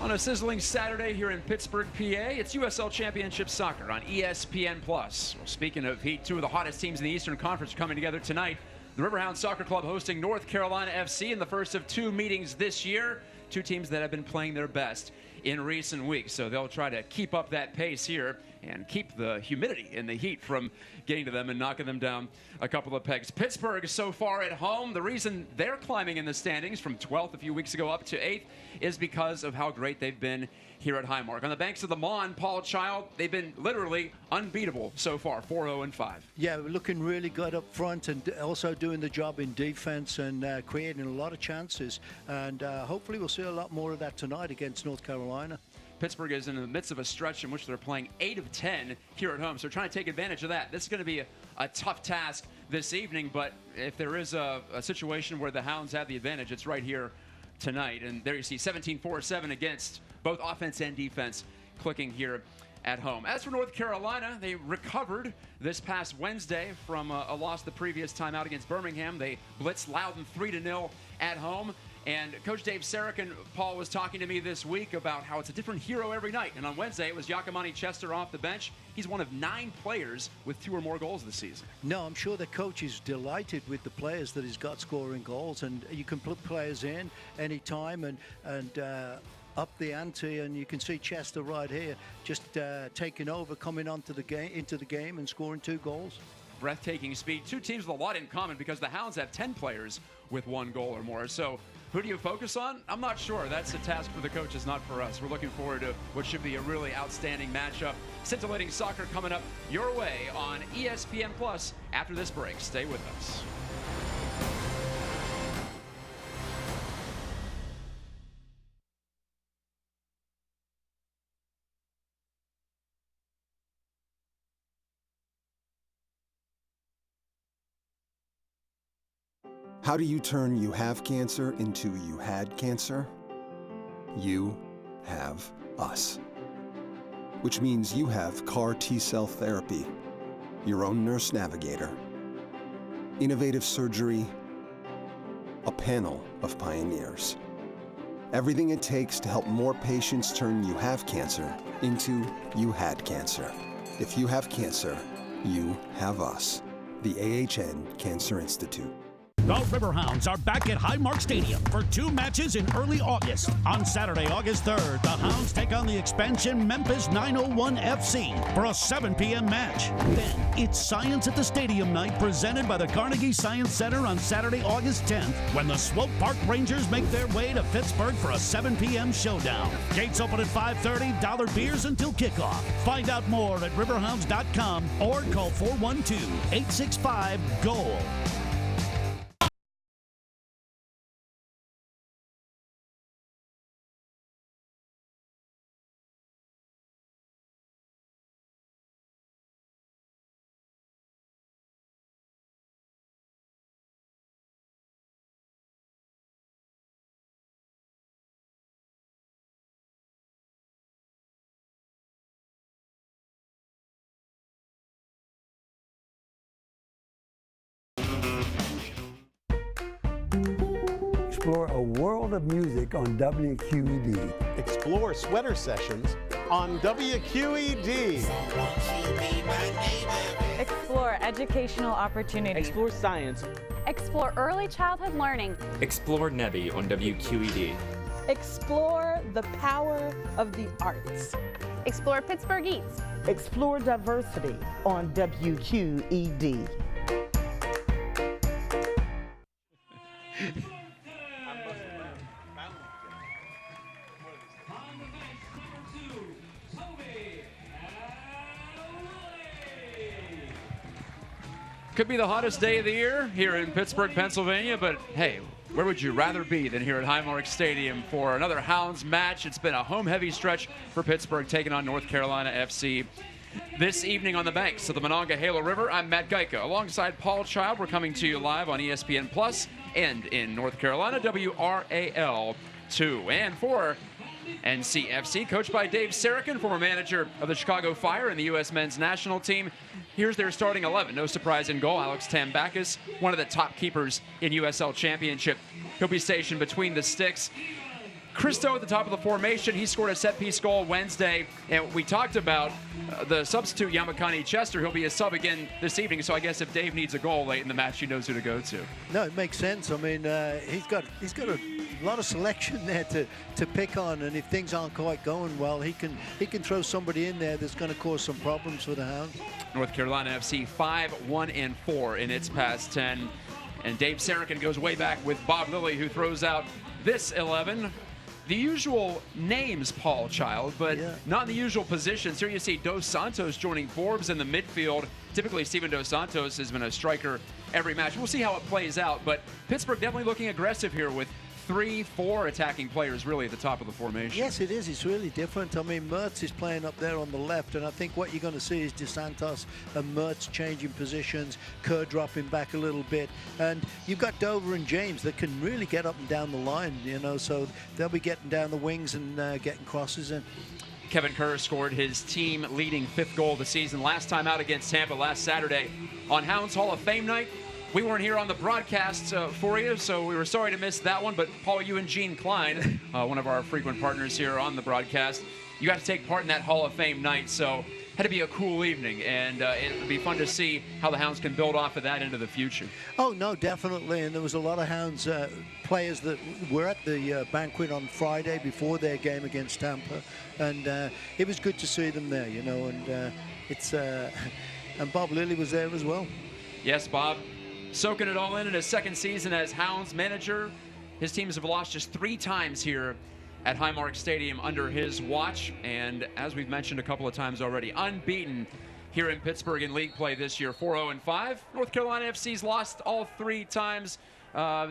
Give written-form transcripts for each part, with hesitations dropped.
On a sizzling Saturday here in Pittsburgh, PA, it's USL Championship Soccer on ESPN+. Well, speaking of heat, two of the hottest teams in the Eastern Conference are coming together tonight. The Riverhounds Soccer Club hosting North Carolina FC in the first of two meetings this year. Two teams that have been playing their best in recent weeks, so they'll try to keep up that pace here and keep the humidity and the heat from getting to them and knocking them down a couple of pegs. Pittsburgh so far at home, the reason they're climbing in the standings from 12th a few weeks ago up to 8th is because of how great they've been here at Highmark. On the banks of the Mon, Paul Child, they've been literally unbeatable so far, 4-0-5. Yeah, we're looking really good up front and also doing the job in defense and creating a lot of chances. And hopefully we'll see a lot more of that tonight against North Carolina. Pittsburgh is in the midst of a stretch in which they're playing 8 of 10 here at home, so they're trying to take advantage of that. This is going to be a tough task this evening, but if there is a situation where the Hounds have the advantage, it's right here tonight. And there you see 17-4-7 against both offense and defense clicking here at home. As for North Carolina, they recovered this past Wednesday from a loss the previous time out against Birmingham. They blitzed Loudon 3-0 at home. And Coach Dave Sarachan, Paul, was talking to me this week about how it's a different hero every night. And on Wednesday, it was Giacomani Chester off the bench. He's one of 9 players with 2 or more goals this season. No, I'm sure the coach is delighted with the players that he's got scoring goals. And you can put players in any time and up the ante. And you can see Chester right here just taking over, coming into the game and scoring 2 goals. Breathtaking speed. Two teams with a lot in common because the Hounds have 10 players with 1 goal or more. So who do you focus on? I'm not sure. That's a task for the coaches, not for us. We're looking forward to what should be a really outstanding matchup. Scintillating soccer coming up your way on ESPN Plus after this break. Stay with us. How do you turn you have cancer into you had cancer? You have us. Which means you have CAR T-cell therapy, your own nurse navigator, innovative surgery, a panel of pioneers. Everything it takes to help more patients turn you have cancer into you had cancer. If you have cancer, you have us. The AHN Cancer Institute. The Riverhounds are back at Highmark Stadium for 2 matches in early August. On Saturday, August 3rd, the Hounds take on the expansion Memphis 901 FC for a 7 p.m. match. Then, it's Science at the Stadium night presented by the Carnegie Science Center on Saturday, August 10th, when the Swope Park Rangers make their way to Pittsburgh for a 7 p.m. showdown. Gates open at 5:30, dollar beers until kickoff. Find out more at riverhounds.com or call 412-865-GOAL. Explore a world of music on WQED. Explore sweater sessions on WQED. Explore educational opportunities. Explore science. Explore early childhood learning. Explore Nebby on WQED. Explore the power of the arts. Explore Pittsburgh Eats. Explore diversity on WQED. Could be the hottest day of the year here in Pittsburgh, Pennsylvania, but hey, where would you rather be than here at Highmark Stadium for another Hounds match? It's been a home-heavy stretch for Pittsburgh taking on North Carolina FC this evening on the banks of the Monongahela River. I'm Matt Geica. Alongside Paul Child, we're coming to you live on ESPN Plus and in North Carolina, WRAL2. And for NCFC, coached by Dave Sarachan, former manager of the Chicago Fire and the U.S. men's national team. Here's their starting 11. No surprise in goal, Alex Tambakis, one of the top keepers in USL Championship. He'll be stationed between the sticks. Christo at the top of the formation. He scored a set-piece goal Wednesday, and we talked about the substitute Yamakani Chester. He'll be a sub again this evening, so I guess if Dave needs a goal late in the match, he knows who to go to. No, it makes sense. I mean, he's got a lot of selection there to pick on, and if things aren't quite going well, he can throw somebody in there that's going to cause some problems for the Hounds. North Carolina FC 5-1-4 in its past 10, and Dave Sarakin goes way back with Bob Lilly, who throws out this 11. The usual names, Paul Child, but not in the usual positions. Here you see Dos Santos joining Forbes in the midfield. Typically, Steven Dos Santos has been a striker every match. We'll see how it plays out, but Pittsburgh definitely looking aggressive here with 3-4 attacking players really at the top of the formation. Yes, it is. It's really different. I mean, Mertz is playing up there on the left, and I think what you're going to see is DeSantos and Mertz changing positions, Kerr dropping back a little bit, and you've got Dover and James that can really get up and down the line, you know, so they'll be getting down the wings and getting crosses in. Kevin Kerr scored his team-leading 5th goal of the season last time out against Tampa last Saturday on Hounds Hall of Fame night. We weren't here on the broadcast for you, so we were sorry to miss that one. But Paul, you and Gene Klein, one of our frequent partners here on the broadcast, you got to take part in that Hall of Fame night. So had to be a cool evening, and it'll be fun to see how the Hounds can build off of that into the future. Oh, no, definitely. And there was a lot of Hounds players that were at the banquet on Friday before their game against Tampa. And it was good to see them there, you know. And and Bob Lilly was there as well. Yes, Bob. Soaking it all in his second season as Hounds manager. His teams have lost just 3 times here at Highmark Stadium under his watch. And as we've mentioned a couple of times already, unbeaten here in Pittsburgh in league play this year, 4-0-5. North Carolina FC's lost all 3 times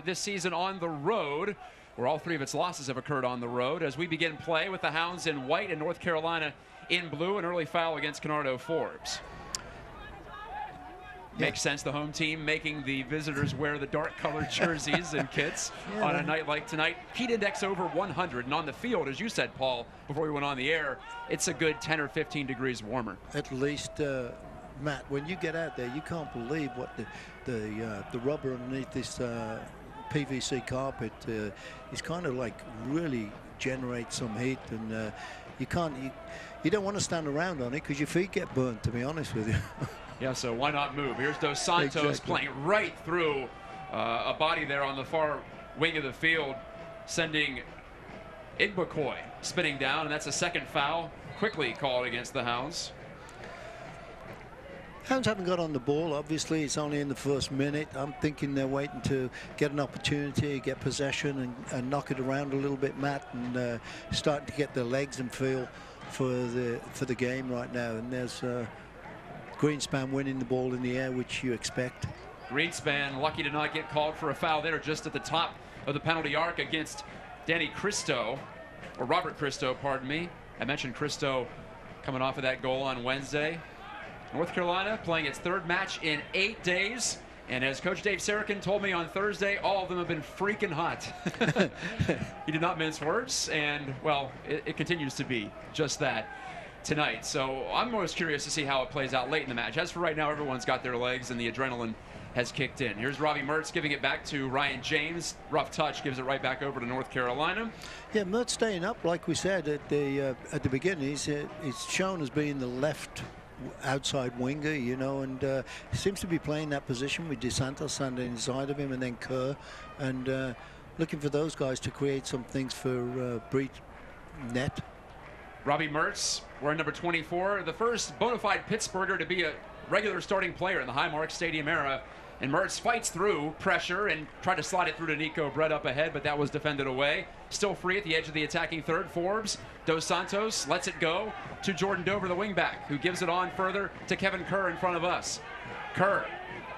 this season on the road, where all 3 of its losses have occurred on the road. As we begin play with the Hounds in white and North Carolina in blue, an early foul against Kenardo Forbes. Makes sense, the home team making the visitors wear the dark-colored jerseys and kits on a night like tonight. Heat index over 100, and on the field, as you said, Paul, before we went on the air, it's a good 10 or 15 degrees warmer. At least, Matt, when you get out there, you can't believe what the rubber underneath this PVC carpet is kind of like really generates some heat, and you don't want to stand around on it because your feet get burnt, to be honest with you. Yeah, so why not move? Here's Dos Santos playing right through a body there on the far wing of the field, sending Igbokoy spinning down, and that's a second foul quickly called against the Hounds. Hounds haven't got on the ball, obviously. It's only in the first minute. I'm thinking they're waiting to get an opportunity, get possession, and knock it around a little bit, Matt, and starting to get their legs and feel for the game right now. And there's Greenspan winning the ball in the air, which you expect. Greenspan lucky to not get called for a foul there just at the top of the penalty arc against Danny Christo, or Robert Christo, pardon me. I mentioned Christo coming off of that goal on Wednesday. North Carolina playing its 3rd match in 8 days. And as Coach Dave Sarakin told me on Thursday, all of them have been freaking hot. He did not mince words, and, well, it continues to be just that tonight. So I'm most curious to see how it plays out late in the match. As for right now, everyone's got their legs and the adrenaline has kicked in. Here's Robbie Mertz giving it back to Ryan James. Rough touch, gives it right back over to North Carolina. Yeah, Mertz staying up, like we said at the beginning. He's shown as being the left outside winger, you know, and he seems to be playing that position with DeSantos standing inside of him, and then Kerr, and looking for those guys to create some things for Breed net. Robbie Mertz, wearing number 24, the first bona fide Pittsburgher to be a regular starting player in the Highmark Stadium era. And Mertz fights through pressure and tried to slide it through to Nico Brett up ahead, but that was defended away. Still free at the edge of the attacking third. Forbes, Dos Santos lets it go to Jordan Dover, the wingback, who gives it on further to Kevin Kerr in front of us. Kerr,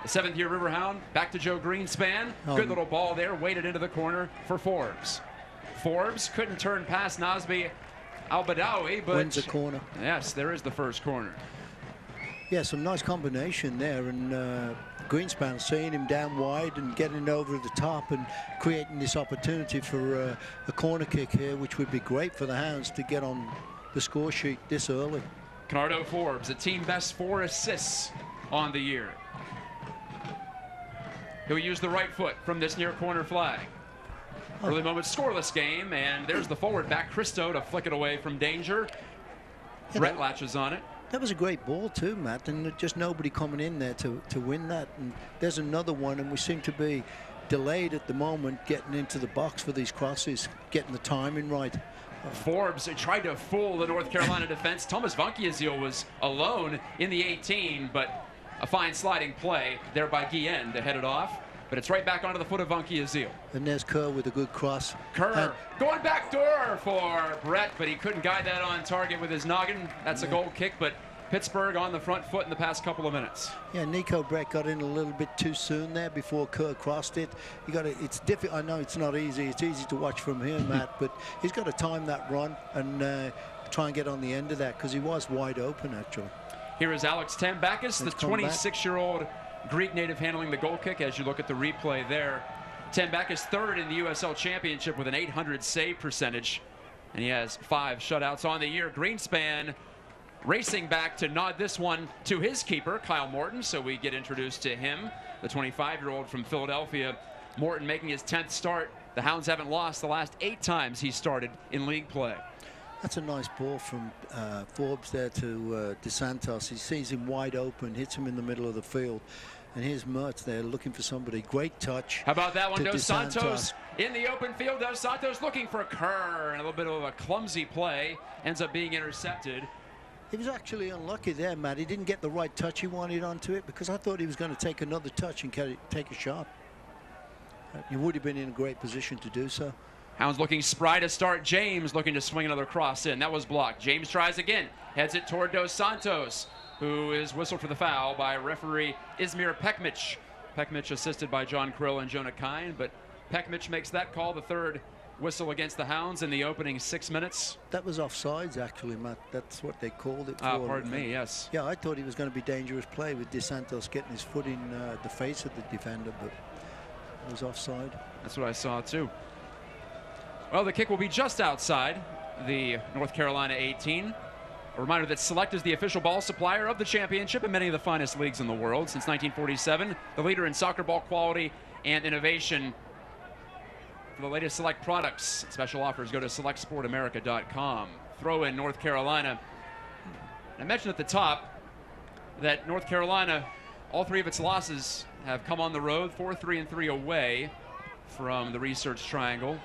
the 7th-year Riverhound, back to Joe Greenspan. Good little ball there, weighted into the corner for Forbes. Forbes couldn't turn past Nasby Al-Badawi, but wins a corner. Yes, there is the first corner. Yeah, some nice combination there, and Greenspan seeing him down wide and getting over the top and creating this opportunity for a corner kick here, which would be great for the Hounds to get on the score sheet this early. Kenardo Forbes, a team best 4 assists on the year. He'll use the right foot from this near corner flag. Early moments, scoreless game, and there's the forward back, Christo, to flick it away from danger. Brett latches on it. That was a great ball too, Matt, and just nobody coming in there to win that. And there's another one, and we seem to be delayed at the moment getting into the box for these crosses, getting the timing right. Forbes tried to fool the North Carolina defense. Thomas Vankiazil was alone in the 18, but a fine sliding play there by Guillen to head it off. But it's right back onto the foot of Vankiazil. And there's Kerr with a good cross. Kerr going back door for Brett, but he couldn't guide that on target with his noggin. That's a goal kick, but Pittsburgh on the front foot in the past couple of minutes. Yeah, Nico Brett got in a little bit too soon there before Kerr crossed it. You got to, it's difficult. I know it's not easy. It's easy to watch from here, Matt, but he's got to time that run and try and get on the end of that because he was wide open actually. Here is Alex Tambakis, the 26-year-old Greek native handling the goal kick as you look at the replay there. Tambakis third in the USL Championship with an .800 save percentage, and he has 5 shutouts on the year. Greenspan racing back to nod this one to his keeper, Kyle Morton, so we get introduced to him, the 25-year-old from Philadelphia. Morton making his 10th start. The Hounds haven't lost the last 8 times he started in league play. That's a nice ball from Forbes there to DeSantos. He sees him wide open, hits him in the middle of the field. And here's Mertz there looking for somebody. Great touch. How about that one? Dos Santos in the open field. Dos Santos looking for Kerr. And a little bit of a clumsy play. Ends up being intercepted. He was actually unlucky there, Matt. He didn't get the right touch he wanted onto it because I thought he was going to take another touch and take a shot. He would have been in a great position to do so. Hounds looking spry to start. James looking to swing another cross in. That was blocked. James tries again. Heads it toward Dos Santos, who is whistled for the foul by referee Izmir Pekmic. Pekmic assisted by John Krill and Jonah Kine, but Pekmic makes that call, the third whistle against the Hounds in the opening 6 minutes. That was offsides, actually, Matt. That's what they called it for. Pardon me, yes. Yeah, I thought he was going to be dangerous play with DeSantos getting his foot in the face of the defender, but it was offside. That's what I saw, too. Well, the kick will be just outside the North Carolina 18. A reminder that Select is the official ball supplier of the championship in many of the finest leagues in the world. Since 1947, the leader in soccer ball quality and innovation. For the latest Select products, special offers, go to selectsportamerica.com. Throw in North Carolina. I mentioned at the top that North Carolina, all 3 of its losses have come on the road, 4-3-3 away from the Research Triangle.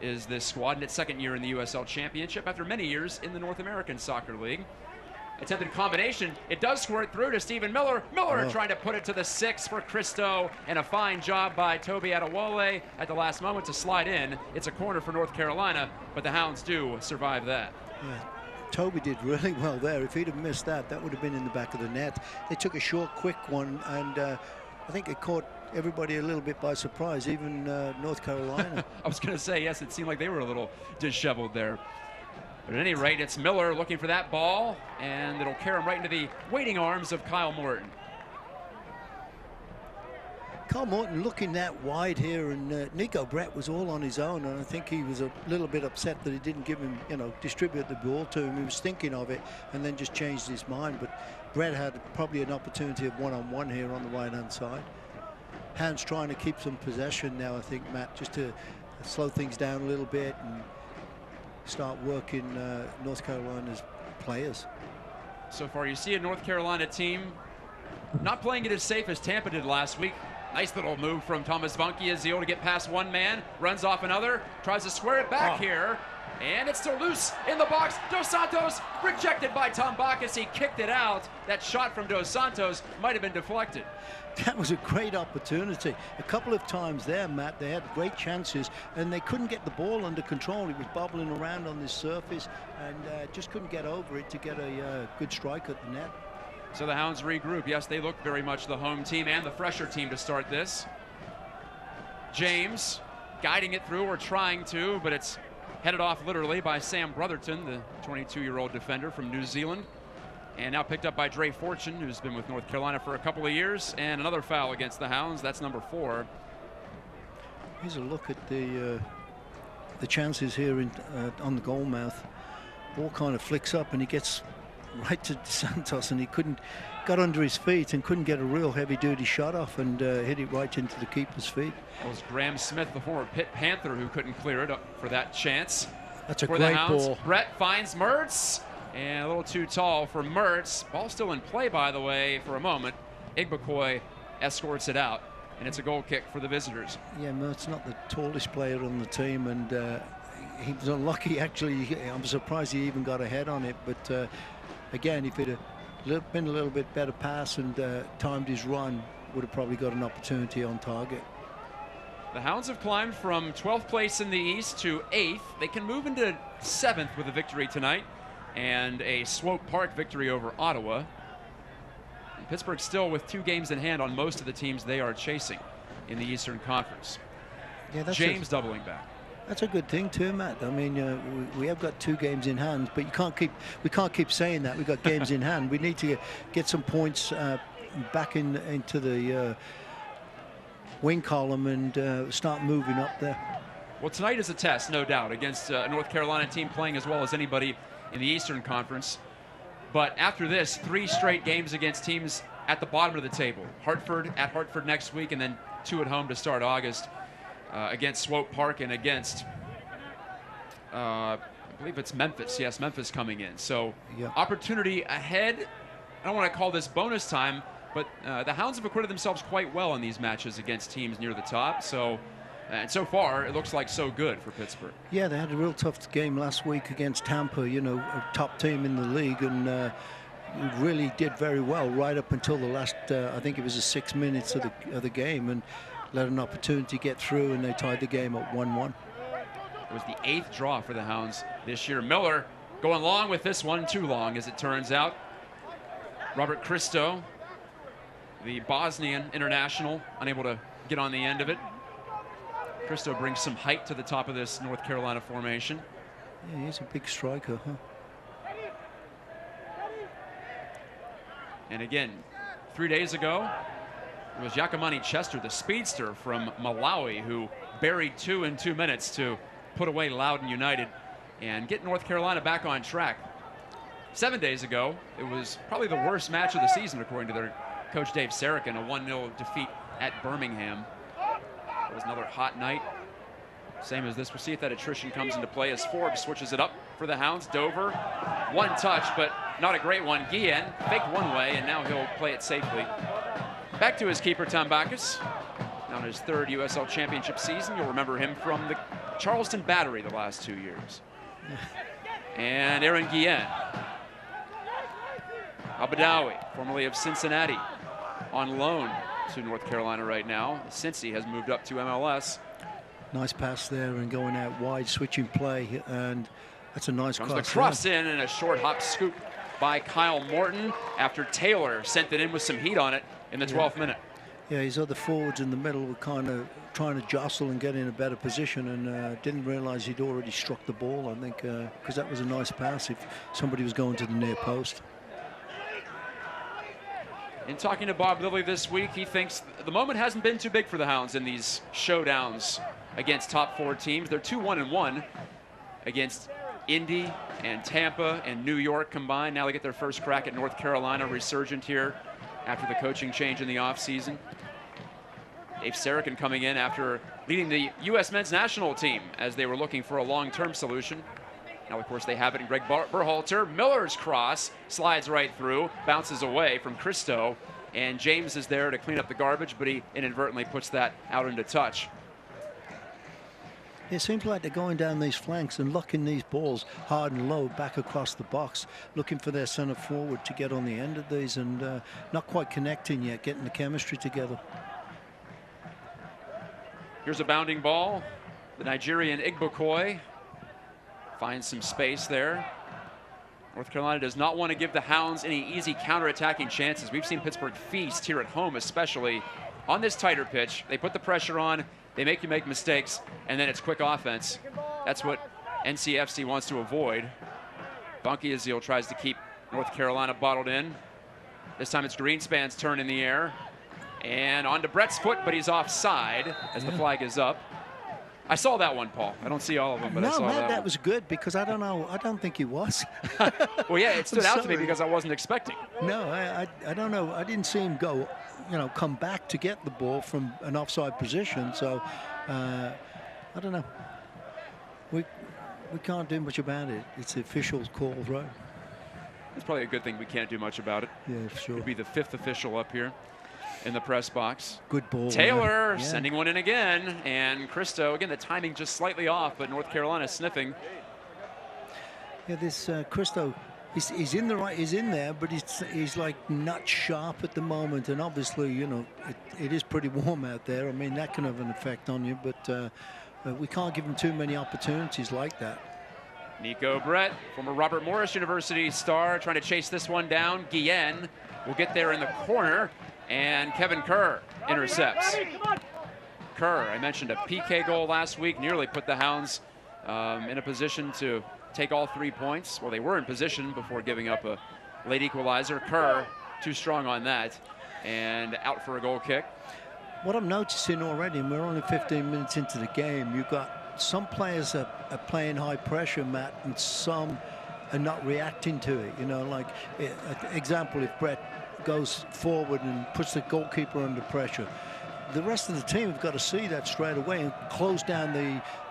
Is this squad in its 2nd year in the USL Championship after many years in the North American Soccer League. Attempted combination. It does squirt through to Stephen Miller. Miller trying to put it to the 6 for Christo, and a fine job by Toby Adewale at the last moment to slide in. It's a corner for North Carolina, but the Hounds do survive that. Yeah. Toby did really well there. If he'd have missed that, that would have been in the back of the net. They took a short, quick one, and I think it caught everybody a little bit by surprise, even North Carolina. I was going to say, yes, it seemed like they were a little disheveled there. But at any rate, it's Miller looking for that ball, and it'll carry him right into the waiting arms of Kyle Morton. Kyle Morton looking that wide here, and Nico Brett was all on his own, and I think he was a little bit upset that he didn't give him, distribute the ball to him. He was thinking of it and then just changed his mind, but Brett had probably an opportunity of one-on-one here on the right-hand side. Hounds trying to keep some possession now, I think, Matt, just to slow things down a little bit and start working North Carolina's players. So far, you see a North Carolina team not playing it as safe as Tampa did last week. Nice little move from Thomas Vankiazil to get past one man, runs off another, tries to square it back here, and it's still loose in the box. Dos Santos rejected by Tambakis. He kicked it out. That shot from Dos Santos might have been deflected. That was a great opportunity. A couple of times there, Matt, they had great chances and they couldn't get the ball under control. It was bobbling around on this surface and just couldn't get over it to get a good strike at the net. So the Hounds regroup. Yes, they look very much the home team and the fresher team to start this. James guiding it through, or trying to, but it's headed off literally by Sam Brotherton, the 22-year-old defender from New Zealand. And now picked up by Dre Fortune, who's been with North Carolina for a couple of years. And another foul against the Hounds. That's number 4. Here's a look at the chances here on the goal mouth. Ball kind of flicks up and he gets right to Santos, and he got under his feet and couldn't get a real heavy-duty shot off, and hit it right into the keeper's feet. It was Graham Smith, the former Pitt Panther, who couldn't clear it up for that chance. That's a for great the Hounds. ball. Brett finds Mertz, and a little too tall for Mertz. Ball still in play, by the way, for a moment. Igbekoye escorts it out, and it's a goal kick for the visitors. Yeah, Mertz not the tallest player on the team, and he was unlucky, actually. I'm surprised he even got a head on it, but again, if it had been a little bit better pass and timed his run, would have probably got an opportunity on target. The Hounds have climbed from 12th place in the East to 8th. They can move into 7th with a victory tonight and a Swope Park victory over Ottawa. And Pittsburgh still with 2 games in hand on most of the teams they are chasing in the Eastern Conference. Yeah, that's James doubling back. That's a good thing too, Matt. I mean, we have got 2 games in hand, but we can't keep saying that we've got games in hand. We need to get some points back into the wing column and start moving up there. Well, tonight is a test, no doubt, against a North Carolina team playing as well as anybody in the Eastern Conference. But after this, 3 straight games against teams at the bottom of the table. Hartford at Hartford next week, and then 2 at home to start August against Swope Park and against, I believe it's Memphis. Yes, Memphis coming in. So opportunity ahead. I don't want to call this bonus time, but the Hounds have acquitted themselves quite well in these matches against teams near the top. So, and so far, it looks like so good for Pittsburgh. Yeah, they had a real tough game last week against Tampa, you know, a top team in the league, and really did very well right up until the last, I think it was the 6 minutes of the game, and let an opportunity get through, and they tied the game at 1-1. It was the 8th draw for the Hounds this year. Miller going long with this one, too long as it turns out. Robert Christo, the Bosnian international, unable to get on the end of it. Christo brings some height to the top of this North Carolina formation. Yeah, he's a big striker, huh? And again, 3 days ago, it was Yakamani Chester, the speedster from Malawi, who buried 2 in 2 minutes to put away Loudoun United and get North Carolina back on track. 7 days ago, it was probably the worst match of the season, according to their coach Dave Sarachan, a 1-0 defeat at Birmingham. It was another hot night. Same as this. We'll see if that attrition comes into play as Forbes switches it up for the Hounds. Dover, 1 touch, but not a great one. Guillen faked one way, and now he'll play it safely. Back to his keeper, Tom Backus. Now in his 3rd USL Championship season. You'll remember him from the Charleston Battery the last 2 years. And Aaron Guillen. Abadawi, formerly of Cincinnati, on loan to North Carolina right now. Cincy has moved up to MLS. Nice pass there and going out wide, switching play, and that's a nice cross. The cross in and a short hop scoop by Kyle Morton after Taylor sent it in with some heat on it in the 12th minute. Yeah, his other forwards in the middle were kind of trying to jostle and get in a better position, and didn't realize he'd already struck the ball, I think, because that was a nice pass if somebody was going to the near post. In talking to Bob Lilly this week, he thinks the moment hasn't been too big for the Hounds in these showdowns against top 4 teams. They're 2-1-1 against Indy and Tampa and New York combined. Now they get their first crack at North Carolina, resurgent here after the coaching change in the offseason. Dave Sarachan coming in after leading the U.S. men's national team as they were looking for a long-term solution. Now, of course, they have it in Greg Berhalter. Miller's cross slides right through, bounces away from Christo, and James is there to clean up the garbage, but he inadvertently puts that out into touch. It seems like they're going down these flanks and locking these balls hard and low back across the box, looking for their center forward to get on the end of these, and not quite connecting yet, getting the chemistry together. Here's a bounding ball. The Nigerian Igbekoye finds some space there. North Carolina does not want to give the Hounds any easy counterattacking chances. We've seen Pittsburgh feast here at home, especially on this tighter pitch. They put the pressure on, they make you make mistakes, and then it's quick offense. That's what NCFC wants to avoid. Donkey Azil tries to keep North Carolina bottled in. This time it's Greenspan's turn in the air. And onto Brett's foot, but he's offside as the flag is up. I saw that one, Paul. I don't see all of them, but I No, saw Matt, that that was good because I don't know. I don't think he was. Well, yeah, it stood I'm out to me sorry. because I wasn't expecting. No, I don't know. I didn't see him go, come back to get the ball from an offside position. So I don't know. We can't do much about it. It's the official's call, right? It's probably a good thing we can't do much about it. Yeah, sure. It'd be the 5th official up here in the press box. Good ball. Taylor yeah. sending one in again, and Christo, again, the timing just slightly off, but North Carolina sniffing. Yeah, this Christo, he's in the right, he's in there, but he's like not sharp at the moment, and obviously, it is pretty warm out there. I mean, that can have an effect on you, but we can't give him too many opportunities like that. Nico Brett, former Robert Morris University star, trying to chase this one down. Guillen will get there in the corner, and Kevin Kerr intercepts. Kerr, I mentioned a PK goal last week, nearly put the Hounds in a position to take all 3 points. Well, they were in position before giving up a late equalizer. Kerr, too strong on that, and out for a goal kick. What I'm noticing already, and we're only 15 minutes into the game, you've got some players are playing high pressure, Matt, and some are not reacting to it. Like, example, if Brett goes forward and puts the goalkeeper under pressure, the rest of the team have got to see that straight away and close down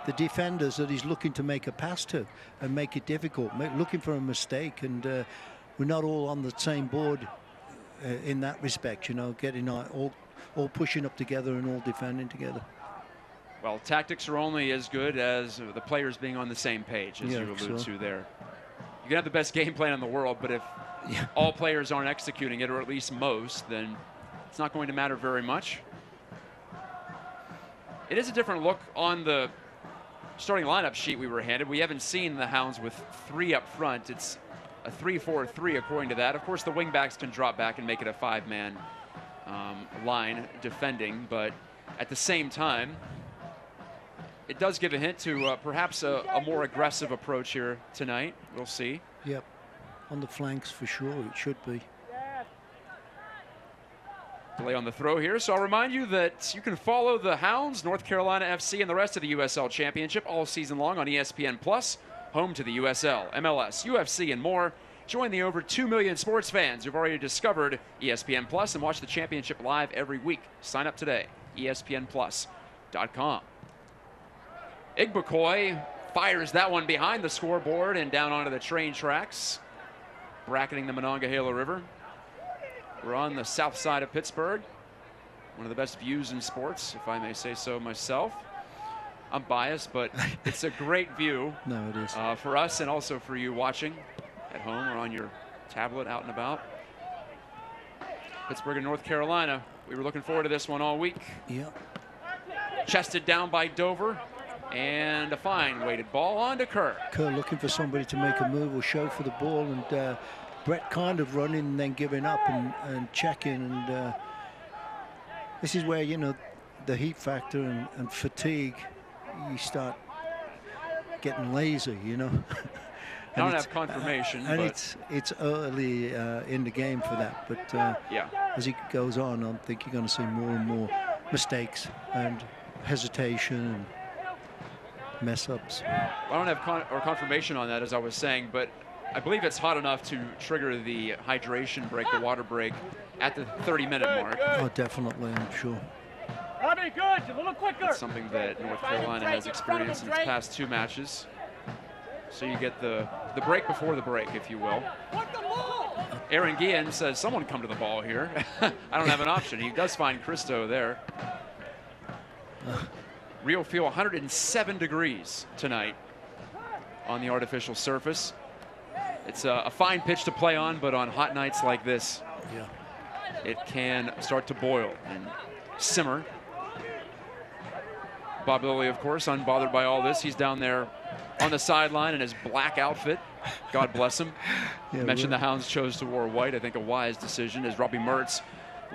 the defenders that he's looking to make a pass to and make it difficult, looking for a mistake. And we're not all on the same board in that respect, getting all pushing up together and all defending together. Well, tactics are only as good as the players being on the same page, as you allude to there. You can have the best game plan in the world, but if all players aren't executing it, or at least most, then it's not going to matter very much. It is a different look on the starting lineup sheet we were handed. We haven't seen the Hounds with 3 up front. It's a 3-4-3 according to that. Of course, the wingbacks can drop back and make it a 5-man line defending, but at the same time, it does give a hint to perhaps a more aggressive approach here tonight. We'll see. Yep, on the flanks for sure, it should be. Delay on the throw here, so I'll remind you that you can follow the Hounds, North Carolina FC, and the rest of the USL Championship all season long on ESPN Plus, home to the USL, MLS, UFC, and more. Join the over 2 million sports fans who've already discovered ESPN Plus and watch the championship live every week. Sign up today, ESPNplus.com. Igbokoy fires that one behind the scoreboard and down onto the train tracks, bracketing the Monongahela River. We're on the south side of Pittsburgh, one of the best views in sports, if I may say so myself. I'm biased, but it's a great view. No, it is. For us and also for you watching at home or on your tablet out and about. Pittsburgh and North Carolina, we were looking forward to this one all week. Yep. Chested down by Dover, and a fine weighted ball on to Kerr. Kerr looking for somebody to make a move or show for the ball, and Brett kind of running and then giving up and checking. And this is where, the heat factor and fatigue, you start getting lazy, I don't have confirmation, and but it's early in the game for that. But as it goes on, I think you're going to see more and more mistakes and hesitation and mess-ups. I don't have confirmation on that, as I was saying, but I believe it's hot enough to trigger the hydration break, the water break, at the 30-minute mark. Oh, definitely, I'm sure. Robbie, good, a little quicker. It's something that North Carolina has experienced in its past 2 matches. So you get the break before the break, if you will. Aaron Guillen says, someone come to the ball here. I don't have an option. He does find Christo there. Real feel 107 degrees tonight on the artificial surface. It's a fine pitch to play on, but on hot nights like this, it can start to boil and simmer. Bob Lilly, of course, unbothered by all this. He's down there on the sideline in his black outfit. God bless him. Mentioned the Hounds chose to wear white. I think a wise decision, as Robbie Mertz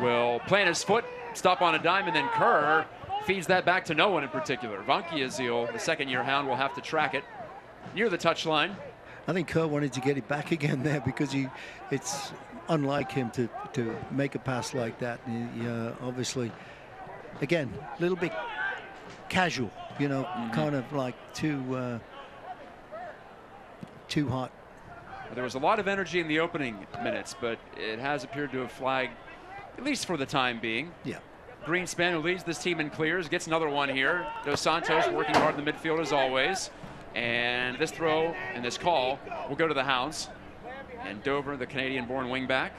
will plant his foot, stop on a dime, and then Kerr feeds that back to no one in particular. Vanki Azil, the second-year Hound, will have to track it near the touchline. I think Kerr wanted to get it back again there because it's unlike him to make a pass like that. And he, obviously, again, a little bit casual, you know, kind of like too hot. There was a lot of energy in the opening minutes, but it has appeared to have flagged, at least for the time being. Yeah. Greenspan, who leads this team in clears, gets another one here. Dos Santos working hard in the midfield as always. And this throw and this call will go to the Hounds. And Dover, the Canadian-born wingback,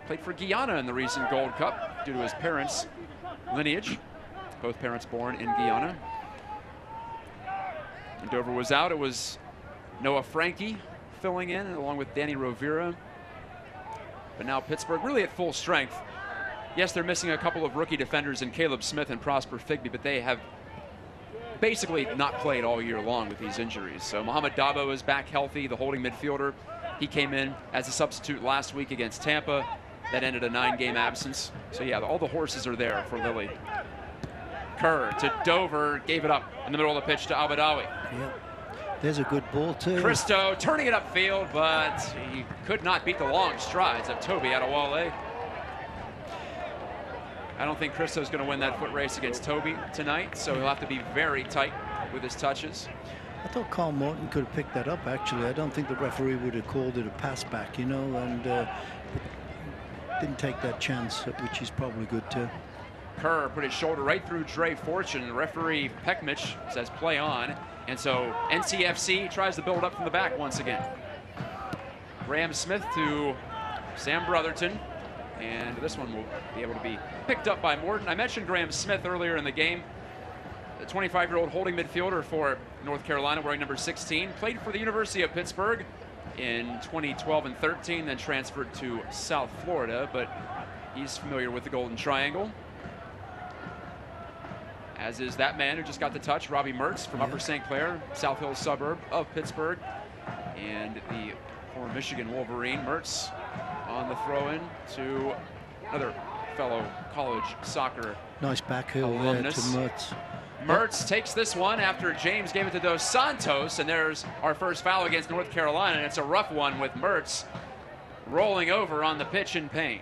played for Guyana in the recent Gold Cup due to his parents' lineage. Both parents born in Guyana. And Dover was out. It was Noah Frankie filling in along with Danny Rovira. But now Pittsburgh really at full strength. Yes, they're missing a couple of rookie defenders in Caleb Smith and Prosper Figby, but they have basically not played all year long with these injuries. So Mohamed Dabo is back healthy, the holding midfielder. He came in as a substitute last week against Tampa. That ended a 9-game absence. So yeah, all the horses are there for Lily. Kerr to Dover, gave it up in the middle of the pitch to Abadawi. Yep. There's a good ball too. Christo turning it upfield, but he could not beat the long strides of Toby Adewale. I don't think Christo's going to win that foot race against Toby tonight, so he'll have to be very tight with his touches. I thought Carl Morton could have picked that up, actually. I don't think the referee would have called it a pass back, you know, and didn't take that chance, which is probably good too. Kerr put his shoulder right through Dre Fortune. Referee Pekmich says play on. And so NCFC tries to build up from the back once again. Graham Smith to Sam Brotherton. And this one will be able to be picked up by Morton. I mentioned Graham Smith earlier in the game. The 25-year-old holding midfielder for North Carolina, wearing number 16. Played for the University of Pittsburgh in 2012 and 13, then transferred to South Florida, but he's familiar with the Golden Triangle. As is that man who just got the touch, Robbie Mertz from Upper St. Clair, South Hills suburb of Pittsburgh. And the former Michigan Wolverine, Mertz, on the throw-in to another fellow college soccer nice back heel alumnus. There to Mertz. Mertz takes this one after James gave it to Dos Santos, and there's our first foul against North Carolina, and it's a rough one with Mertz rolling over on the pitch in pain.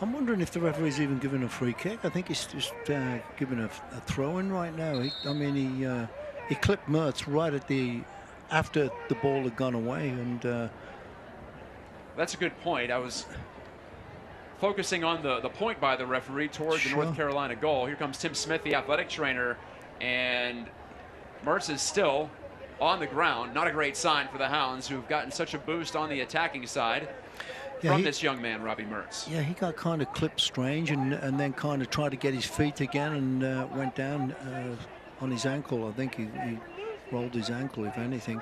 I'm wondering if the referee's even giving a free kick. I think he's just giving a throw-in right now. He clipped Mertz right at after the ball had gone away, and that's a good point. I was focusing on the point by the referee towards the North Carolina goal. Here comes Tim Smith, the athletic trainer, and Mertz is still on the ground. Not a great sign for the Hounds, who've gotten such a boost on the attacking side from this young man, Robbie Mertz. Yeah, he got kind of clipped strange and then kind of tried to get his feet again and went down on his ankle. I think he rolled his ankle, if anything.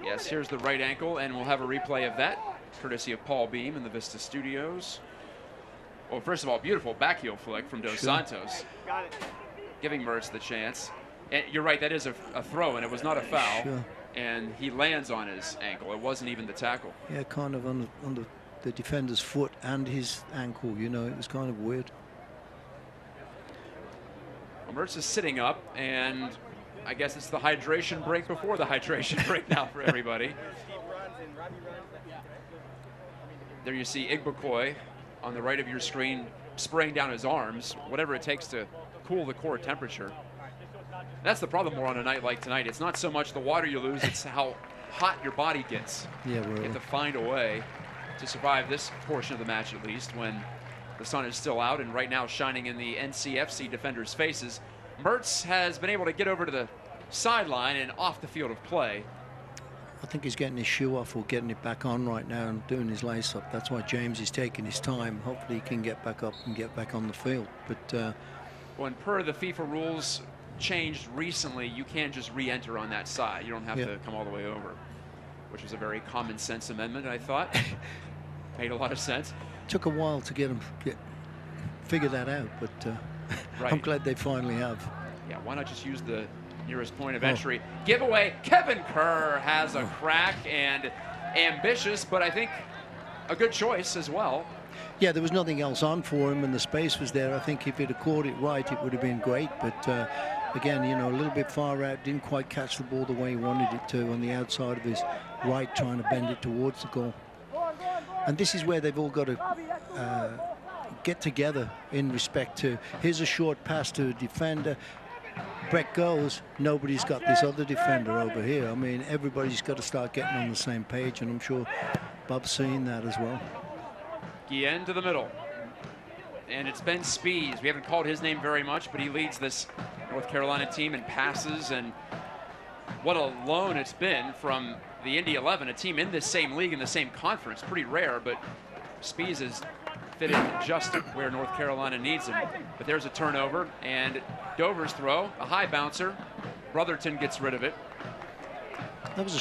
Yes, here's the right ankle, and we'll have a replay of that, courtesy of Paul Beam in the Vista Studios. Well, first of all, beautiful back heel flick from Dos Santos. Got it. Giving Mertz the chance. And you're right, that is a throw, and it was not a foul. Sure. And he lands on his ankle. It wasn't even the tackle. Yeah, kind of on the defender's foot and his ankle, you know, it was kind of weird. Well, Mertz is sitting up, and I guess it's the hydration break before the hydration break now for everybody. There you see Igbokoy on the right of your screen spraying down his arms, whatever it takes to cool the core temperature. That's the problem more on a night like tonight. It's not so much the water you lose, it's how hot your body gets. Yeah, really. You have to find a way to survive this portion of the match, at least, when the sun is still out and right now shining in the NCFC defenders' faces. Mertz has been able to get over to the sideline and off the field of play. I think he's getting his shoe off or getting it back on right now and doing his lace up. That's why James is taking his time. Hopefully he can get back up and get back on the field. But when per the FIFA rules changed recently, you can't just re-enter on that side. You don't have to come all the way over, which was a very common sense amendment, I thought. Made a lot of sense. Took a while to figure that out, but right. I'm glad they finally have. Yeah, why not just use the nearest point of entry? Giveaway. Kevin Kerr has a crack and ambitious, but I think a good choice as well. Yeah, there was nothing else on for him and the space was there. I think if he'd have caught it right, it would have been great. But again, you know, a little bit far out, didn't quite catch the ball the way he wanted it to on the outside of his right, trying to bend it towards the goal. And this is where they've all got to get together in respect to, here's a short pass to a defender. Brett goes, nobody's got this other defender over here. I mean, everybody's got to start getting on the same page, and I'm sure Bob's seeing that as well. Guillen to the middle. And it's Ben Spees. We haven't called his name very much, but he leads this North Carolina team in passes, and what a loan it's been from the Indy 11, a team in this same league, in the same conference. Pretty rare, but Spees has fit in just where North Carolina needs him. But there's a turnover, and Dover's throw, a high bouncer. Brotherton gets rid of it. That was a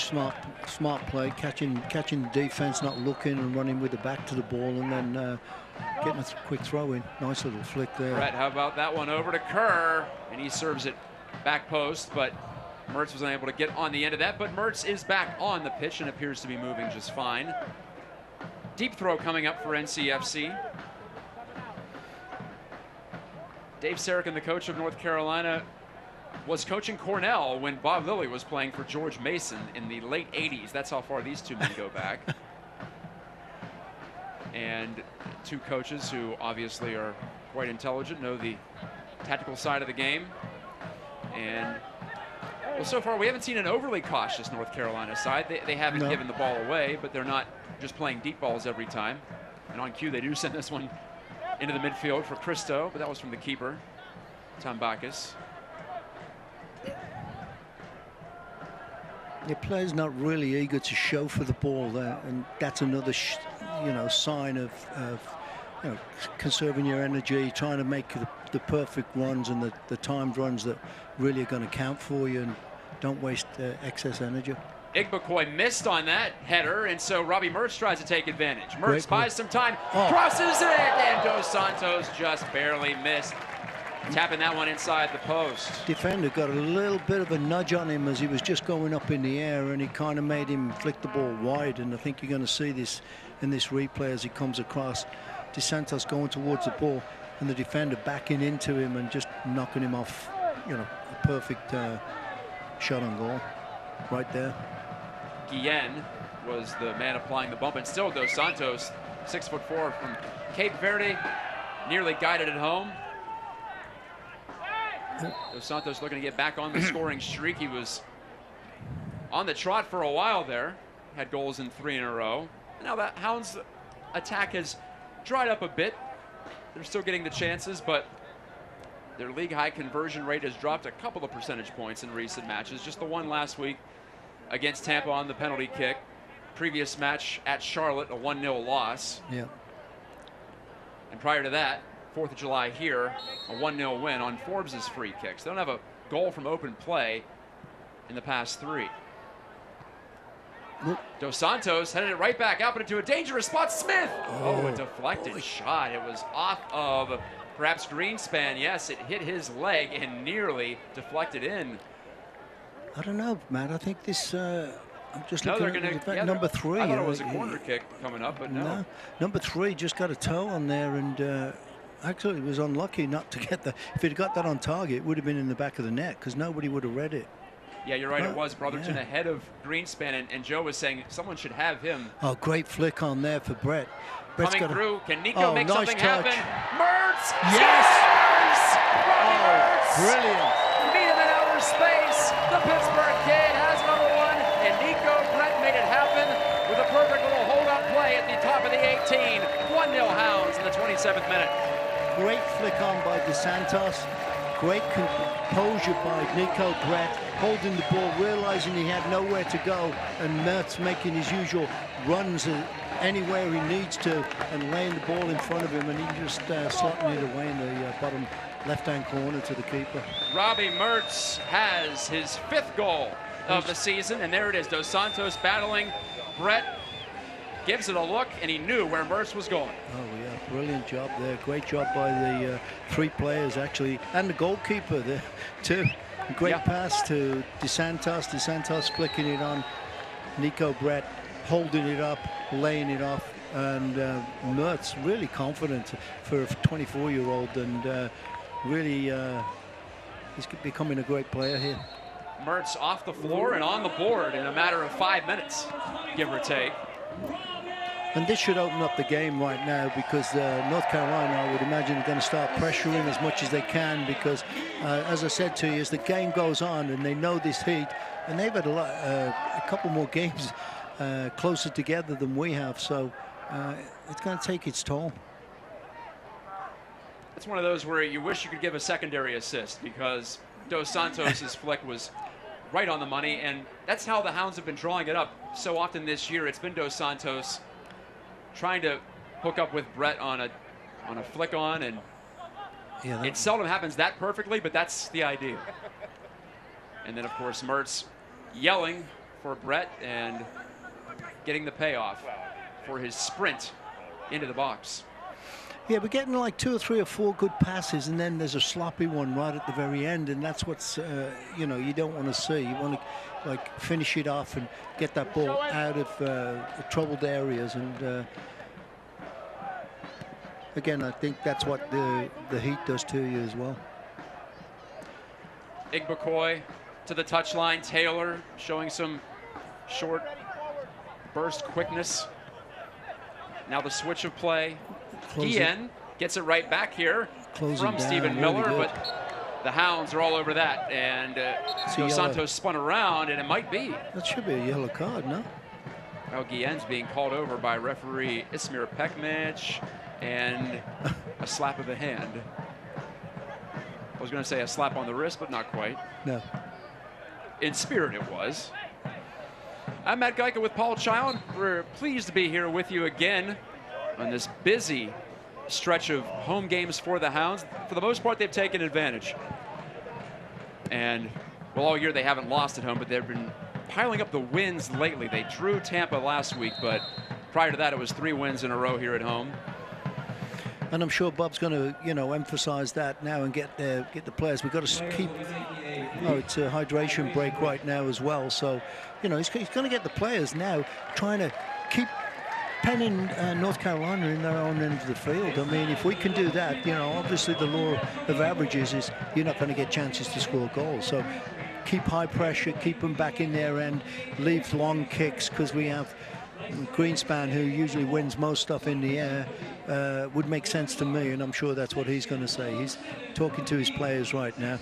smart play, catching the defense, not looking, and running with the back to the ball, and then getting a quick throw in. Nice little flick there. Brett, how about that one over to Kerr, and he serves it back post, but Mertz was unable to get on the end of that. But Mertz is back on the pitch and appears to be moving just fine. Deep throw coming up for NCFC. Dave Sarachan, the coach of North Carolina, was coaching Cornell when Bob Lilly was playing for George Mason in the late 80s. That's how far these two men go back. And two coaches who obviously are quite intelligent, know the tactical side of the game. And well, so far we haven't seen an overly cautious North Carolina side. They haven't given the ball away, but they're not just playing deep balls every time. And on cue, they do send this one into the midfield for Christo, but that was from the keeper, Tom Bacchus. The player's not really eager to show for the ball there, and that's another, sign of conserving your energy, trying to make the perfect runs and the timed runs that really are going to count for you, and don't waste excess energy. Igbokoy missed on that header, and so Robbie Mertz tries to take advantage. Mertz buys some time, crosses it, and Dos Santos just barely missed, tapping that one inside the post. Defender got a little bit of a nudge on him as he was just going up in the air, and he kind of made him flick the ball wide, and I think you're going to see this in this replay as he comes across. DeSantos going towards the ball, and the defender backing into him and just knocking him off, a perfect shot on goal right there. Guillen was the man applying the bump, and still Dos Santos, 6'4" from Cape Verde, nearly guided it home. Dos Santos looking to get back on the scoring streak. He was on the trot for a while there, had goals in 3 in a row. Now that Hounds attack has dried up a bit. They're still getting the chances, but their league high conversion rate has dropped a couple of percentage points in recent matches. Just the one last week against Tampa on the penalty kick. Previous match at Charlotte, a 1-0 loss. Yeah. And prior to that, 4th of July here, a 1-0 win on Forbes' free kicks. They don't have a goal from open play in the past 3. Dos Santos headed it right back out, but into a dangerous spot. Smith! Oh, a deflected shot. It was off of perhaps Greenspan. Yes, it hit his leg and nearly deflected in. I don't know, Matt. I think this, I'm just looking at number 3. I thought it was a corner kick coming up, but no. Number 3 just got a toe on there, and actually was unlucky not to get that. If he'd got that on target, it would have been in the back of the net because nobody would have read it. Yeah, you're right. It was Brotherton ahead of Greenspan, and Joe was saying someone should have him. Oh, great flick on there for Brett. Brett's coming through. Can Nico make nice something touch. happen? Mertz! Yes! Robbie Mertz! Brilliant. Meet him in outer space. The Pittsburgh Kid has another one, and Nico Brett made it happen with a perfect little hold-up play at the top of the 18. 1-0 Hounds in the 27th minute. Great flick on by DeSantos. Great composure by Nico Brett, holding the ball, realizing he had nowhere to go, and Mertz making his usual runs anywhere he needs to and laying the ball in front of him, and he just slotting it away in the bottom left-hand corner to the keeper. Robbie Mertz has his 5th goal of the season, and there it is. Dos Santos battling. Brett gives it a look, and he knew where Mertz was going. Oh, yeah, brilliant job there. Great job by the 3 players, actually, and the goalkeeper there, too. A great pass to DeSantos. DeSantos flicking it on. Nico Brett holding it up, laying it off, and Mertz really confident for a 24-year-old, and really he's becoming a great player here. Mertz off the floor and on the board in a matter of 5 minutes, give or take. And this should open up the game right now because North Carolina, I would imagine, are going to start pressuring as much as they can because, as I said to you, as the game goes on and they know this heat, and they've had a couple more games closer together than we have, so it's going to take its toll. It's one of those where you wish you could give a secondary assist because Dos Santos' flick was right on the money, and that's how the Hounds have been drawing it up so often this year. It's been Dos Santos trying to hook up with Brett on a flick on, and it seldom happens that perfectly, but that's the idea. And then, of course, Mertz yelling for Brett and getting the payoff for his sprint into the box. Yeah, we're getting like 2 or 3 or 4 good passes, and then there's a sloppy one right at the very end, and that's what's you don't want to see. You want to like finish it off and get that ball out of troubled areas. And again, I think that's what the heat does to you as well. Igbokoye to the touchline. Taylor showing some short burst quickness. Now the switch of play. Guillen gets it right back here from Stephen Miller, really, but the Hounds are all over that, and Dos Santos spun around, and it might be. That should be a yellow card, no? Well, Guillen's being called over by referee Ismir Pekmich, and a slap of the hand. I was going to say a slap on the wrist, but not quite. No. In spirit, it was. I'm Matt Geica with Paul Child. We're pleased to be here with you again on this busy stretch of home games for the Hounds. For the most part, they've taken advantage. And, well, all year they haven't lost at home, but they've been piling up the wins lately. They drew Tampa last week, but prior to that, it was 3 wins in a row here at home. And I'm sure Bob's going to, emphasize that now and get the players. We've got to keep. Oh, it's a hydration break right now as well. So, he's going to get the players now trying to keep penning North Carolina in their own end of the field. I mean, if we can do that, obviously the law of averages is you're not going to get chances to score goals. So keep high pressure, keep them back in their end, leave long kicks, because we have Greenspan, who usually wins most stuff in the air, would make sense to me, and I'm sure that's what he's going to say. He's talking to his players right now.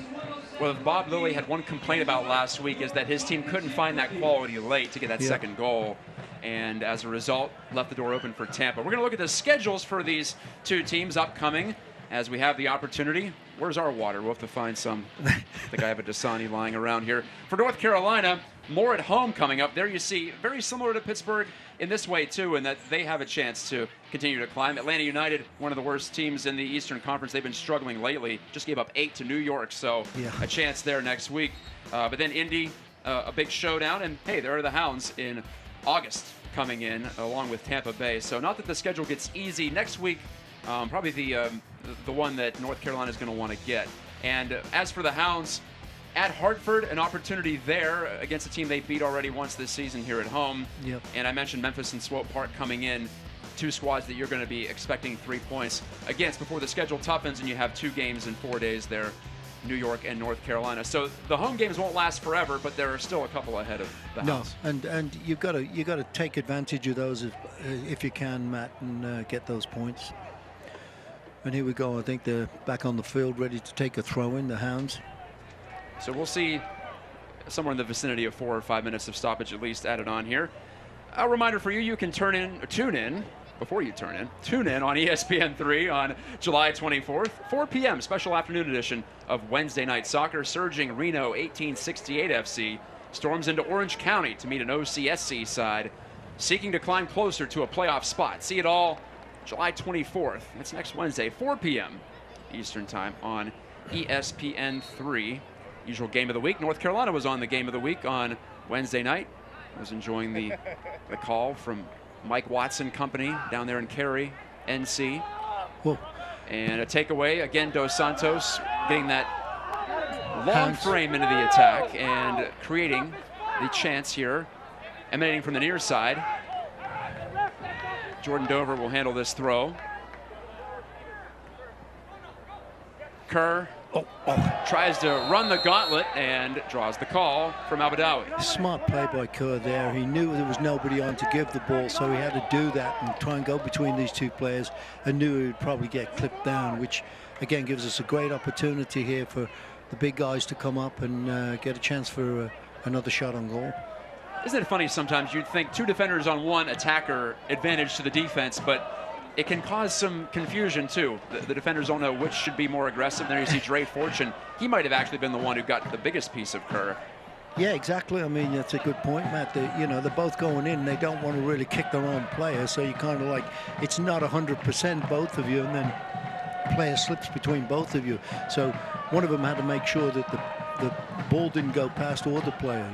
Well, Bob Lilly had one complaint about last week is that his team couldn't find that quality late to get that second goal. And as a result, left the door open for Tampa. We're going to look at the schedules for these 2 teams upcoming as we have the opportunity. Where's our water? We'll have to find some. I think I have a Dasani lying around here. For North Carolina, more at home coming up. There you see, very similar to Pittsburgh in this way, too, in that they have a chance to continue to climb. Atlanta United, one of the worst teams in the Eastern Conference. They've been struggling lately. Just gave up 8 to New York, so a chance there next week. But then Indy, a big showdown. And, hey, there are the Hounds in August coming in along with Tampa Bay. So not that the schedule gets easy. Next week, probably the one that North Carolina is going to want to get. And as for the Hounds, at Hartford, an opportunity there against a team they beat already once this season here at home. Yep. And I mentioned Memphis and Swope Park coming in, 2 squads that you're going to be expecting 3 points against before the schedule toughens and you have 2 games in 4 days there, New York and North Carolina. So the home games won't last forever, but there are still a couple ahead of the Hounds. And you've got to take advantage of those if you can, Matt, and get those points. And here we go. I think they're back on the field, ready to take a throw in, the Hounds. So we'll see somewhere in the vicinity of 4 or 5 minutes of stoppage at least added on here. A reminder for you, you can tune in on ESPN3 on July 24th, 4 p.m., special afternoon edition of Wednesday Night Soccer. Surging Reno 1868 FC storms into Orange County to meet an OCSC side seeking to climb closer to a playoff spot. See it all July 24th. That's next Wednesday, 4 p.m. Eastern Time on ESPN3. Usual game of the week. North Carolina was on the game of the week on Wednesday night. I was enjoying the call from Mike Watson Company down there in Cary, NC. Whoa. And a takeaway, again, Dos Santos getting that long frame into the attack and creating the chance here, emanating from the near side. Jordan Dover will handle this throw. Kerr Tries to run the gauntlet and draws the call from Abadawi. Smart play by Kerr there. He knew there was nobody on to give the ball, so he had to do that and try and go between these two players, and knew he would probably get clipped down, which again gives us a great opportunity here for the big guys to come up and get a chance for another shot on goal. Isn't it funny sometimes you'd think two defenders on one attacker, advantage to the defense, but it can cause some confusion too. The defenders don't know which should be more aggressive. There you see Dre Fortune. He might have actually been the one who got the biggest piece of Kerr. Yeah, exactly. I mean, that's a good point, Matt. They're both going in. They don't want to really kick their own player, so you kind of like, it's not 100% both of you, and then player slips between both of you. So one of them had to make sure that the ball didn't go past or the player,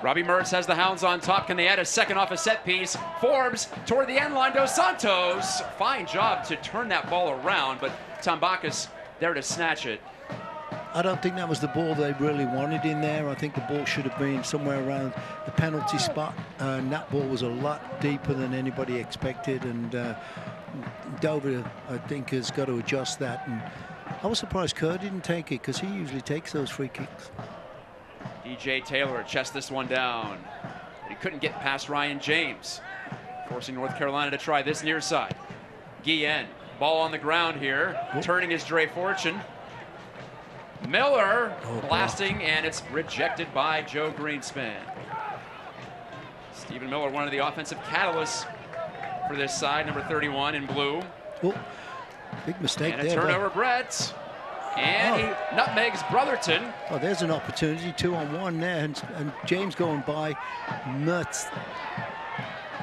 Robbie Mertz has the Hounds on top. Can they add a second off a set piece? Forbes toward the end line. Dos Santos. Fine job to turn that ball around, but Tambakis there to snatch it. I don't think that was the ball they really wanted in there. I think the ball should have been somewhere around the penalty spot. And that ball was a lot deeper than anybody expected. And Dover, I think, has got to adjust that. And I was surprised Kerr didn't take it, because he usually takes those free kicks. DJ Taylor chests this one down. He couldn't get past Ryan James, forcing North Carolina to try this near side. Guillen, ball on the ground here. Turning is Dre Fortune. Miller blasting, and it's rejected by Joe Greenspan. Stephen Miller, one of the offensive catalysts for this side, number 31 in blue. Big mistake and a there. turnover, Brett. And he nutmegs Brotherton. Oh, there's an opportunity, 2-on-1 there, and James going by. Nuts.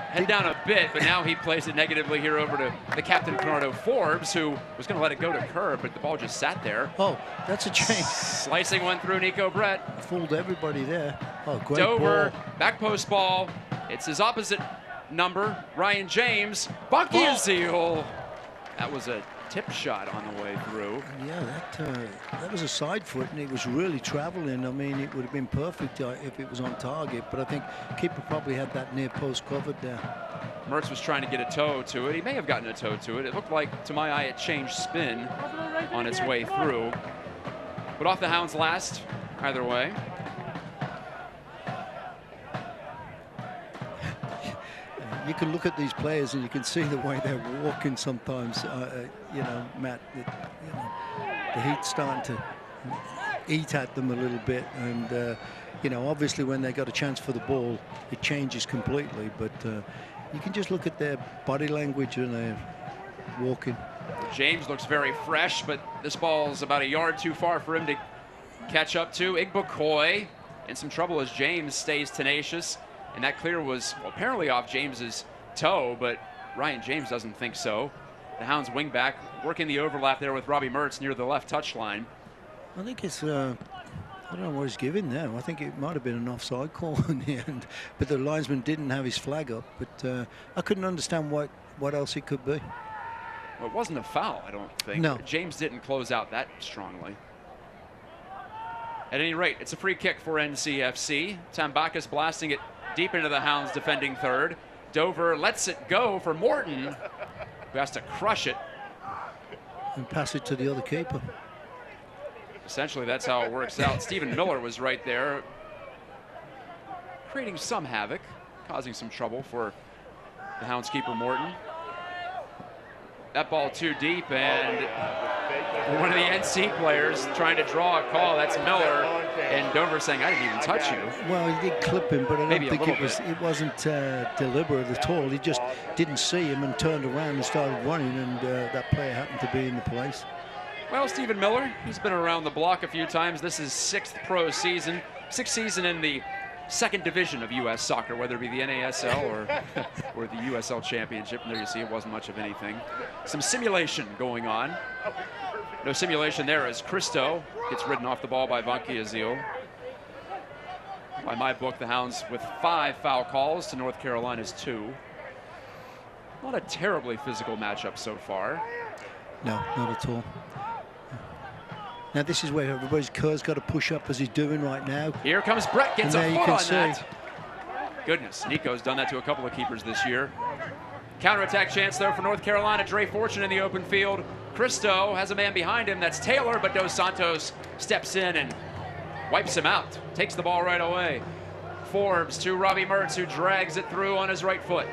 Head down a bit, but now he plays it negatively here over to the captain, Bernardo Forbes, who was going to let it go to Kerr, but the ball just sat there. Oh, that's a change. Slicing one through Nico Brett. Fooled everybody there. Oh, great Dover, ball. back post ball. It's his opposite number, Ryan James. Bunky Azil. That was a tip shot on the way through. Yeah, that was a side foot, and it was really traveling. I mean, it would have been perfect if it was on target, but I think keeper probably had that near post covered there. Mertz was trying to get a toe to it. He may have gotten a toe to it. It looked like, to my eye, it changed spin on its way through. But off the Hounds last, either way. You can look at these players and you can see the way they're walking sometimes. Matt, the heat's starting to eat at them a little bit. And, obviously when they got a chance for the ball, it changes completely. But you can just look at their body language and they're walking. James looks very fresh, but this ball's about a yard too far for him to catch up to. Igbokoy in some trouble as James stays tenacious. And that clear was apparently off James's toe, but Ryan James doesn't think so. The Hounds wing back working the overlap there with Robbie Mertz near the left touchline. I think it's, I don't know what he's giving there. I think it might have been an offside call in the end, but the linesman didn't have his flag up. But I couldn't understand what else it could be. Well, it wasn't a foul, I don't think. No. James didn't close out that strongly. At any rate, it's a free kick for NCFC. Tambakis blasting it deep into the Hounds defending third. Dover lets it go for Morton, who has to crush it. And pass it to the other keeper. Essentially, that's how it works out. Stephen Miller was right there, creating some havoc, causing some trouble for the Hounds keeper Morton. That ball too deep, and one of the NC players trying to draw a call. That's Miller, and Dover saying, "I didn't even touch you." Well, he did clip him, but I Maybe don't think it wasn't deliberate at all. He just didn't see him and turned around and started running, and that player happened to be in the place. Well, Stephen Miller, he's been around the block a few times. This is sixth pro season, sixth season in the second division of U.S. soccer, whether it be the NASL or the USL Championship. And there you see it wasn't much of anything. Some simulation going on. No simulation there as Christo gets ridden off the ball by Bunky Azil. By my book, the Hounds with 5 foul calls to North Carolina's 2. Not a terribly physical matchup so far. No, not at all. Now this is where everybody's Kerr's got to push up as he's doing right now. Here comes Brett, gets a foot on see. that. Goodness, Nico's done that to a couple of keepers this year. Counterattack chance, though, for North Carolina. Dre Fortune in the open field. Cristo has a man behind him. That's Taylor, but Dos Santos steps in and wipes him out. Takes the ball right away. Forbes to Robbie Mertz, who drags it through on his right foot.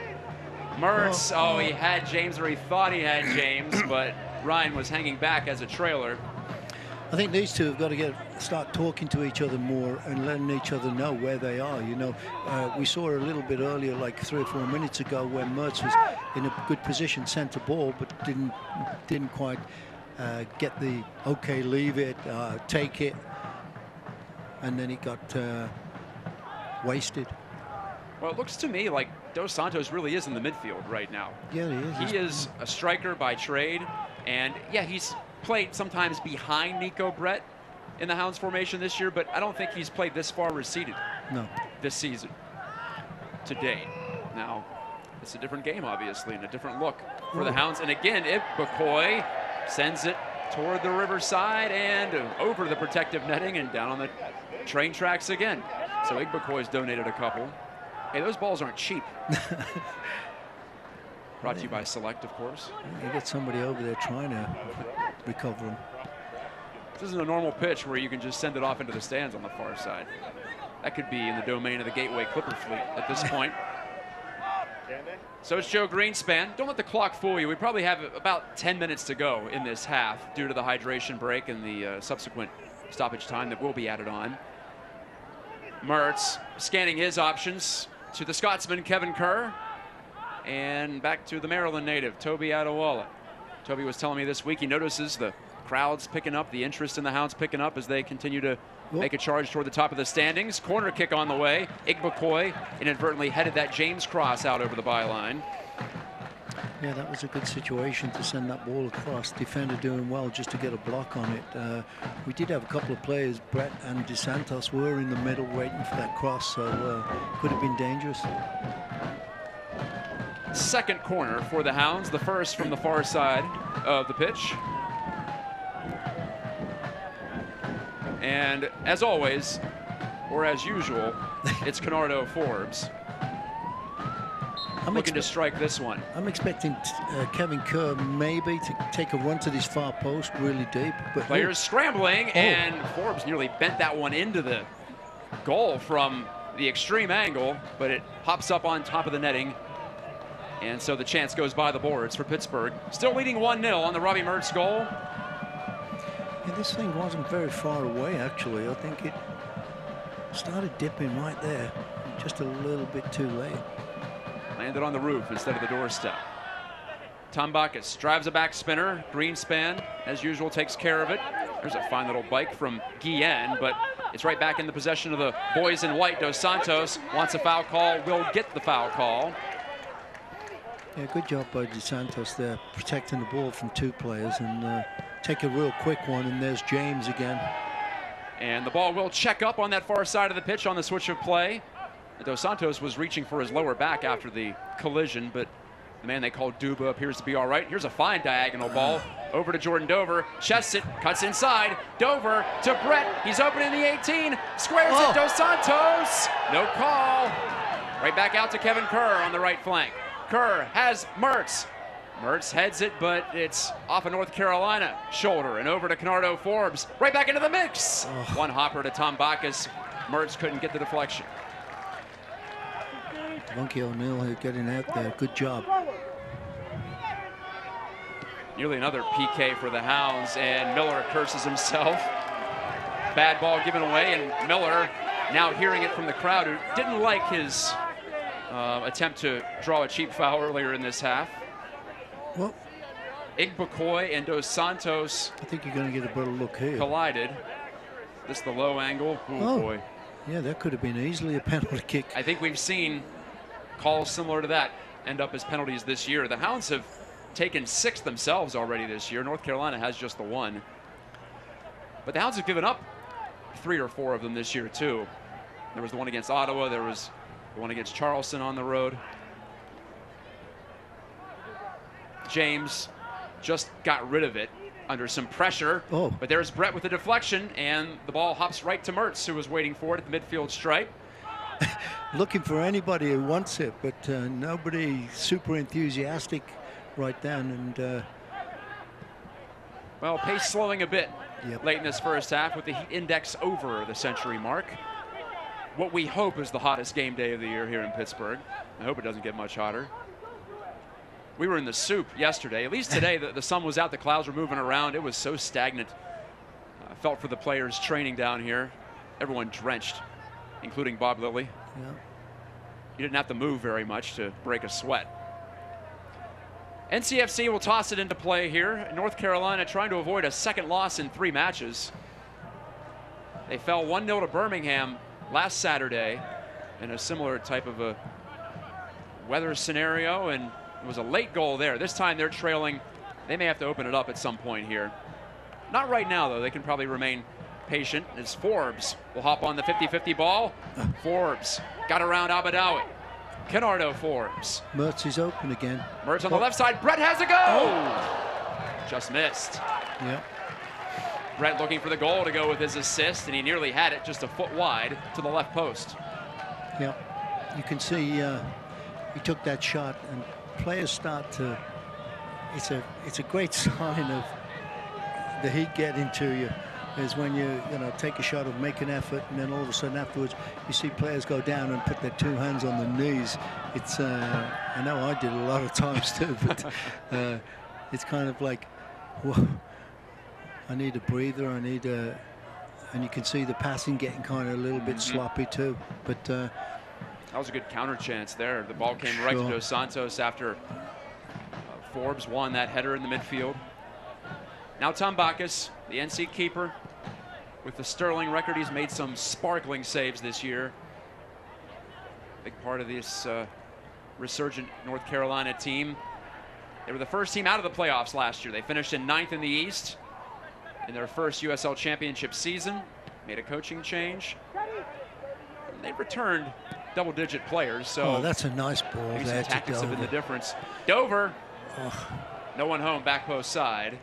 Mertz, he had James, or he thought he had James, but Ryan was hanging back as a trailer. I think these two have got to start talking to each other more and letting each other know where they are. You know, we saw a little bit earlier, like 3 or 4 minutes ago, when Mertz was in a good position, sent the ball, but didn't quite get the okay, leave it, take it, and then he got wasted. Well, it looks to me like Dos Santos really is in the midfield right now. Yeah, he is. He is a striker by trade, and yeah, he's played sometimes behind Nico Brett in the Hounds formation this year, but I don't think he's played this far receded this season to date. Now, it's a different game, obviously, and a different look for the Hounds. And again, Igbokoye sends it toward the Riverside and over the protective netting and down on the train tracks again. So Igbokoye's donated a couple. Hey, those balls aren't cheap. Brought to you by Select, of course. You get somebody over there trying to recover them. This isn't a normal pitch where you can just send it off into the stands on the far side. That could be in the domain of the Gateway Clipper fleet at this point. So it's Joe Greenspan. Don't let the clock fool you. We probably have about 10 minutes to go in this half due to the hydration break and the subsequent stoppage time that will be added on. Mertz scanning his options to the Scotsman, Kevin Kerr. And back to the Maryland native, Toby Adewale. Toby was telling me this week he notices the crowds picking up, the interest in the Hounds picking up as they continue to make a charge toward the top of the standings. Corner kick on the way. Igbokoye inadvertently headed that James cross out over the byline. Yeah, that was a good situation to send that ball across. Defender doing well just to get a block on it. We did have a couple of players, Brett and DeSantos, were in the middle waiting for that cross, so could have been dangerous. Second corner for the Hounds, the first from the far side of the pitch. And as always, or as usual, it's Kenardo Forbes looking to strike this one. I'm expecting Kevin Kerr maybe to take a run to this far post really deep. But players scrambling, and Forbes nearly bent that one into the goal from the extreme angle, but it pops up on top of the netting. And so the chance goes by the boards for Pittsburgh. Still leading 1-0 on the Robbie Mertz goal. Yeah, this thing wasn't very far away, actually. I think it started dipping right there, just a little bit too late. Landed on the roof instead of the doorstep. Tombakis drives a back spinner. Greenspan, as usual, takes care of it. There's a fine little bike from Guillen, but it's right back in the possession of the boys in white. Dos Santos wants a foul call, will get the foul call. Yeah, good job by DeSantos there, protecting the ball from two players, and take a real quick one, and there's James again. And the ball will check up on that far side of the pitch on the switch of play. Dos Santos was reaching for his lower back after the collision, but the man they call Duba appears to be all right. Here's a fine diagonal ball over to Jordan Dover. Chests it, cuts inside. Dover to Brett. He's open in the 18. Squares it, Dos Santos. No call. Right back out to Kevin Kerr on the right flank. Kerr has Mertz. Mertz heads it, but it's off a North Carolina shoulder and over to Kenardo Forbes. Right back into the mix. One hopper to Tombakis. Mertz couldn't get the deflection. Bunky O'Neill getting out there. Good job. Nearly another PK for the Hounds, and Miller curses himself. Bad ball given away, and Miller now hearing it from the crowd, who didn't like his attempt to draw a cheap foul earlier in this half. Well, Igbokoye and Dos Santos, I think you're going to get a better look here. Collided. This is the low angle. Oh, boy. Yeah, that could have been easily a penalty kick. I think we've seen calls similar to that end up as penalties this year. The Hounds have taken 6 themselves already this year. North Carolina has just the 1. But the Hounds have given up 3 or 4 of them this year, too. There was the one against Ottawa. There was the one against Charleston on the road. James just got rid of it under some pressure. But there's Brett with the deflection, and the ball hops right to Mertz, who was waiting for it at the midfield stripe. looking for anybody who wants it, but nobody super enthusiastic right then. And well, pace slowing a bit Yep. late in this first half with the heat index over the century mark. What we hope is the hottest game day of the year here in Pittsburgh. I hope it doesn't get much hotter. We were in the soup yesterday. At least today, the sun was out, the clouds were moving around. It was so stagnant. I felt for the players training down here. Everyone drenched, including Bob Lilly. Yeah. You didn't have to move very much to break a sweat. NCFC will toss it into play here. North Carolina trying to avoid a second loss in 3 matches. They fell 1-0 to Birmingham last Saturday in a similar type of a weather scenario, and it was a late goal there. This time they're trailing. They may have to open it up at some point here. Not right now, though. They can probably remain patient as Forbes will hop on the 50-50 ball. Forbes got around Abadawi. Kennardo Forbes. Mertz is open again. Mertz on the left side. Brett has a go! Just missed. Yeah. Brett looking for the goal to go with his assist, and he nearly had it just a foot wide to the left post. Yeah. You can see he took that shot, and players start to. It's a great sign of the heat getting to you. Is when you take a shot of make an effort, and then all of a sudden afterwards you see players go down and put their 2 hands on their knees. It's I know I did a lot of times too, but it's kind of like, whoa, I need a breather. I need a, and you can see the passing getting kind of a little bit sloppy too. But that was a good counter chance there. The ball came right to Dos Santos after Forbes won that header in the midfield. Now Tom Bacchus, the NC keeper, with the sterling record. He's made some sparkling saves this year. Big part of this resurgent North Carolina team. They were the first team out of the playoffs last year. They finished in 9th in the East in their first USL Championship season. Made a coaching change. They've returned double-digit players, so that's a nice ball. maybe There some tactics to have been the Dover. difference. Dover, no one home, back post side.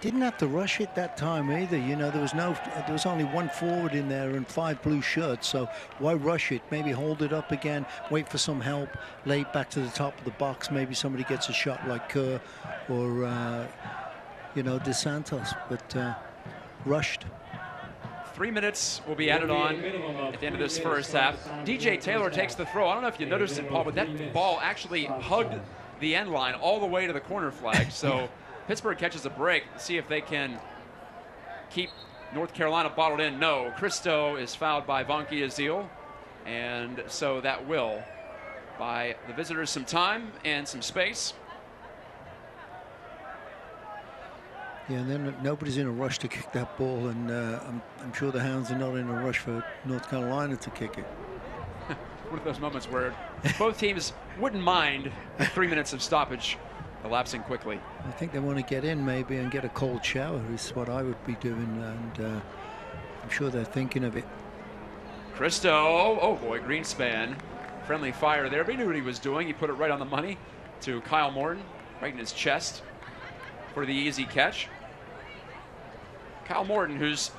Didn't have to rush it that time either. There was only 1 forward in there and 5 blue shirts. So why rush it? Maybe hold it up again, wait for some help, lay it back to the top of the box. Maybe somebody gets a shot like Kerr or Dos Santos, but rushed. 3 minutes will be added on at the end of this first half. DJ Taylor takes the throw. I don't know if you noticed it, Paul, but that ball actually hugged the end line all the way to the corner flag. So Pittsburgh catches a break. See if they can keep North Carolina bottled in. No, Christo is fouled by Vonkie Azil, and so that will buy the visitors some time and some space. Yeah, and then nobody's in a rush to kick that ball, and I'm sure the Hounds are not in a rush for North Carolina to kick it. One of those moments where both teams wouldn't mind 3 minutes of stoppage elapsing quickly. I think they want to get in maybe and get a cold shower is what I would be doing, and I'm sure they're thinking of it. Christo, oh boy, Greenspan. Friendly fire there, but he knew what he was doing. He put it right on the money to Kyle Morton, right in his chest for the easy catch. Kyle Morton, whose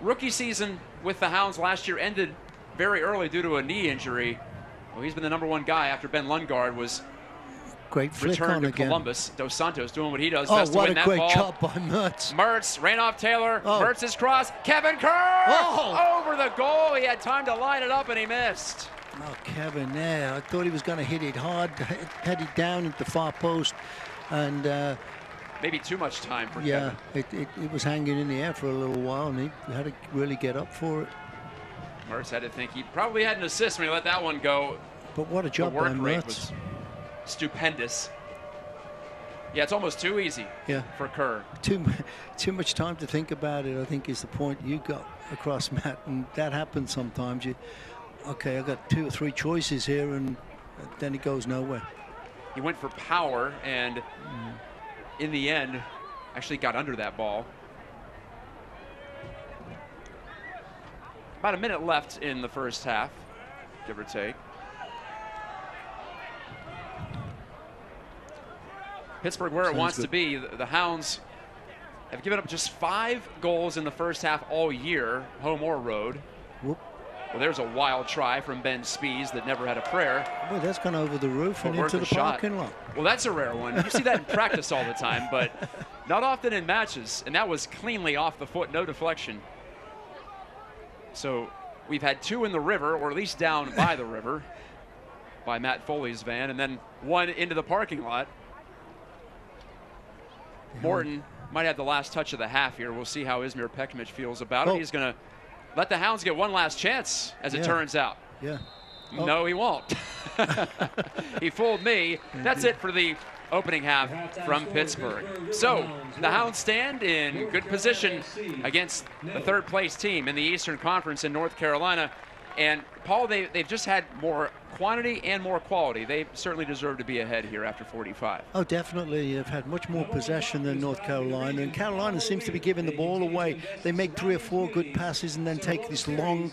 rookie season with the Hounds last year ended very early due to a knee injury. Well, he's been the #1 guy after Ben Lundgaard was great flick returned on to again. Columbus. Dos Santos doing what he does Oh, best to what win a that great ball. job by Mertz. Mertz ran off Taylor. Oh. Mertz's cross. Kevin Kerr Oh. over the goal. He had time to line it up and he missed. Oh, Kevin there. I thought he was going to hit it hard, headed down at the far post, and maybe too much time for yeah, Kevin. it was hanging in the air for a little while, and he had to really get up for it. Mertz had to think he probably had an assist when he let that one go. But what a job the work by rate Mertz. was stupendous. Yeah, it's almost too easy for Kerr. Too much time to think about it, I think, is the point you got across, Matt, and that happens sometimes. Okay, I got 2 or 3 choices here, and then it goes nowhere. He went for power, and in the end, actually got under that ball. About a minute left in the first half, give or take. Pittsburgh where it wants to be. The Hounds have given up just 5 goals in the first half all year, home or road. Whoop. Well, there's a wild try from Ben Spees that never had a prayer. Boy, that's gone over the roof and into the parking lot. Well, that's a rare one. You see that in practice all the time, but not often in matches. And that was cleanly off the foot, no deflection. So we've had 2 in the river, or at least down by the river, by Matt Foley's van, and then 1 into the parking lot. Morton might have the last touch of the half here. We'll see how Izmir Pekmic feels about it. He's going to let the Hounds get one last chance, as it turns out. Yeah. No, he won't. He fooled me. That's it for the opening half from Pittsburgh. So the Hounds stand in good position against the third-place team in the Eastern Conference in North Carolina. And, Paul, they've just had more quantity and more quality. They certainly deserve to be ahead here after 45. Oh, definitely. They've had much more possession than North Carolina. And Carolina seems to be giving the ball away. They make 3 or 4 good passes and then take this long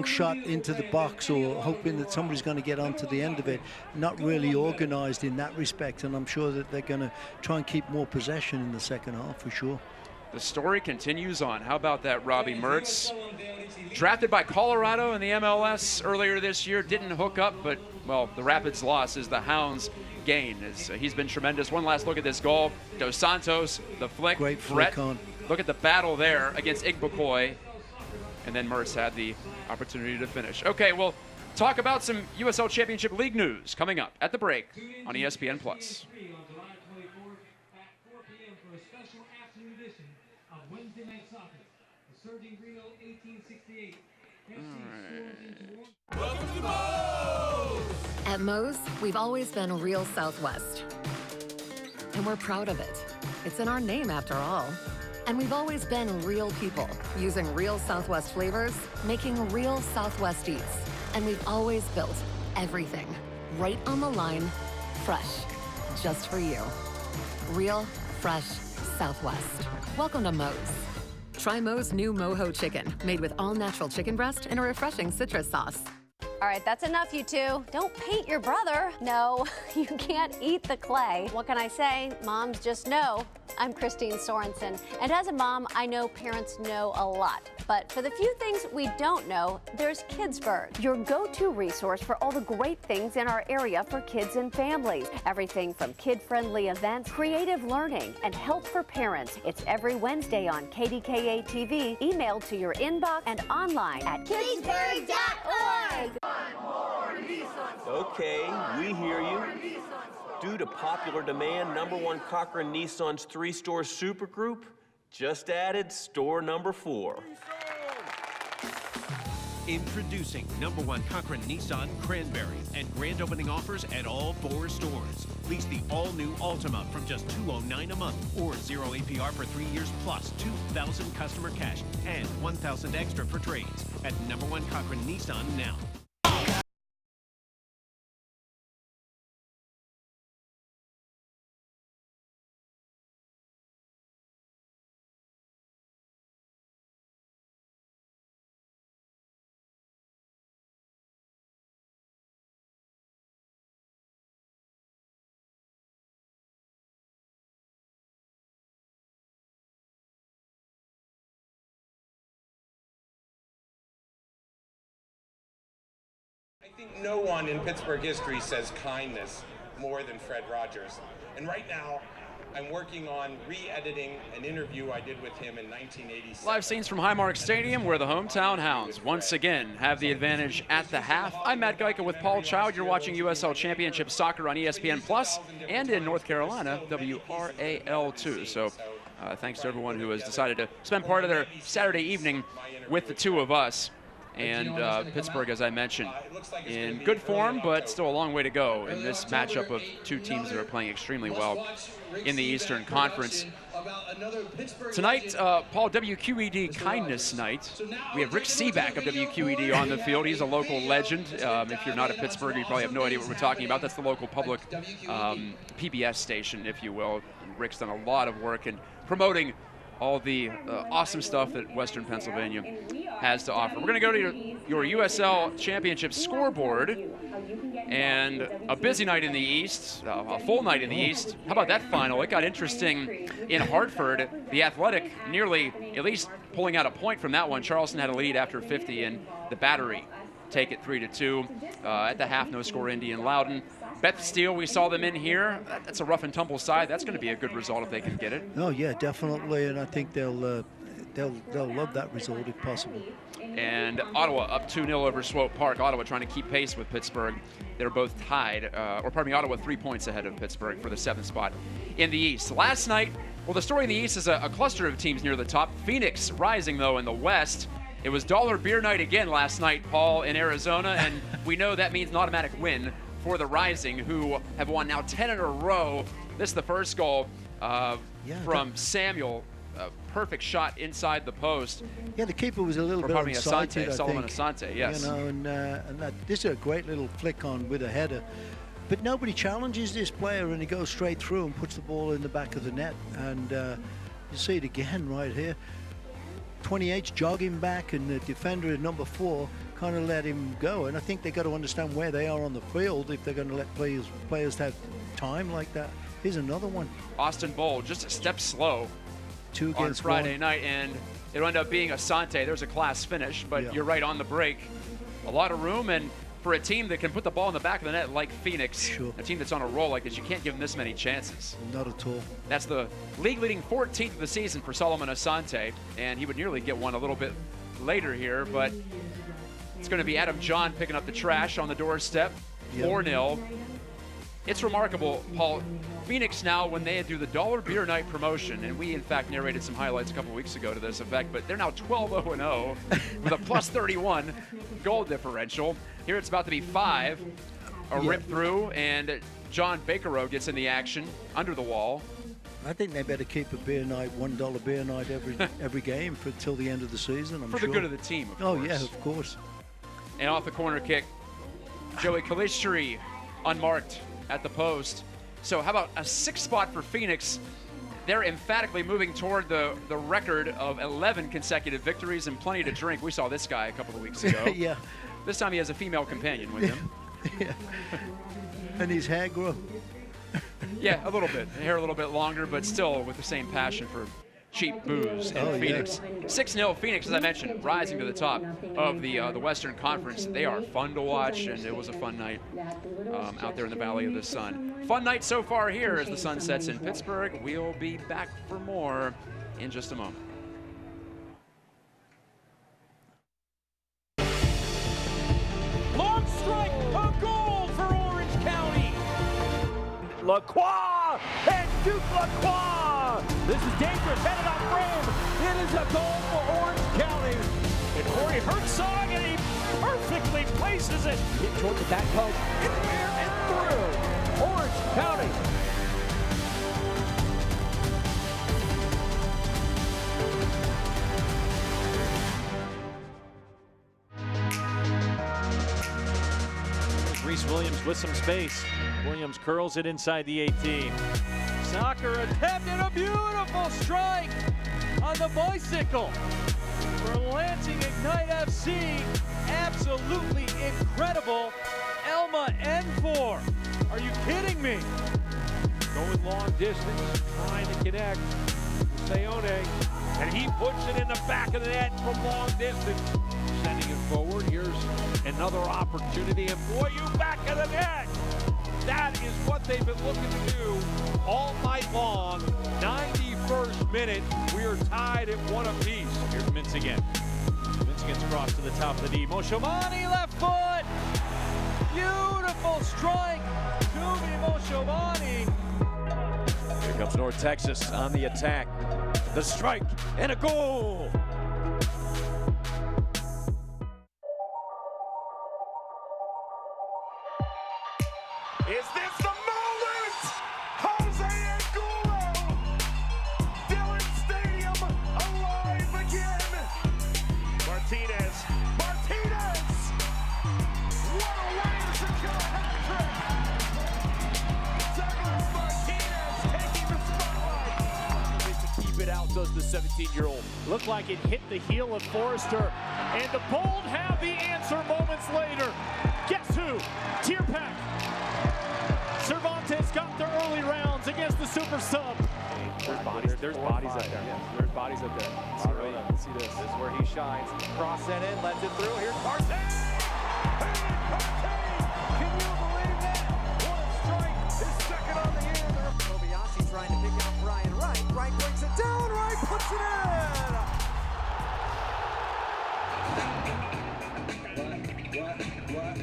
shot into the box, or hoping that somebody's going to get onto the end of it. Not really organized in that respect. And I'm sure that they're going to try and keep more possession in the second half for sure. The story continues on. How about that Robbie Mertz? Drafted by Colorado in the MLS earlier this year, didn't hook up, but, well, the Rapids loss is the Hounds' gain. He's been tremendous. One last look at this goal. Dos Santos, the flick. Great flick on. Look at the battle there against Igbokoy. And then Mertz had the opportunity to finish. Okay, we'll talk about some USL Championship League news coming up at the break on ESPN+. Wednesday Night Soccer, the Surging Rio 1868. Welcome to Moe's! At Moe's, we've always been real Southwest. And we're proud of it. It's in our name after all. And we've always been real people, using real Southwest flavors, making real Southwest eats. And we've always built everything right on the line, fresh, just for you. Real, fresh Southwest. Welcome to Moe's. Try Moe's new Moho chicken, made with all-natural chicken breast and a refreshing citrus sauce. All right, that's enough, you two. Don't paint your brother. No, you can't eat the clay. What can I say? Moms just know. I'm Christine Sorensen, and as a mom, I know parents know a lot. But for the few things we don't know, there's Kidsburg, your go-to resource for all the great things in our area for kids and families. Everything from kid-friendly events, creative learning, and help for parents. It's every Wednesday on KDKA TV, emailed to your inbox and online at kidsburg.org. Okay, we hear you. Due to popular demand, #1 Cochran Nissan's 3-store supergroup just added store number 4. Introducing #1 Cochran Nissan Cranberry and grand opening offers at all 4 stores. Lease the all-new Altima from just $209 a month or 0 APR for 3 years plus $2,000 customer cash and $1,000 extra for trades at #1 Cochran Nissan now. I think no one in Pittsburgh history says kindness more than Fred Rogers. And right now, I'm working on re-editing an interview I did with him in 1987. Live scenes from Highmark Stadium, where the hometown Hounds once again have the advantage at the half. I'm Matt Geica with Paul Child. You're watching USL Championship Soccer on ESPN+, and in North Carolina, WRAL2. So thanks to everyone who has decided to spend part of their Saturday evening with the two of us. And Pittsburgh, as I mentioned, in good form, but still a long way to go in this matchup of two teams that are playing extremely well in the Eastern Conference. Tonight, Paul, WQED Kindness Night. We have Rick Seaback of WQED on the field. He's a local legend. If you're not a Pittsburgher, you probably have no idea what we're talking about. That's the local public PBS station, if you will. Rick's done a lot of work in promoting all the awesome stuff that Western Pennsylvania has to offer. We're going to go to your USL Championship scoreboard, and a busy night in the East, a full night in the East. How about that final? It got interesting in Hartford. The Athletic nearly at least pulling out a point from that one. Charleston had a lead after 50, and the Battery take it 3-2. At the half, no score, Indy and Loudon. Beth Steele, we saw them in here. That's a rough and tumble side. That's going to be a good result if they can get it. Oh yeah, definitely, and I think they'll love that result if possible. And Ottawa up 2-0 over Swope Park. Ottawa trying to keep pace with Pittsburgh. They're both tied, Ottawa 3 points ahead of Pittsburgh for the 7th spot in the East. Last night, well, the story in the East is a cluster of teams near the top. Phoenix rising, though, in the West. It was dollar beer night again last night, Paul, in Arizona, and we know that means an automatic win for the Rising, who have won now 10 in a row. This is the first goal from Samuel. A perfect shot inside the post. Yeah, the keeper was a little bit unsighted, Solomon Asante, yes. You know, and this is a great little flick on with a header. But nobody challenges this player, and he goes straight through and puts the ball in the back of the net. And you see it again right here. 28's jogging back, and the defender at number 4 kind of let him go. And I think they've got to understand where they are on the field if they're going to let players have time like that. Here's another one. Austin Bold just a step slow on Friday night, and it'll end up being Asante. There's a class finish, but you're right, on the break. A lot of room, and for a team that can put the ball in the back of the net like Phoenix, a team that's on a roll like this, you can't give them this many chances. Not at all. That's the league-leading 14th of the season for Solomon Asante, and he would nearly get one a little bit later here, but it's going to be Adam John picking up the trash on the doorstep, 4-0. It's remarkable, Paul. Phoenix now, when they do the dollar beer night promotion, and we in fact narrated some highlights a couple weeks ago to this effect, but they're now 12-0-0 with a plus 31 goal differential. Here it's about to be 5, a rip through, and John Bakerow gets in the action under the wall. I think they better keep a beer night, $1 beer night every game until the end of the season. I'm For sure. the good of the team, of course. Oh yeah, of course. And off the corner kick, Joey Kalistri unmarked at the post. So how about a 6th spot for Phoenix? They're emphatically moving toward the record of 11 consecutive victories and plenty to drink. We saw this guy a couple of weeks ago. Yeah. This time he has a female companion with him. Yeah. And his hair grew. Yeah, a little bit. Hair a little bit longer, but still with the same passion for cheap booze in Phoenix. 6-0 Phoenix, as I mentioned, rising to the top of the Western Conference. They are fun to watch, and it was a fun night out there in the Valley of the Sun. Fun night so far here as the sun sets in Pittsburgh. We'll be back for more in just a moment. Long strike, a goal for Orange County. Lacroix and Duke Lacroix. This is dangerous, headed on frame. It is a goal for Orange County. And Corey Herzog, and he perfectly places it. In toward the back post, in the air and through. Orange County. Reese Williams with some space. Williams curls it inside the 18. Soccer attempt and a beautiful strike on the bicycle for Lansing Ignite FC. Absolutely incredible. Elma Enfor. Are you kidding me? Going long distance, trying to connect. Sayone, and he puts it in the back of the net from long distance. Sending it forward. Here's another opportunity, and boy, you back of the net. That is what they've been looking to do all night long. 91st minute, we are tied at 1 apiece. Here's Mintz again. Mintz gets across to the top of the D. Moshomani, left foot. Beautiful strike. Tumi Moshomani. Here comes North Texas on the attack. The strike and a goal. Is this the moment? Jose Angulo! Dillon Stadium alive again! Martinez! What a way to secure a hat-trick! Douglas Martinez taking the spotlight! To keep it out does the 17-year-old. Looked like it hit the heel of Forrester, and the Bold have the answer moments later. Guess who? Tierpak. Cervantes got their early rounds against the super sub. There's bodies up there. Yeah. There's bodies up there. See this. This is where he shines. Cross that in, lets it through. Here's Partey. Can you believe that? What a strike. His second on the year. Kobayashi trying to pick up Brian Wright. Wright brings it down. Wright puts it in.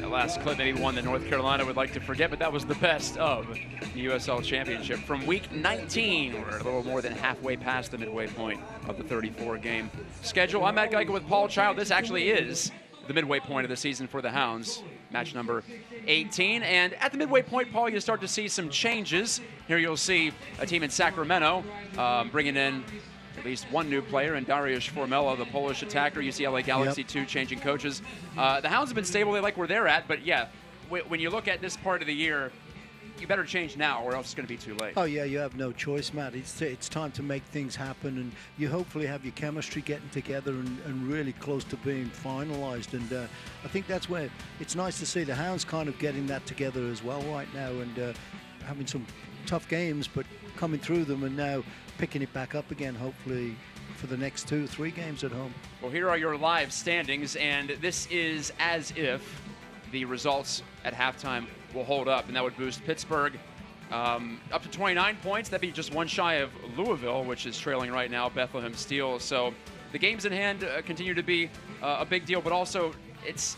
That last clip, maybe one that North Carolina would like to forget, but that was the best of the USL Championship from week 19. We're a little more than halfway past the midway point of the 34-game schedule. I'm Matt Geiger with Paul Child. This actually is the midway point of the season for the Hounds, match number 18. And at the midway point, Paul, you start to see some changes. Here you'll see a team in Sacramento bringing in at least one new player, and Dariusz Formella, the Polish attacker. You see LA Galaxy 2 changing coaches. The Hounds have been stable. They like where they're at, but yeah, when you look at this part of the year, you better change now or else it's going to be too late. Oh, yeah, you have no choice, Matt. It's time to make things happen, and you hopefully have your chemistry getting together and really close to being finalized. And I think that's where it's nice to see the Hounds kind of getting that together as well right now, and having some tough games, but coming through them and now picking it back up again, hopefully, for the next 2-3 games at home. Well, here are your live standings, and this is as if the results at halftime will hold up, and that would boost Pittsburgh up to 29 points. That'd be just one shy of Louisville, which is trailing right now Bethlehem Steel. So the games in hand continue to be a big deal, but also it's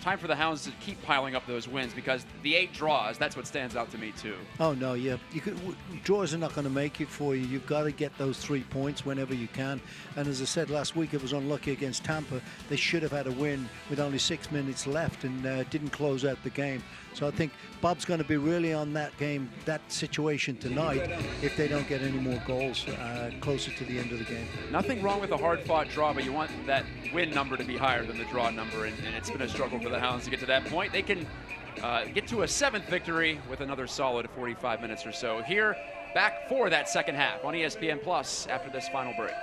time for the Hounds to keep piling up those wins, because the 8 draws, that's what stands out to me too. Oh, no, yeah. Draws are not going to make it for you. You've got to get those 3 points whenever you can. And as I said last week, it was unlucky against Tampa. They should have had a win with only 6 minutes left and didn't close out the game. So I think Bob's going to be really on that game, that situation tonight, if they don't get any more goals closer to the end of the game. Nothing wrong with a hard-fought draw, but you want that win number to be higher than the draw number, and it's been a struggle for the Hounds to get to that point. They can get to a 7th victory with another solid 45 minutes or so. Here, back for that second half on ESPN Plus after this final break.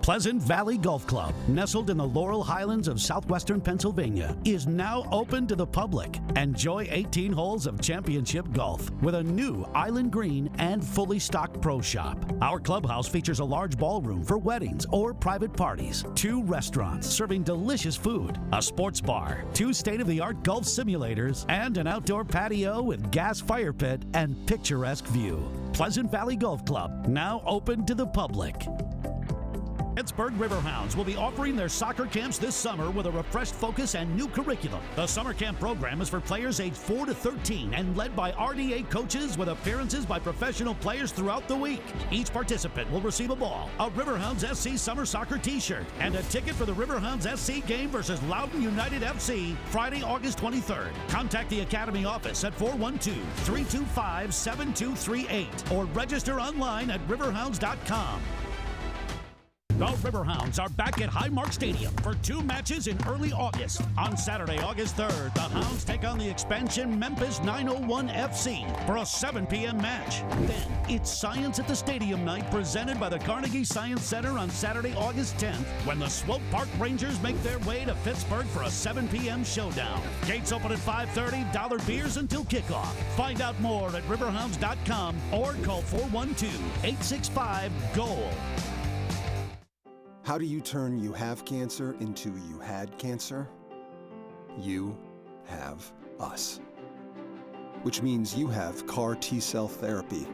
Pleasant Valley Golf Club, nestled in the Laurel Highlands of southwestern Pennsylvania, is now open to the public. Enjoy 18 holes of championship golf with a new island green and fully stocked pro shop. Our clubhouse features a large ballroom for weddings or private parties, 2 restaurants serving delicious food, a sports bar, 2 state-of-the-art golf simulators, and an outdoor patio with gas fire pit and picturesque view. Pleasant Valley Golf Club, now open to the public. Pittsburgh Riverhounds will be offering their soccer camps this summer with a refreshed focus and new curriculum. The summer camp program is for players aged 4 to 13 and led by RDA coaches with appearances by professional players throughout the week. Each participant will receive a ball, a Riverhounds SC summer soccer t-shirt, and a ticket for the Riverhounds SC game versus Loudoun United FC Friday, August 23rd. Contact the Academy office at 412-325-7238 or register online at riverhounds.com. The Riverhounds are back at Highmark Stadium for 2 matches in early August. On Saturday, August 3rd, the Hounds take on the expansion Memphis 901 FC for a 7 p.m. match. Then, it's Science at the Stadium night presented by the Carnegie Science Center on Saturday, August 10th, when the Swope Park Rangers make their way to Pittsburgh for a 7 p.m. showdown. Gates open at 5:30, dollar beers until kickoff. Find out more at riverhounds.com or call 412-865-GOAL. How do you turn you have cancer into you had cancer? You have us. Which means you have CAR T-cell therapy,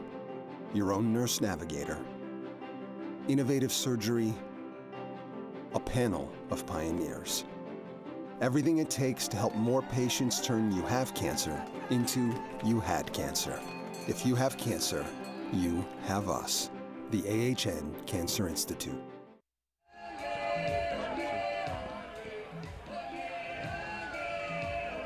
your own nurse navigator, innovative surgery, a panel of pioneers. Everything it takes to help more patients turn you have cancer into you had cancer. If you have cancer, you have us, the AHN Cancer Institute.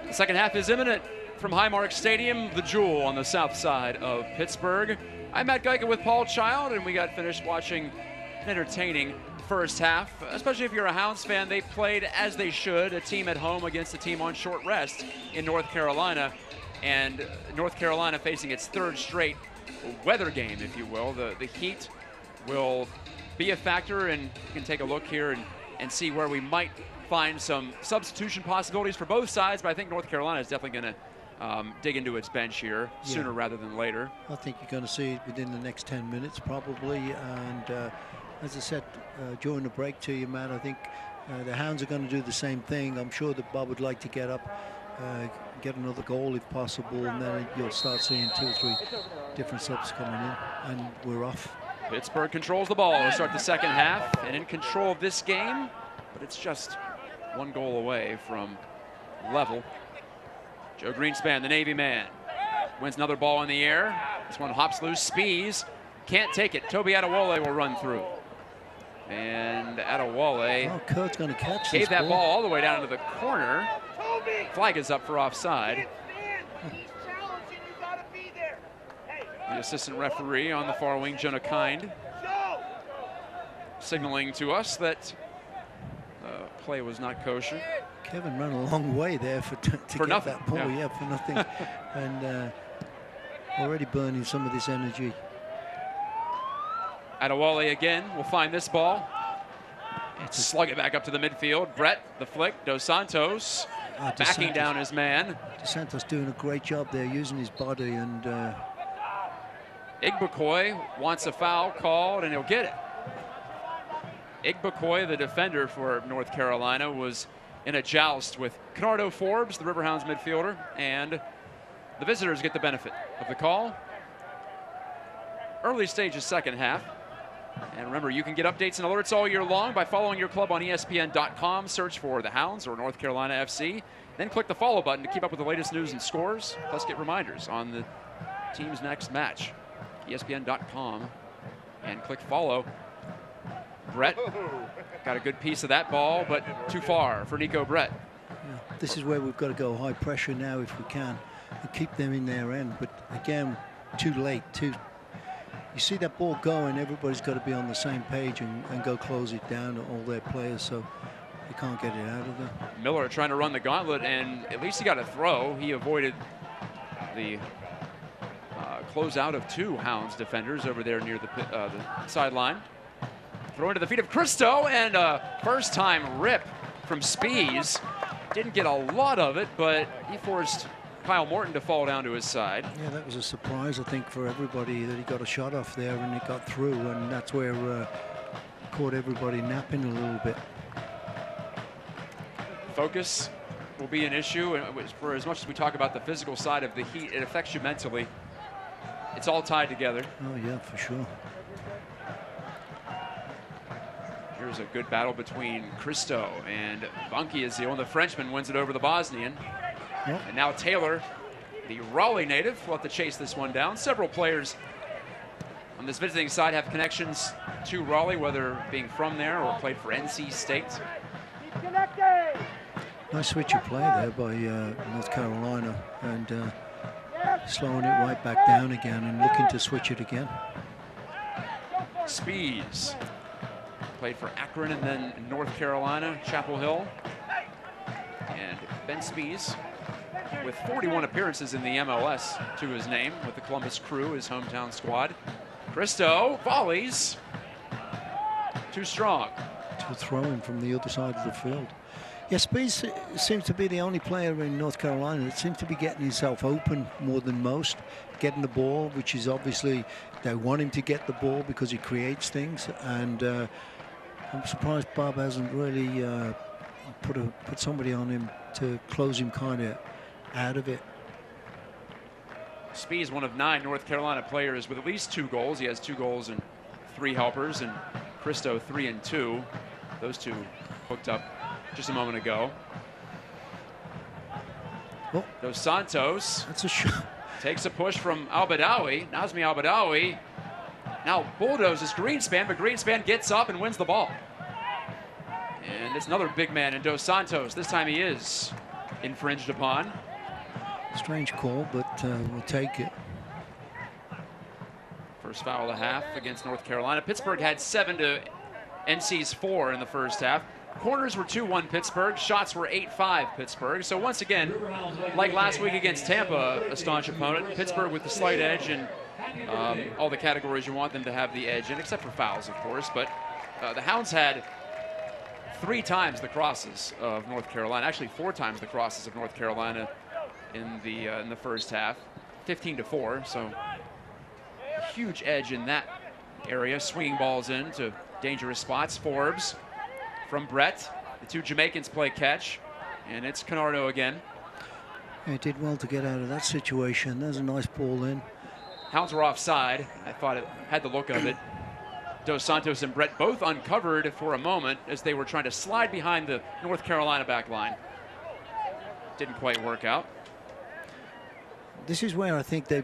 The second half is imminent from Highmark Stadium, the jewel on the south side of Pittsburgh. I'm Matt Geiger with Paul Child, and we got finished watching an entertaining first half, especially if you're a Hounds fan. They played as they should, a team at home against a team on short rest in North Carolina, and North Carolina facing its third straight weather game, if you will. The heat will be a factor, and you can take a look here and see where we might find some substitution possibilities for both sides, but I think North Carolina is definitely going to dig into its bench here sooner rather than later. I think you're going to see it within the next 10 minutes probably, and as I said during the break to you, Matt, I think the Hounds are going to do the same thing. I'm sure that Bob would like to get up, get another goal if possible, and then you'll start seeing 2 or 3 different subs coming in, and we're off. Pittsburgh controls the ball to start the second half and in control of this game, but it's just 1 goal away from level. Joe Greenspan, the Navy man, wins another ball in the air. This one hops loose. Spees can't take it. Toby Adewale will run through. And Adewale Kurt's going to catch gave this that ball all the way down to the corner. Flag is up for offside. The assistant referee on the far wing, Jonah Kind, signaling to us that play was not kosher. Kevin ran a long way there to get nothing. that ball, for nothing. And already burning some of this energy. Adewale again will find this ball. Slug it back up to the midfield. Brett, the flick. Dos Santos backing down his man. Dos Santos doing a great job there, using his body, and Igbekoye wants a foul called, and he'll get it. Igbekoye, the defender for North Carolina, was in a joust with Canardo Forbes, the Riverhounds midfielder, and the visitors get the benefit of the call. Early stages second half. And remember, you can get updates and alerts all year long by following your club on ESPN.com. Search for the Hounds or North Carolina FC. Then click the follow button to keep up with the latest news and scores. Plus get reminders on the team's next match. ESPN.com and click follow. Brett got a good piece of that ball, but too far for Nico Brett. Yeah, this is where we've got to go high pressure now if we can and keep them in their end. But again, too late. You see that ball going, everybody's got to be on the same page and go close it down to all their players, so they can't get it out of there. Miller trying to run the gauntlet, and at least he got a throw. He avoided the closeout of 2 Hounds defenders over there near the sideline. Throw into the feet of Christo, and a first-time rip from Spees. Didn't get a lot of it, but he forced Kyle Morton to fall down to his side. Yeah, that was a surprise, I think, for everybody that he got a shot off there and it got through, and that's where caught everybody napping a little bit. Focus will be an issue, and for as much as we talk about the physical side of the heat, it affects you mentally. It's all tied together. Oh, yeah, for sure. Here's a good battle between Christo and Bunky as the Frenchman wins it over the Bosnian. Yep. And now Taylor, the Raleigh native, will have to chase this one down. Several players on this visiting side have connections to Raleigh, whether being from there or played for NC State. Nice switch of play there by North Carolina, and slowing it right back down again and looking to switch it again. Spees played for Akron and then North Carolina, Chapel Hill. And Ben Spees, with 41 appearances in the MLS to his name with the Columbus Crew, his hometown squad. Christo volleys. Too strong. To throw him from the other side of the field. Yeah, Spees seems to be the only player in North Carolina that seems to be getting himself open more than most, getting the ball, which is obviously they want him to get the ball because he creates things, and I'm surprised Bob hasn't really put somebody on him to close him kind of out of it. Spees, one of 9 North Carolina players with at least 2 goals. He has 2 goals and 3 helpers, and Christo 3 and 2. Those 2 hooked up just a moment ago. Oh. Dos Santos. That's a shot. Takes a push from Al-Badawi. Nazmi Al-Badawi now bulldozes Greenspan, but Greenspan gets up and wins the ball. And it's another big man in Dos Santos. This time he is infringed upon. Strange call, but we'll take it. First foul of the half against North Carolina. Pittsburgh had 7 to NC's 4 in the first half. Corners were 2-1 Pittsburgh. Shots were 8-5 Pittsburgh. So once again, like last week against Tampa, a staunch opponent, Pittsburgh with the slight edge in all the categories you want them to have the edge in, except for fouls, of course. But the Hounds had 3 times the crosses of North Carolina, actually 4 times the crosses of North Carolina in the first half, 15-4. So a huge edge in that area. Swinging balls into dangerous spots. Forbes from Brett. The 2 Jamaicans play catch, and it's Canardo again. He did well to get out of that situation. There's a nice ball in. Hounds were offside. I thought it had the look of it. Dos Santos and Brett both uncovered for a moment as they were trying to slide behind the North Carolina back line. Didn't quite work out. This is where I think the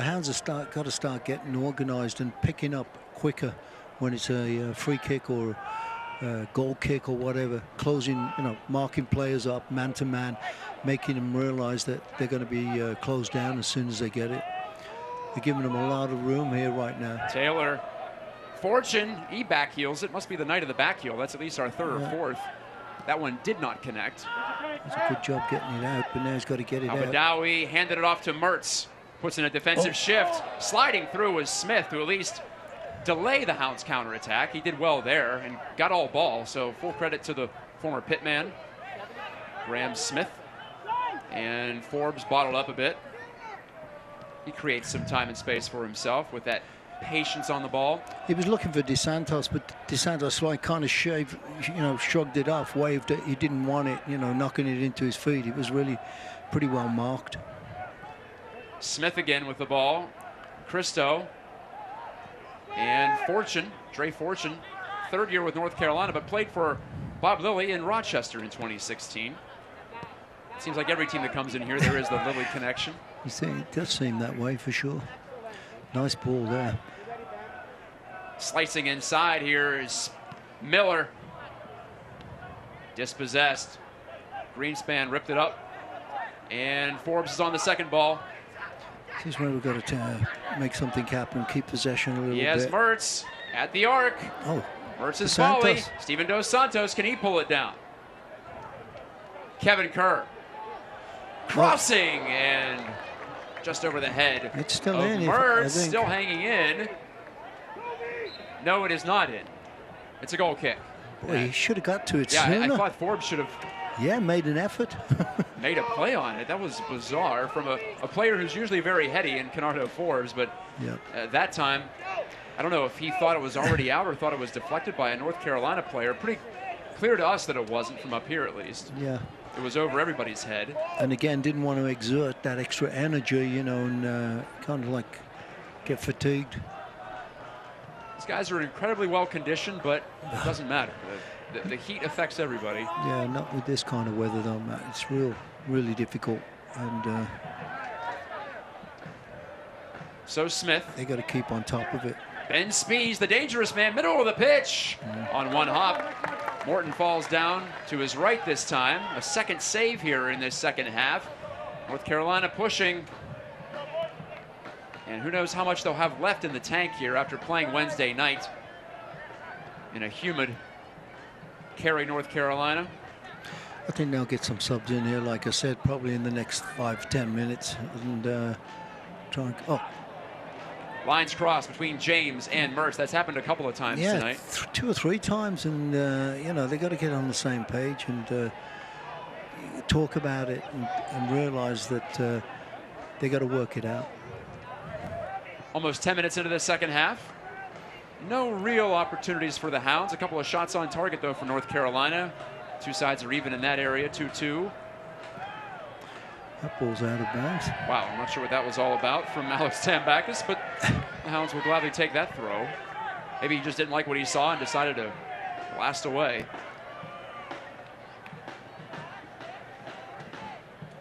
Hounds have got to start getting organized and picking up quicker when it's a free kick or a goal kick or whatever. Closing, marking players up man to man, making them realize that they're going to be closed down as soon as they get it. They're giving them a lot of room here right now. Taylor, Fortune, he backheels it. Must be the night of the backheel. That's at least our 3rd or 4th. That one did not connect. It's a good job getting it out, but now he's got to get it out. Al-Badawi handed it off to Mertz. Puts in a defensive shift. Sliding through was Smith, to at least delay the Hounds' counterattack. He did well there and got all ball, so full credit to the former Pitman, Graham Smith. And Forbes bottled up a bit. He creates some time and space for himself with that patience on the ball. He was looking for DeSantos, but DeSantos kind of shrugged it off, waved it. He didn't want it, knocking it into his feet. It was really pretty well marked. Smith again with the ball. Christo and Fortune, Dre Fortune, 3rd year with North Carolina, but played for Bob Lilly in Rochester in 2016. It seems like every team that comes in here, there is the Lilly connection. It does seem that way for sure. Nice ball there. Slicing inside here is Miller. Dispossessed. Greenspan ripped it up. And Forbes is on the second ball. This is where we've got to make something happen, keep possession a little bit. Yes, Mertz at the arc. Oh, Mertz's volley. Steven Dos Santos, can he pull it down? Kevin Kerr. Crossing and just over the head. It's still of in. Mertz, still hanging in. No, it is not in. It's a goal kick. Boy, he should have got to it sooner. I thought Forbes should have made an effort. made a play on it. That was bizarre from a player who's usually very heady in Canardo Forbes, but that time, I don't know if he thought it was already out or thought it was deflected by a North Carolina player. Pretty clear to us that it wasn't, from up here at least. Yeah. It was over everybody's head. And again, didn't want to exert that extra energy, and kind of like get fatigued. These guys are incredibly well conditioned, but it doesn't matter. The heat affects everybody. Yeah, not with this kind of weather though, Matt. It's really difficult. And so Smith. They got to keep on top of it. Ben Spees, the dangerous man, middle of the pitch. On one hop. Morton falls down to his right this time. A second save here in this second half. North Carolina pushing. And who knows how much they'll have left in the tank here after playing Wednesday night in a humid Cary, North Carolina. I think they'll get some subs in here, like I said, probably in the next 5-10 minutes. And try and... Oh. Lines crossed between James and Mertz. That's happened a couple of times tonight. 2 or 3 times, and they got to get on the same page and talk about it and realize that they got to work it out. Almost 10 minutes into the second half. No real opportunities for the Hounds. A couple of shots on target, though, for North Carolina. 2 sides are even in that area, 2-2. That ball's out of bounds. Wow, I'm not sure what that was all about from Alex Tambakis, but the Hounds will gladly take that throw. Maybe he just didn't like what he saw and decided to blast away.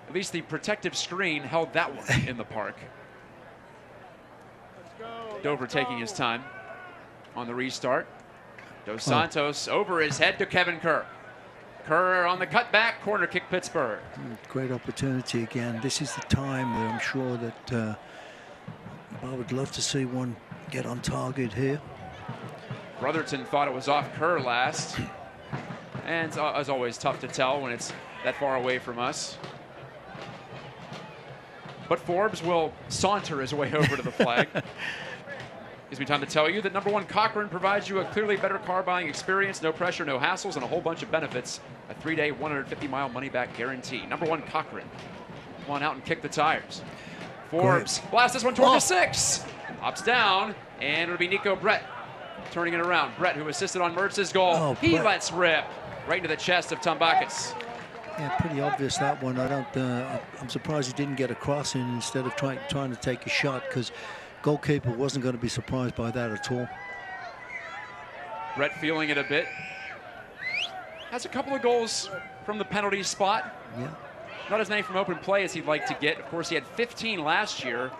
At least the protective screen held that one in the park. Dover taking his time on the restart. Dos Santos over his head to Kevin Kerr. Kerr on the cutback, corner kick Pittsburgh. Great opportunity again. This is the time where I'm sure that I would love to see one get on target here. Brotherton thought it was off Kerr last. And it's always tough to tell when it's that far away from us. But Forbes will saunter his way over to the flag. Gives me time to tell you that number 1 Cochrane provides you a clearly better car buying experience, no pressure, no hassles, and a whole bunch of benefits. A 3-day, 150-mile money-back guarantee. Number 1 Cochrane. Come on out and kick the tires. Forbes blasts this one toward the 6. Hops down, and it'll be Nico Brett turning it around. Brett, who assisted on Mertz's goal. He lets rip right into the chest of Tombakis. Yeah, pretty obvious that one. I'm surprised he didn't get a crossing instead of trying to take a shot, because goalkeeper wasn't going to be surprised by that at all. Brett feeling it a bit. Has a couple of goals from the penalty spot. Yeah. Not as many from open play as he'd like to get. Of course, he had 15 last year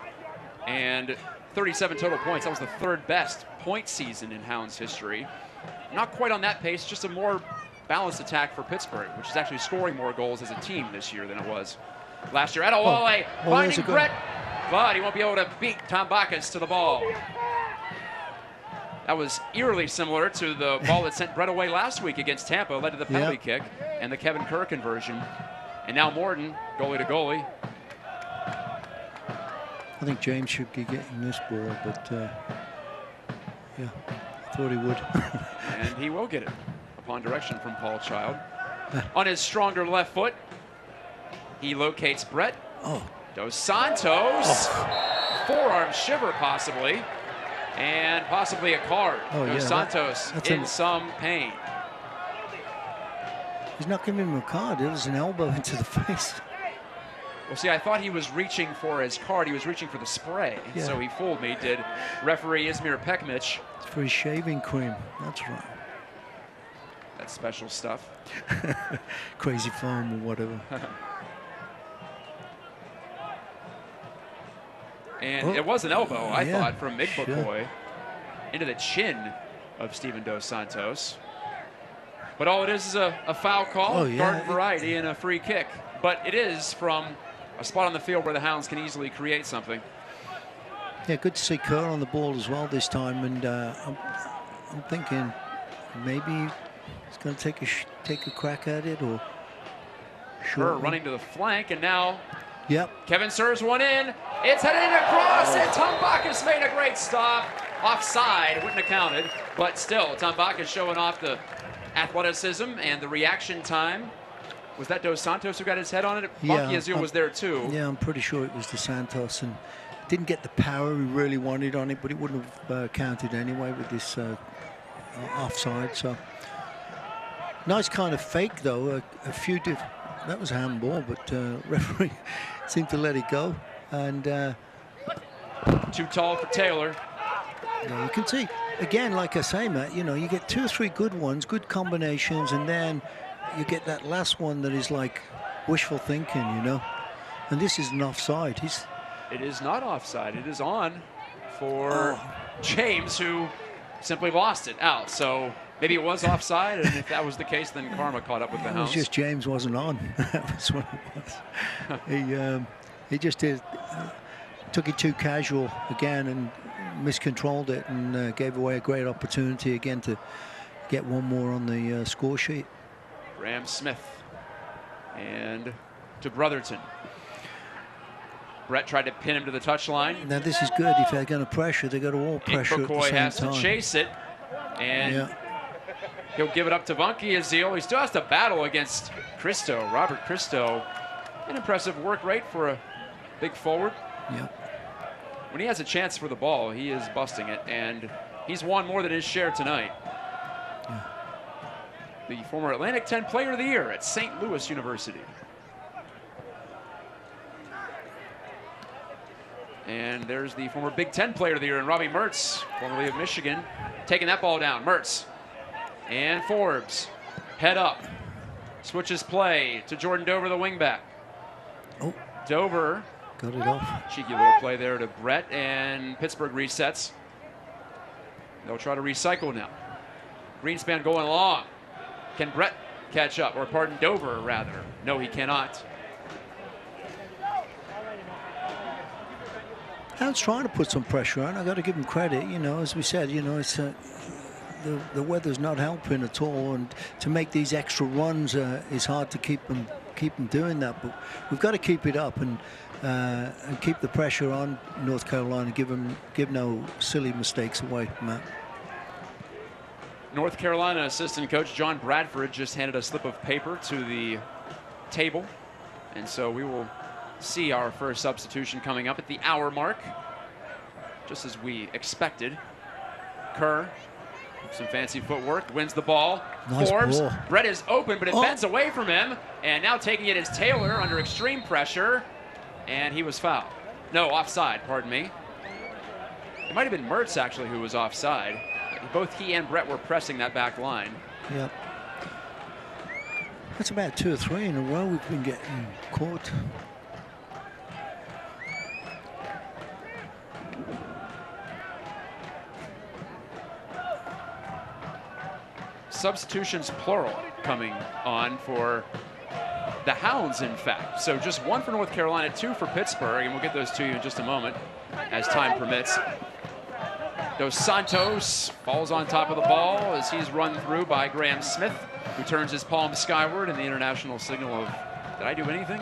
and 37 total points. That was the 3rd best point season in Hounds history. Not quite on that pace, just a more balanced attack for Pittsburgh, which is actually scoring more goals as a team this year than it was last year. Adewale finding Brett, but he won't be able to beat Tombakis to the ball. That was eerily similar to the ball that sent Brett away last week against Tampa, led to the penalty kick and the Kevin Kerr conversion. And now Morton, goalie to goalie. I think James should be getting this ball, but yeah, I thought he would. And he will get it upon direction from Paul Child. On his stronger left foot, he locates Brett. Dos Santos. Forearm shiver possibly. And possibly a card. Dos Santos in some pain. He's not giving him a card. It was an elbow into the face. Well, see, I thought he was reaching for his card. He was reaching for the spray. Yeah. So he fooled me, did referee Izmir Pekmic. It's for his shaving cream. That's right. That's special stuff. Crazy foam or whatever. And it was an elbow, I thought, from Mick McCoy into the chin of Steven Dos Santos. But all it is a foul call, garden variety, and a free kick. But it is from a spot on the field where the Hounds can easily create something. Yeah, good to see Kerr on the ball as well this time, and I'm thinking maybe he's going to take a crack at it, or Kerr running to the flank, and now Kevin serves one in. It's heading across, and Tombakis made a great stop. Offside, wouldn't have counted, but still, Tombakis showing off the athleticism and the reaction time. Was that Dos Santos who got his head on it? Funky Azul was there too. Yeah, I'm pretty sure it was Dos Santos, and didn't get the power we really wanted on it, but it wouldn't have counted anyway with this offside. So nice kind of fake though. A few that was a handball, but referee seemed to let it go. And too tall for Taylor. Yeah, you can see again, like I say, Matt. You know, you get 2 or 3 good ones, good combinations, and then you get that last one that is like wishful thinking, you know. And this is an offside. It is not offside. It is on for James, who simply lost it out. So maybe it was offside, and if that was the case, then karma caught up with the Hounds. It was just James wasn't on. That was what it was. He just took it too casual again and miscontrolled it, and gave away a great opportunity again to get one more on the score sheet. Graham Smith and to Brotherton. Brett tried to pin him to the touchline. Now this is good. If they're going to pressure, they've got to all pressure at the same has time. to chase it, and he'll give it up to Funky Azil. He still has to battle against Christo, Robert Christo. An impressive work rate for a big forward. Yeah. When he has a chance for the ball, he is busting it, and he's won more than his share tonight. Yeah. The former Atlantic 10 Player of the Year at St. Louis University. And there's the former Big Ten Player of the Year in Robbie Mertz, formerly of Michigan, taking that ball down. Mertz and Forbes head up, switches play to Jordan Dover, the wingback. Oh, Dover got it off. Cheeky little play there to Brett, and Pittsburgh resets. They'll try to recycle now. Greenspan going long. Can Brett catch up, or pardon, Dover rather? No, he cannot. Hound's trying to put some pressure on. I got to give him credit. You know, as we said, you know, it's the weather's not helping at all, and to make these extra runs is hard to keep them doing that. But we've got to keep it up and keep the pressure on North Carolina. Give no silly mistakes away, Matt. North Carolina assistant coach John Bradford just handed a slip of paper to the table, and so we will see our first substitution coming up at the hour mark, just as we expected. Kerr, some fancy footwork, wins the ball. Nice Forbes, ball. Brett is open, but it bends away from him, and now taking it is Taylor under extreme pressure, and he was fouled. No, offside, pardon me. It might have been Mertz, actually, who was offside. Both he and Brett were pressing that back line. Yep. That's about 2 or 3 in a row we've been getting caught. Substitutions plural coming on for the Hounds, in fact. So just 1 for North Carolina, 2 for Pittsburgh, and we'll get those to you in just a moment as time permits. Dos Santos falls on top of the ball as he's run through by Graham Smith, who turns his palm skyward in the international signal of, did I do anything?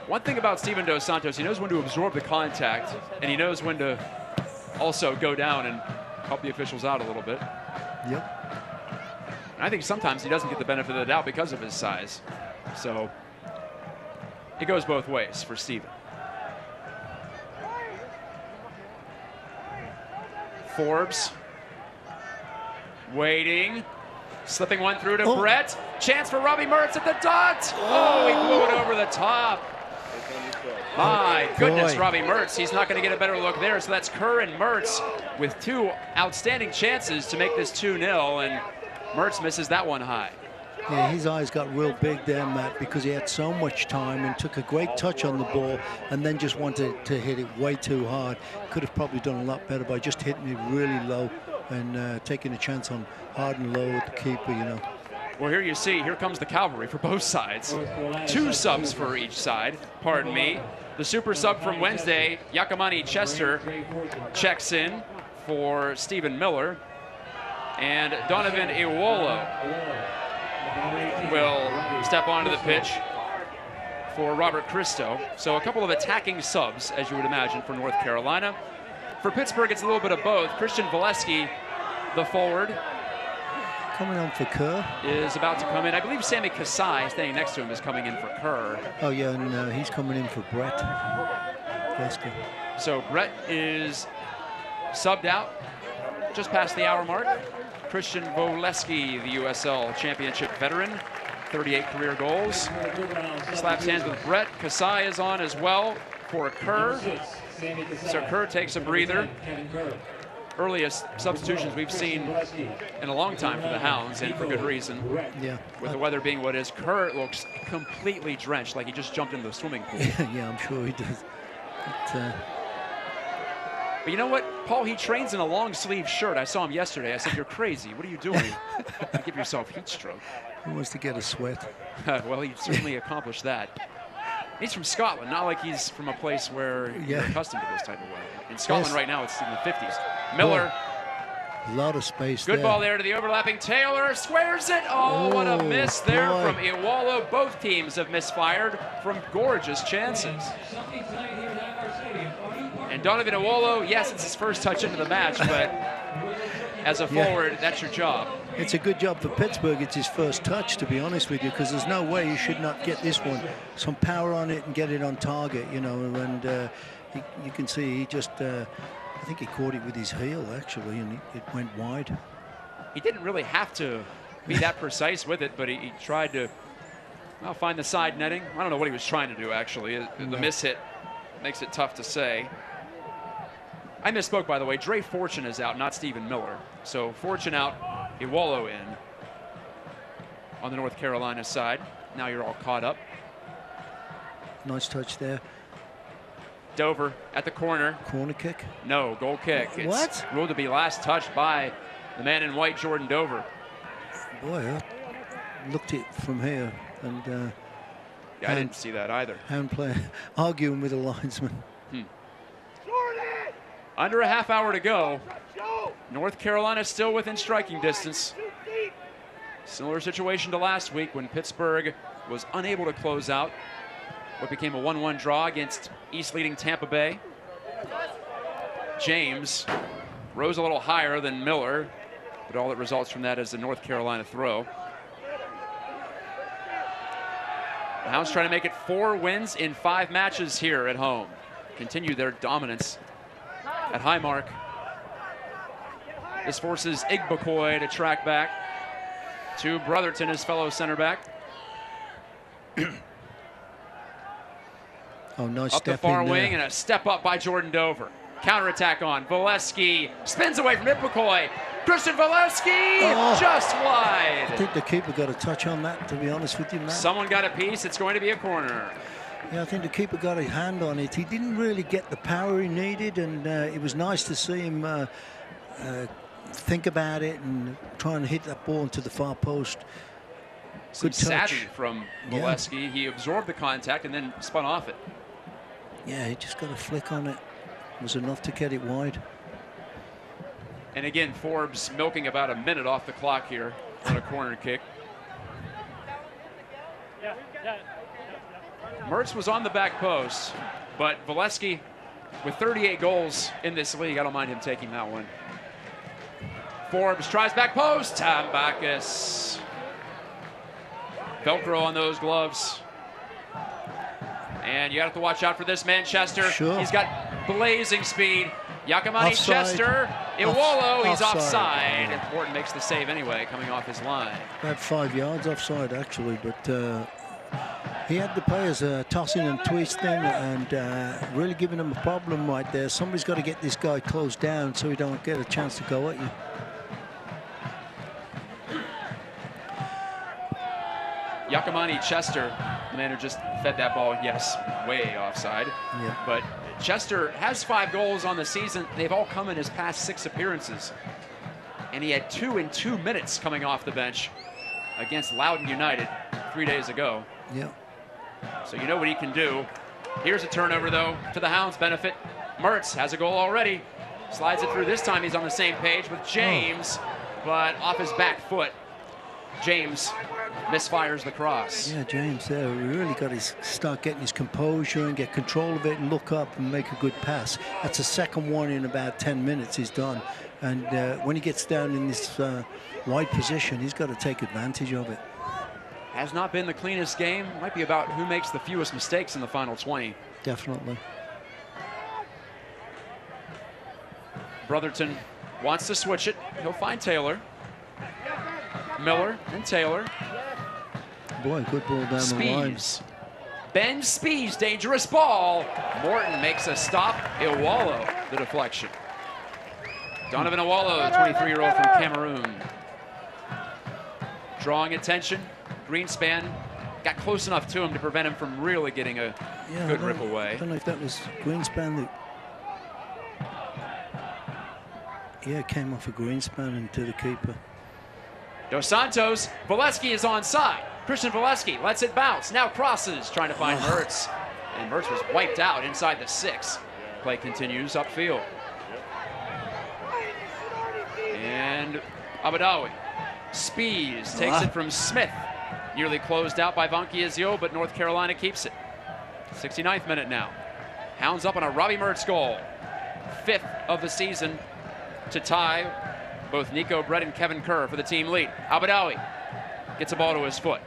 One thing about Steven Dos Santos, he knows when to absorb the contact, and he knows when to also go down and help the officials out a little bit. Yep. And I think sometimes he doesn't get the benefit of the doubt because of his size. So it goes both ways for Steven. Forbes waiting, slipping one through to Brett. Chance for Robbie Mertz at the dot. Oh, he blew it over the top. My goodness, Robbie Mertz. He's not going to get a better look there. So that's Kerr and Mertz with 2 outstanding chances to make this 2-0, and Mertz misses that one high. Yeah, his eyes got real big there, Matt, because he had so much time and took a great touch on the ball and then just wanted to hit it way too hard. Could have probably done a lot better by just hitting it really low and taking a chance on hard and low with the keeper, you know. Well, here you see, here comes the cavalry for both sides. 2 subs for each side, pardon me. The super sub from Wednesday, Yakamani Chester, checks in for Stephen Miller. And Donovan Iwolo will step onto the pitch for Robert Christo. So a couple of attacking subs, as you would imagine, for North Carolina. For Pittsburgh, it's a little bit of both. Christian Valesky, the forward, coming on for Kerr, is about to come in. I believe Sammy Kasai, standing next to him, is coming in for Kerr. Oh, yeah, and he's coming in for Brett. Valesky. So Brett is subbed out just past the hour mark. Christian Valesky, the USL Championship veteran, 38 career goals. Slaps hands with Brett. Kasai is on as well for Kerr. So Kerr takes a breather. Earliest substitutions we've seen in a long time for the Hounds, and for good reason. Yeah. With the weather being what is, Kerr looks completely drenched, like he just jumped into the swimming pool. Yeah, I'm sure he does. But you know what, Paul, he trains in a long sleeve shirt. I saw him yesterday. I said, you're crazy. What are you doing? You give yourself heat stroke. He wants to get a sweat. Well, he certainly accomplished that. He's from Scotland, not like he's from a place where you're accustomed to this type of weather. In Scotland right now, it's in the 50s. Miller. A lot of space Good there. ball there to the overlapping Taylor. Squares it. Oh, what a miss there from Iwolo. Both teams have misfired from gorgeous chances. And Donovan Iwolo, yes, it's his first touch into the match, but as a forward, that's your job. It's a good job for Pittsburgh. It's his first touch, to be honest with you, because there's no way you should not get this one. Some power on it and get it on target, you know, and you can see he just, I think he caught it with his heel, actually, and it went wide. He didn't really have to be that precise with it, but he tried to, well, find the side netting. I don't know what he was trying to do, actually. The miss hit makes it tough to say. I misspoke, by the way. Dre Fortune is out, not Stephen Miller. So Fortune out, Iwolo in on the North Carolina side. Now you're all caught up. Nice touch there. Dover at the corner. Corner kick? No, goal kick. It's ruled to be last touched by the man in white, Jordan Dover. Boy, I looked it from here, and yeah, I didn't see that either. Hand player arguing with the linesman. Under a half hour to go. North Carolina still within striking distance. Similar situation to last week when Pittsburgh was unable to close out what became a 1-1 draw against East-leading Tampa Bay. James rose a little higher than Miller, but all that results from that is the North Carolina throw. The Hounds trying to make it 4 wins in 5 matches here at home. Continue their dominance at Highmark. This forces Igbokoy to track back to Brotherton, his fellow center back. Oh, nice up step the far in wing there. and a step up by Jordan Dover. Counterattack on. Valesky spins away from Igbokoy. Christian Valesky just wide. I think the keeper got a touch on that, to be honest with you, Matt. Someone got a piece. It's going to be a corner. Yeah, I think the keeper got a hand on it. He didn't really get the power he needed, and it was nice to see him think about it and try and hit that ball into the far post. Some Good touch. savvy from Valesky. He absorbed the contact and then spun off it. Yeah, he just got a flick on it. It was enough to get it wide. And again, Forbes milking about a minute off the clock here on a corner kick. Mertz was on the back post, but Valesky, with 38 goals in this league, I don't mind him taking that one. Forbes tries back post. Tambakis. Velcro on those gloves. And you have to watch out for this man, Chester. Sure. He's got blazing speed. Yakamani Offside. Chester. Iwolo, he's Offside. offside. And Morton makes the save anyway, coming off his line. About 5 yards offside, actually, but he had the players tossing and twisting and really giving them a problem right there. Somebody's got to get this guy closed down so he don't get a chance to go at you. Yakamani Chester, the man who just fed that ball, yes, way offside. Yeah. But Chester has 5 goals on the season. They've all come in his past 6 appearances. And he had 2 in 2 minutes coming off the bench against Loudoun United 3 days ago. Yeah. So you know what he can do. Here's a turnover, though, to the Hounds' benefit. Mertz has a goal already. Slides it through. This time he's on the same page with James, but off his back foot. James misfires the cross. Yeah, James there really got to start getting his composure and get control of it and look up and make a good pass. That's the second one in about 10 minutes he's done. And when he gets down in this wide position, he's got to take advantage of it. Has not been the cleanest game. Might be about who makes the fewest mistakes in the final 20. Definitely. Brotherton wants to switch it. He'll find Taylor. Miller and Taylor. Boy, good ball down the line. Ben Spees, dangerous ball. Morton makes a stop. Iwolo, the deflection. Donovan Iwolo, the 23-year-old from Cameroon. Drawing attention. Greenspan got close enough to him to prevent him from really getting a good rip away. I don't know if that was Greenspan that... Yeah, it came off a Greenspan into the keeper. Dos Santos, Valesky is onside. Christian Valesky lets it bounce. Now crosses, trying to find Mertz. And Mertz was wiped out inside the 6. Play continues upfield. And Abadawi. Spees takes it from Smith. Nearly closed out by Vankiazio, but North Carolina keeps it. 69th minute now. Hounds up on a Robbie Mertz goal. 5th of the season to tie both Nico Brett and Kevin Kerr for the team lead. Abadawi gets a ball to his foot.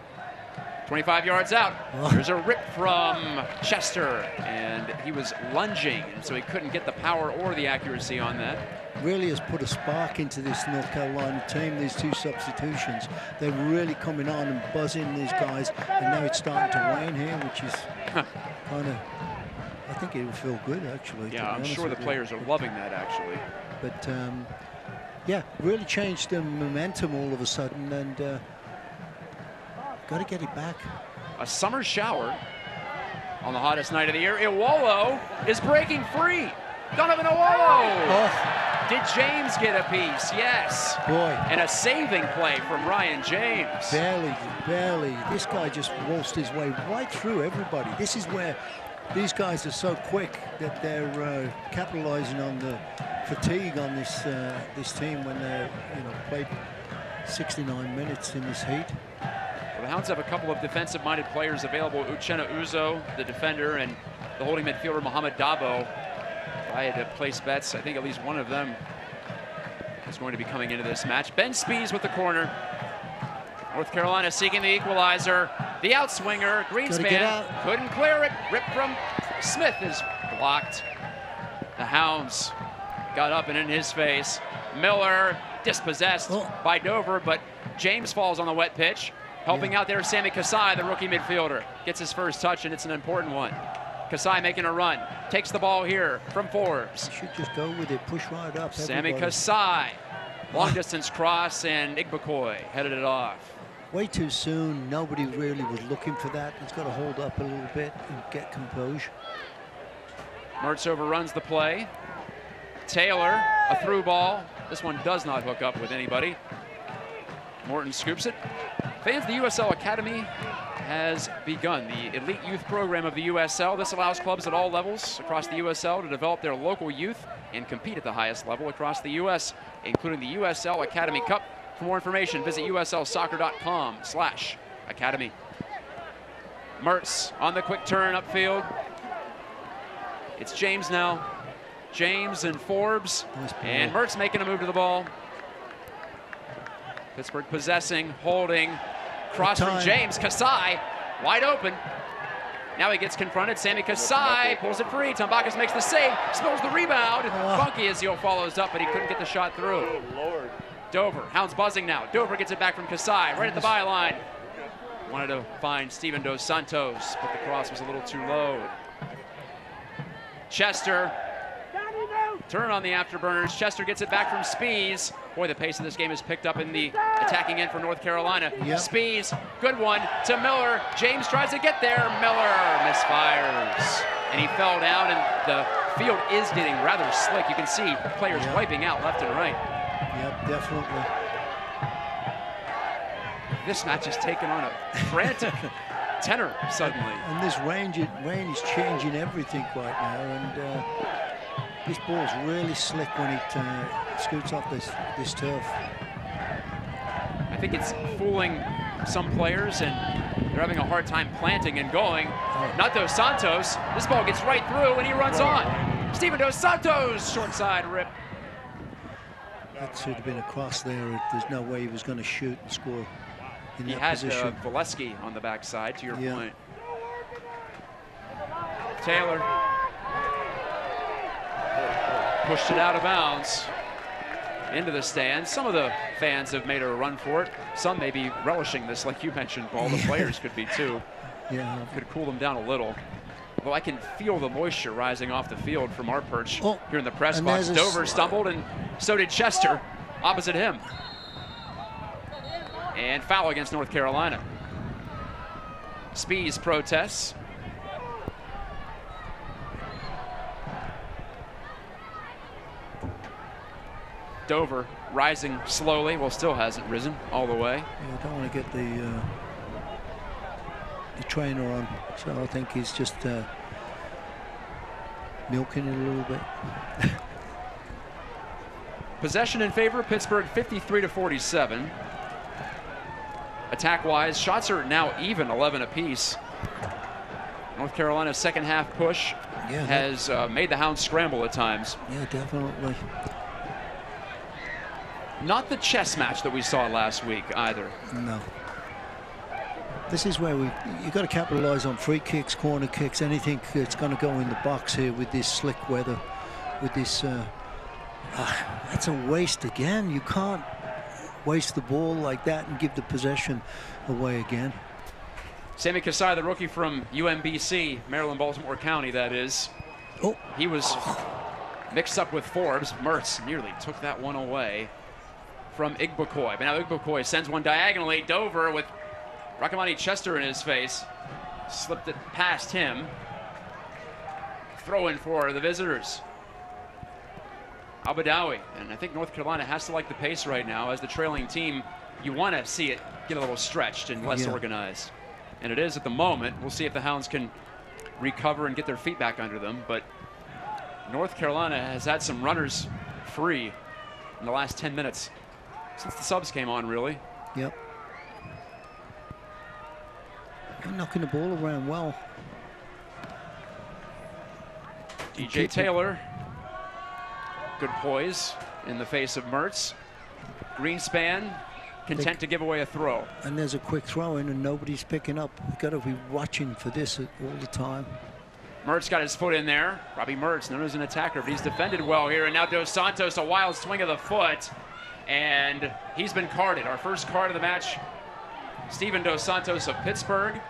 25 yards out. There's a rip from Chester, and he was lunging, so he couldn't get the power or the accuracy on that. Really has put a spark into this North Carolina team, these 2 substitutions. They're really coming on and buzzing these guys, and now it's starting to wane here, which is kind of, I think it'll feel good, actually. Yeah, I'm sure the players are loving that, actually. But, yeah, really changed the momentum all of a sudden, and got to get it back. A summer shower on the hottest night of the year. Iwolo is breaking free. Donovan Iwolo. Did James get a piece? Yes. Boy. And a saving play from Ryan James. Barely. This guy just waltzed his way right through everybody. This is where these guys are so quick that they're capitalizing on fatigue on this this team when they played 69 minutes in this heat. Well, the Hounds have a couple of defensive-minded players available. Uchenna Uzo, the defender, and the holding midfielder Mohamed Dabo. If I had to place bets, I think at least one of them is going to be coming into this match. Ben Spees with the corner. North Carolina seeking the equalizer. The outswinger, Greenspan couldn't clear it. Ripped from Smith is blocked. The Hounds got up and in his face. Miller dispossessed by Dover, but James falls on the wet pitch. Helping out there, Sammy Kasai, the rookie midfielder. Gets his first touch, and it's an important one. Kasai making a run. Takes the ball here from Forbes. Should just go with it, push right up. Sammy Kasai. Long distance cross, and Igbokoy headed it off. Way too soon. Nobody really was looking for that. He's got to hold up a little bit and get composure. Mertz overruns the play. Taylor, a through ball. This one does not hook up with anybody. Morton scoops it. Fans, the USL Academy has begun, the elite youth program of the USL. This allows clubs at all levels across the USL to develop their local youth and compete at the highest level across the U.S., including the USL Academy Cup. For more information, visit uslsoccer.com/academy. Mertz on the quick turn upfield. It's James now. James and Forbes, and Mertz making a move to the ball. Pittsburgh possessing, holding, cross from James. Kasai, wide open. Now he gets confronted. Sammy Kasai pulls it free. Tambakis makes the save, spills the rebound. Funky Ezio follows up, but he couldn't get the shot through. Oh, Lord. Dover, Hounds buzzing now. Dover gets it back from Kasai, right at the byline. Wanted to find Steven Dos Santos, but the cross was a little too low. Chester, turn on the afterburners. Chester gets it back from Spees. Boy, the pace of this game is picked up in the attacking end for North Carolina. Spees, good one to Miller. James tries to get there. Miller misfires. And he fell down, and the field is getting rather slick. You can see players wiping out left and right. Yep, definitely. This match is taking on a frantic tenor suddenly. And this rain is changing everything right now, and this ball's really slick when it scoots off this turf. I think it's fooling some players, and they're having a hard time planting and going. Not Dos Santos. This ball gets right through, and he runs on. Steven Dos Santos, short side rip. That should have been a cross there. There's no way he was going to shoot and score in that position. He had Valesky on the backside, to your point. Taylor pushed it out of bounds into the stands. Some of the fans have made a run for it. Some may be relishing this, like you mentioned, Paul. The players could be too. Yeah. Could cool them down a little. Although I can feel the moisture rising off the field from our perch here in the press box. Dover stumbled, and so did Chester opposite him. And foul against North Carolina. Spees protests. Dover rising slowly. Well, still hasn't risen all the way. Yeah, I don't want to get the trainer on, so I think he's just milking it a little bit. Possession in favor of Pittsburgh, 53-47. Attack-wise, shots are now even, 11 apiece. North Carolina's second half push has made the Hounds scramble at times. Yeah, definitely. Not the chess match that we saw last week either. No. This is where you got to capitalize on free kicks, corner kicks, anything that's going to go in the box here with this slick weather, with this. That's a waste again. You can't waste the ball like that and give the possession away again. Sammy Kasai, the rookie from UMBC, Maryland-Baltimore County, that is. Oh. He was mixed up with Forbes. Mertz nearly took that one away from Igbokoy. But now Igbokoy sends one diagonally. Dover with Rakamani Chester in his face. Slipped it past him. Throw in for the visitors. Abadawi. And I think North Carolina has to like the pace right now. As the trailing team, you want to see it get a little stretched and less organized. And it is at the moment. We'll see if the Hounds can recover and get their feet back under them. But North Carolina has had some runners free in the last 10 minutes since the subs came on, really. Yep. They're knocking the ball around well. DJ Taylor, good poise in the face of Mertz. Greenspan, content to give away a throw. And there's a quick throw in and nobody's picking up. You've got to be watching for this all the time. Mertz got his foot in there. Robbie Mertz, known as an attacker, but he's defended well here. And now Dos Santos, a wild swing of the foot. And he's been carded. Our first card of the match, Steven Dos Santos of Pittsburgh.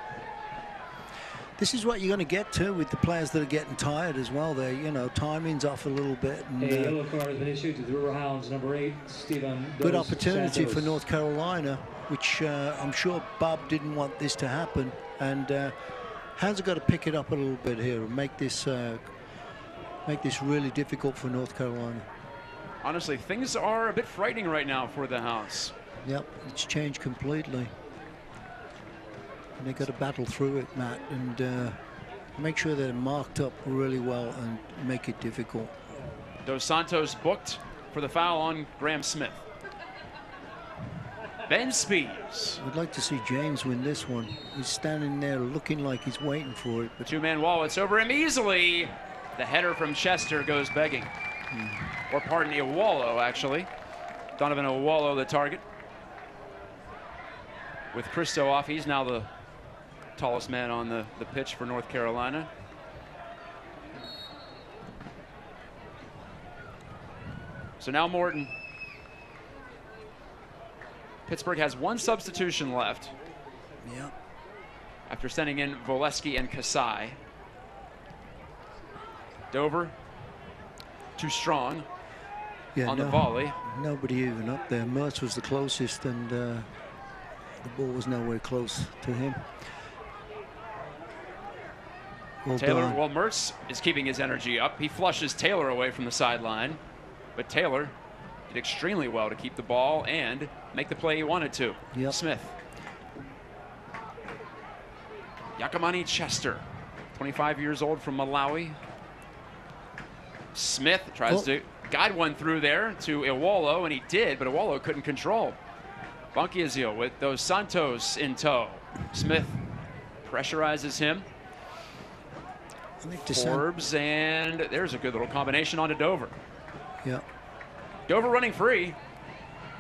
This is what you're going to get to with the players that are getting tired as well. There, you know, timing's off a little bit. And, a yellow card has been issued to the Riverhounds, number 8, Steven Dos good opportunity Santos. for North Carolina, which I'm sure Bob didn't want this to happen. And Hounds have got to pick it up a little bit here and make this really difficult for North Carolina. Honestly, things are a bit frightening right now for the Hounds. Yep, it's changed completely. And they've got to battle through it, Matt, and make sure they're marked up really well and make it difficult. Dos Santos booked for the foul on Graham Smith. Ben Spees. I'd like to see James win this one. He's standing there looking like he's waiting for it. But two-man wall, it's over him easily. The header from Chester goes begging. Or pardon me, Owolo, actually. Donovan Owolo, the target. With Christo off, he's now the tallest man on the pitch for North Carolina. So now Morton. Pittsburgh has one substitution left. Yeah. After sending in Voleski and Kasai. Dover, too strong on the volley. Nobody even up there. Mertz was the closest, and the ball was nowhere close to him. Well Taylor, done. well, Mertz is keeping his energy up. He flushes Taylor away from the sideline, but Taylor did extremely well to keep the ball and make the play he wanted to. Yep. Smith. Yakamani Chester, 25 years old from Malawi. Smith tries to guide one through there to Owolo, and he did, but Owolo couldn't control. Bunkiazil with Dos Santos in tow. Smith pressurizes him. Forbes, and there's a good little combination onto Dover. Yeah. Dover running free.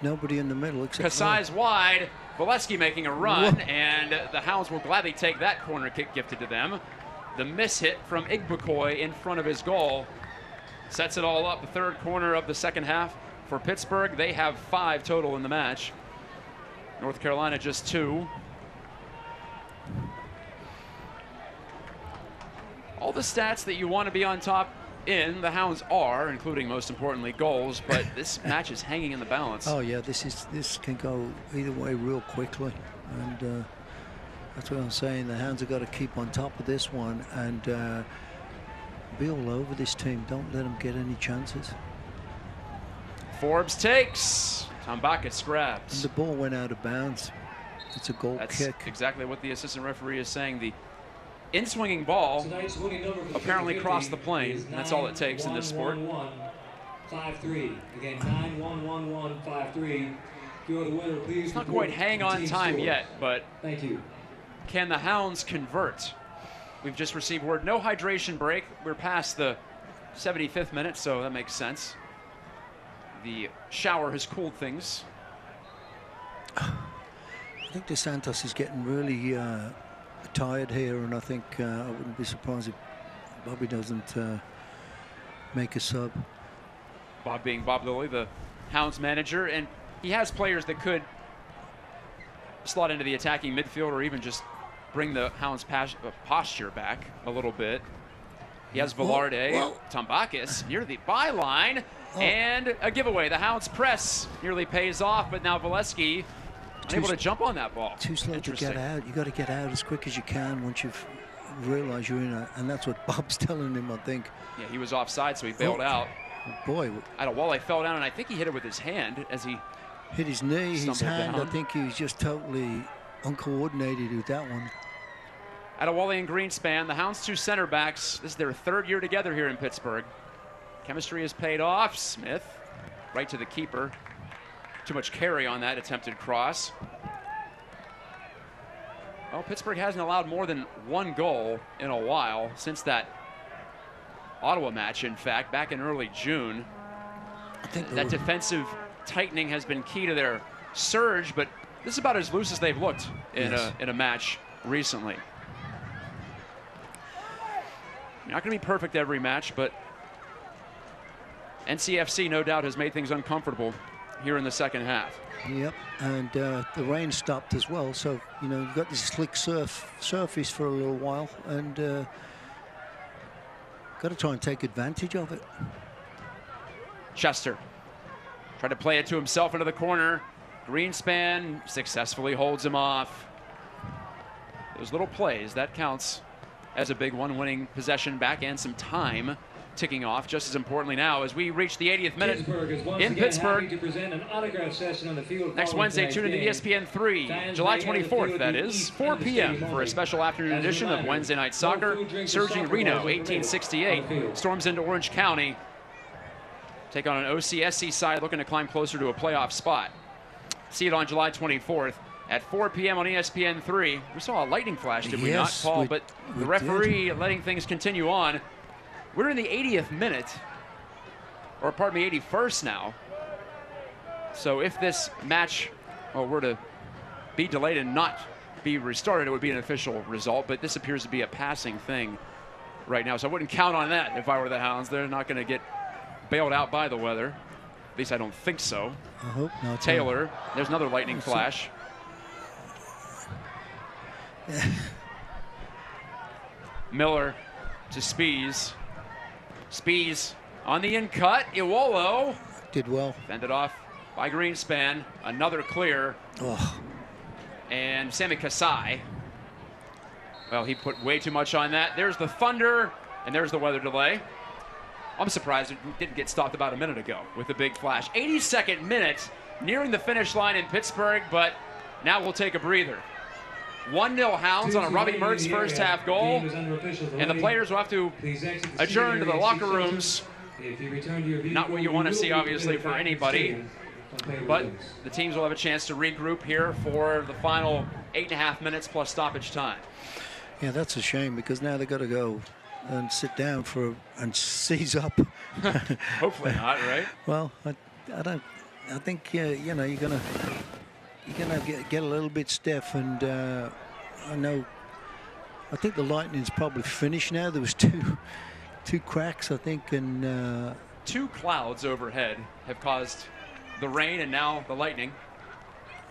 Nobody in the middle except Kasai's wide. Voleski making a run, and the Hounds will gladly take that corner kick gifted to them. The miss hit from Igbokoy in front of his goal sets it all up. The third corner of the second half for Pittsburgh. They have 5 total in the match. North Carolina just 2. All the stats that you want to be on top in, the Hounds are, including most importantly goals, but this match is hanging in the balance. Oh yeah, this can go either way real quickly, and that's what I'm saying. The Hounds have got to keep on top of this one and be all over this team. Don't let them get any chances. Forbes takes. Tambakis grabs. And the ball went out of bounds. It's a goal That's kick. exactly what the assistant referee is saying. The in-swinging ball apparently crossed the plane, and that's all it takes in this sport. 5-3. Again, 9-1-1-1-5-3. You're the winner, please. It's not quite hang on time yet, but thank you. Can the Hounds convert? We've just received word, no hydration break. We're past the 75th minute, so that makes sense. The shower has cooled things. I think Dos Santos is getting really tired here, and I think I wouldn't be surprised if Bobby doesn't make a sub. Bob being Bob Lilly, the Hounds manager, and he has players that could slot into the attacking midfield or even just bring the Hounds' posture back a little bit. He has Velarde, Tambakis near the byline, and a giveaway. The Hounds press nearly pays off, but now Voleski able to jump on that ball. Too slow to get out. You got to get out as quick as you can once you've realized you're in a, and that's what Bob's telling him, I think. Yeah, he was offside, so he bailed out. Boy. Adewale fell down, and I think he hit it with his hand as he hit his knee, his hand. Down. I think he was just totally uncoordinated with that one. Adewale and Greenspan, the Hounds' 2 center backs. This is their 3rd year together here in Pittsburgh. Chemistry has paid off. Smith, right to the keeper. Too much carry on that attempted cross. Well, Pittsburgh hasn't allowed more than one goal in a while since that Ottawa match, in fact, back in early June. I think that defensive tightening has been key to their surge, but this is about as loose as they've looked in a match recently. Not going to be perfect every match, but NCFC no doubt has made things uncomfortable here in the second half. Yep, and the rain stopped as well, so you know you've got this slick surface for a little while, and got to try and take advantage of it. Chester tried to play it to himself into the corner. Greenspan successfully holds him off. Those little plays, that counts as a big one, winning possession back and some time ticking off. Just as importantly now, as we reach the 80th minute in Pittsburgh. To present an autograph session on the field Next Wednesday, tune into ESPN 3, July 24th, that is, 4 p.m. for a special afternoon edition of Wednesday Night Soccer. Surging Reno, 1868, storms into Orange County. Take on an OCSC side looking to climb closer to a playoff spot. See it on July 24th at 4 p.m. on ESPN 3. We saw a lightning flash, did we not, Paul? But the referee letting things continue on. We're in the 80th minute, or pardon me, 81st now. So if this match were to be delayed and not be restarted, it would be an official result. But this appears to be a passing thing right now. So I wouldn't count on that if I were the Hounds. They're not going to get bailed out by the weather. At least I don't think so. I hope not. Taylor, there's another lightning flash. Miller to Spees. Spees on the in cut. Iwolo did well. Fended off by Greenspan. Another clear. Oh. And Sammy Kasai. Well, he put way too much on that. There's the thunder, and there's the weather delay. I'm surprised it didn't get stopped about a minute ago with the big flash. 82nd minute, nearing the finish line in Pittsburgh, but now we'll take a breather. 1-0 Hounds on a Robbie Mertz first half goal, and the players will have to adjourn to the locker rooms. Not what you want to see, obviously, for anybody, but the teams will have a chance to regroup here for the final 8.5 minutes plus stoppage time. Yeah, that's a shame because now they've got to go and sit down and seize up. Hopefully not, right? Well, I don't. I think you know you're gonna get a little bit stiff, and I think the Lightning's probably finished now. There was two cracks, I think, and two clouds overhead have caused the rain and now the lightning.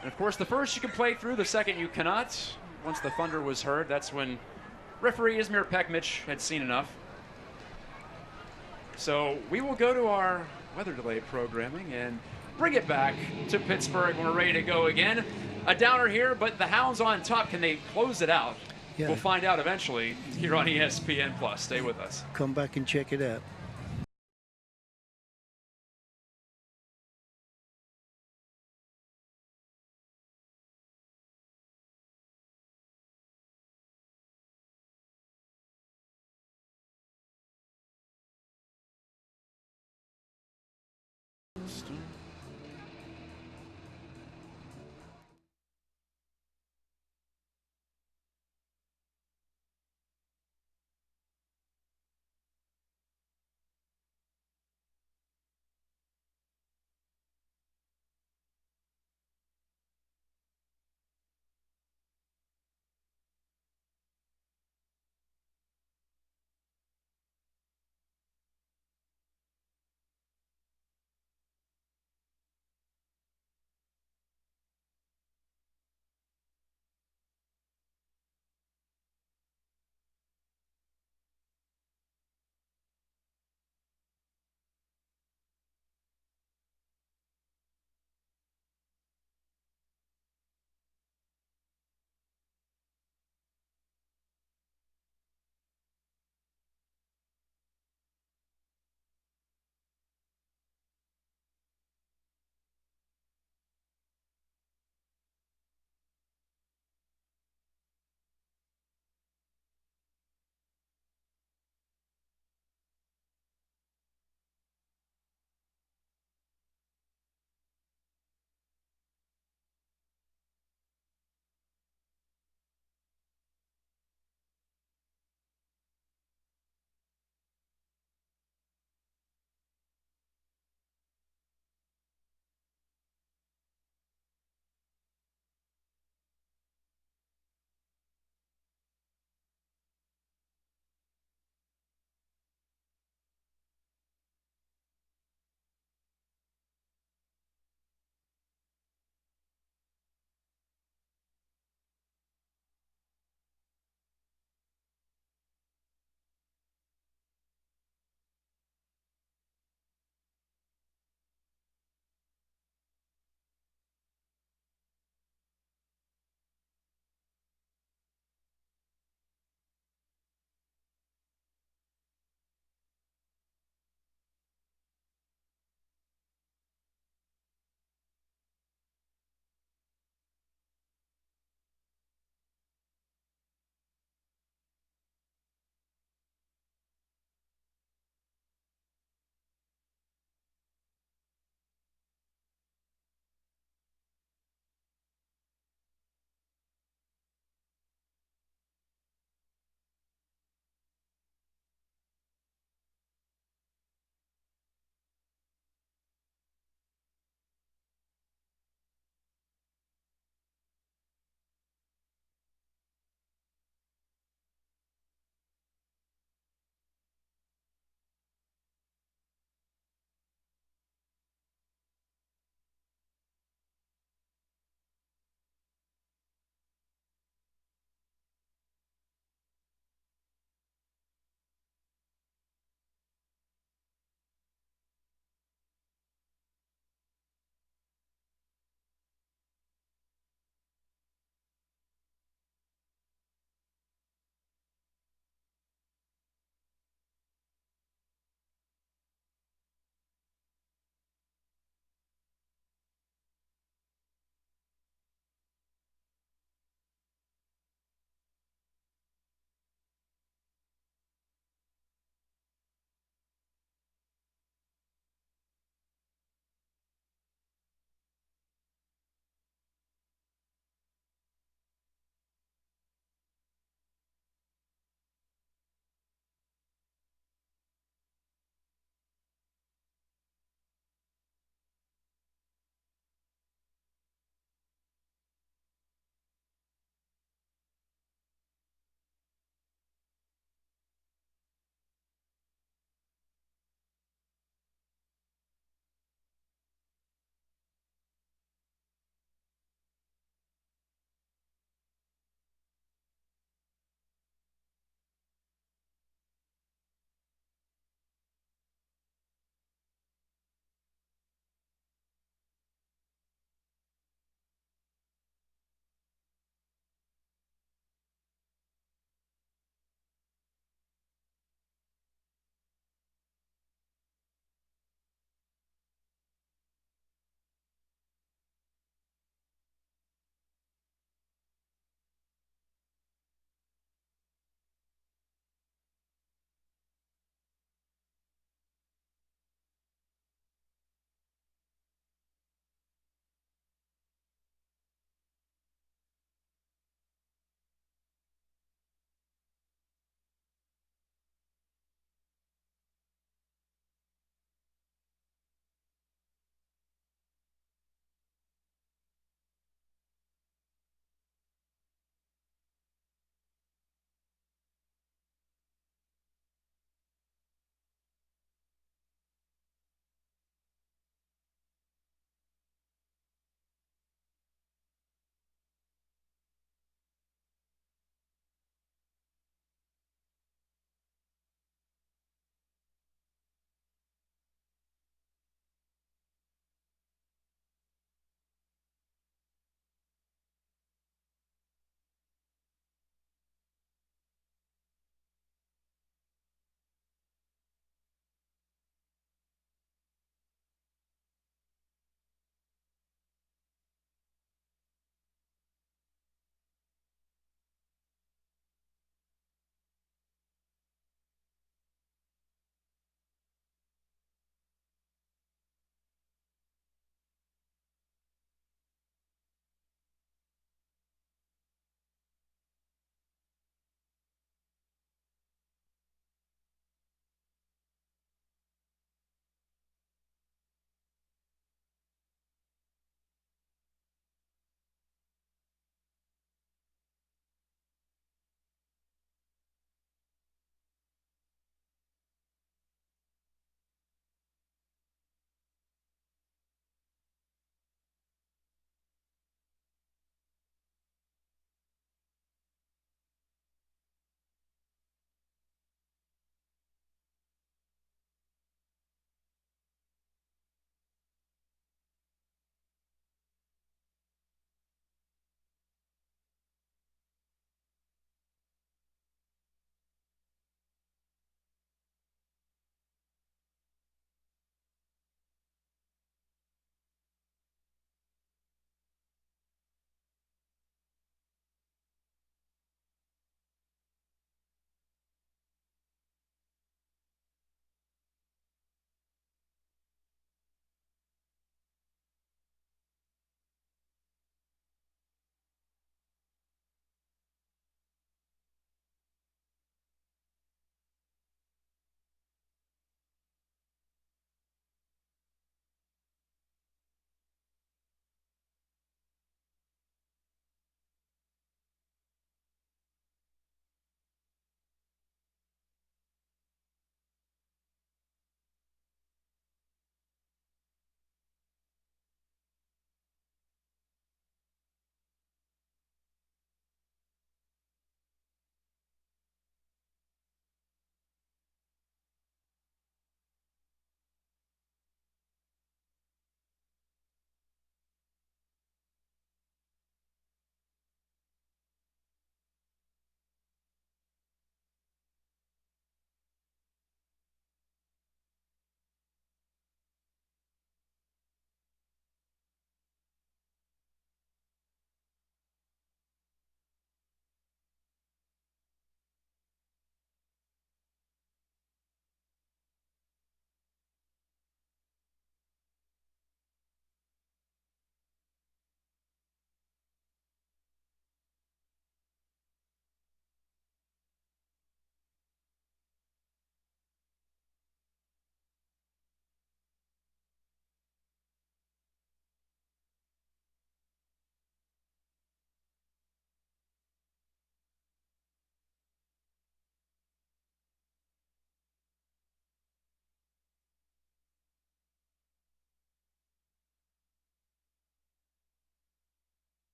And of course, the first you can play through, the second you cannot. Once the thunder was heard, that's when referee Izmir Pekmic had seen enough. So we will go to our weather delay programming and bring it back to Pittsburgh when we're ready to go again. A downer here, but the Hounds on top. Can they close it out? Yeah. We'll find out eventually here on ESPN+. Stay with us. Come back and check it out.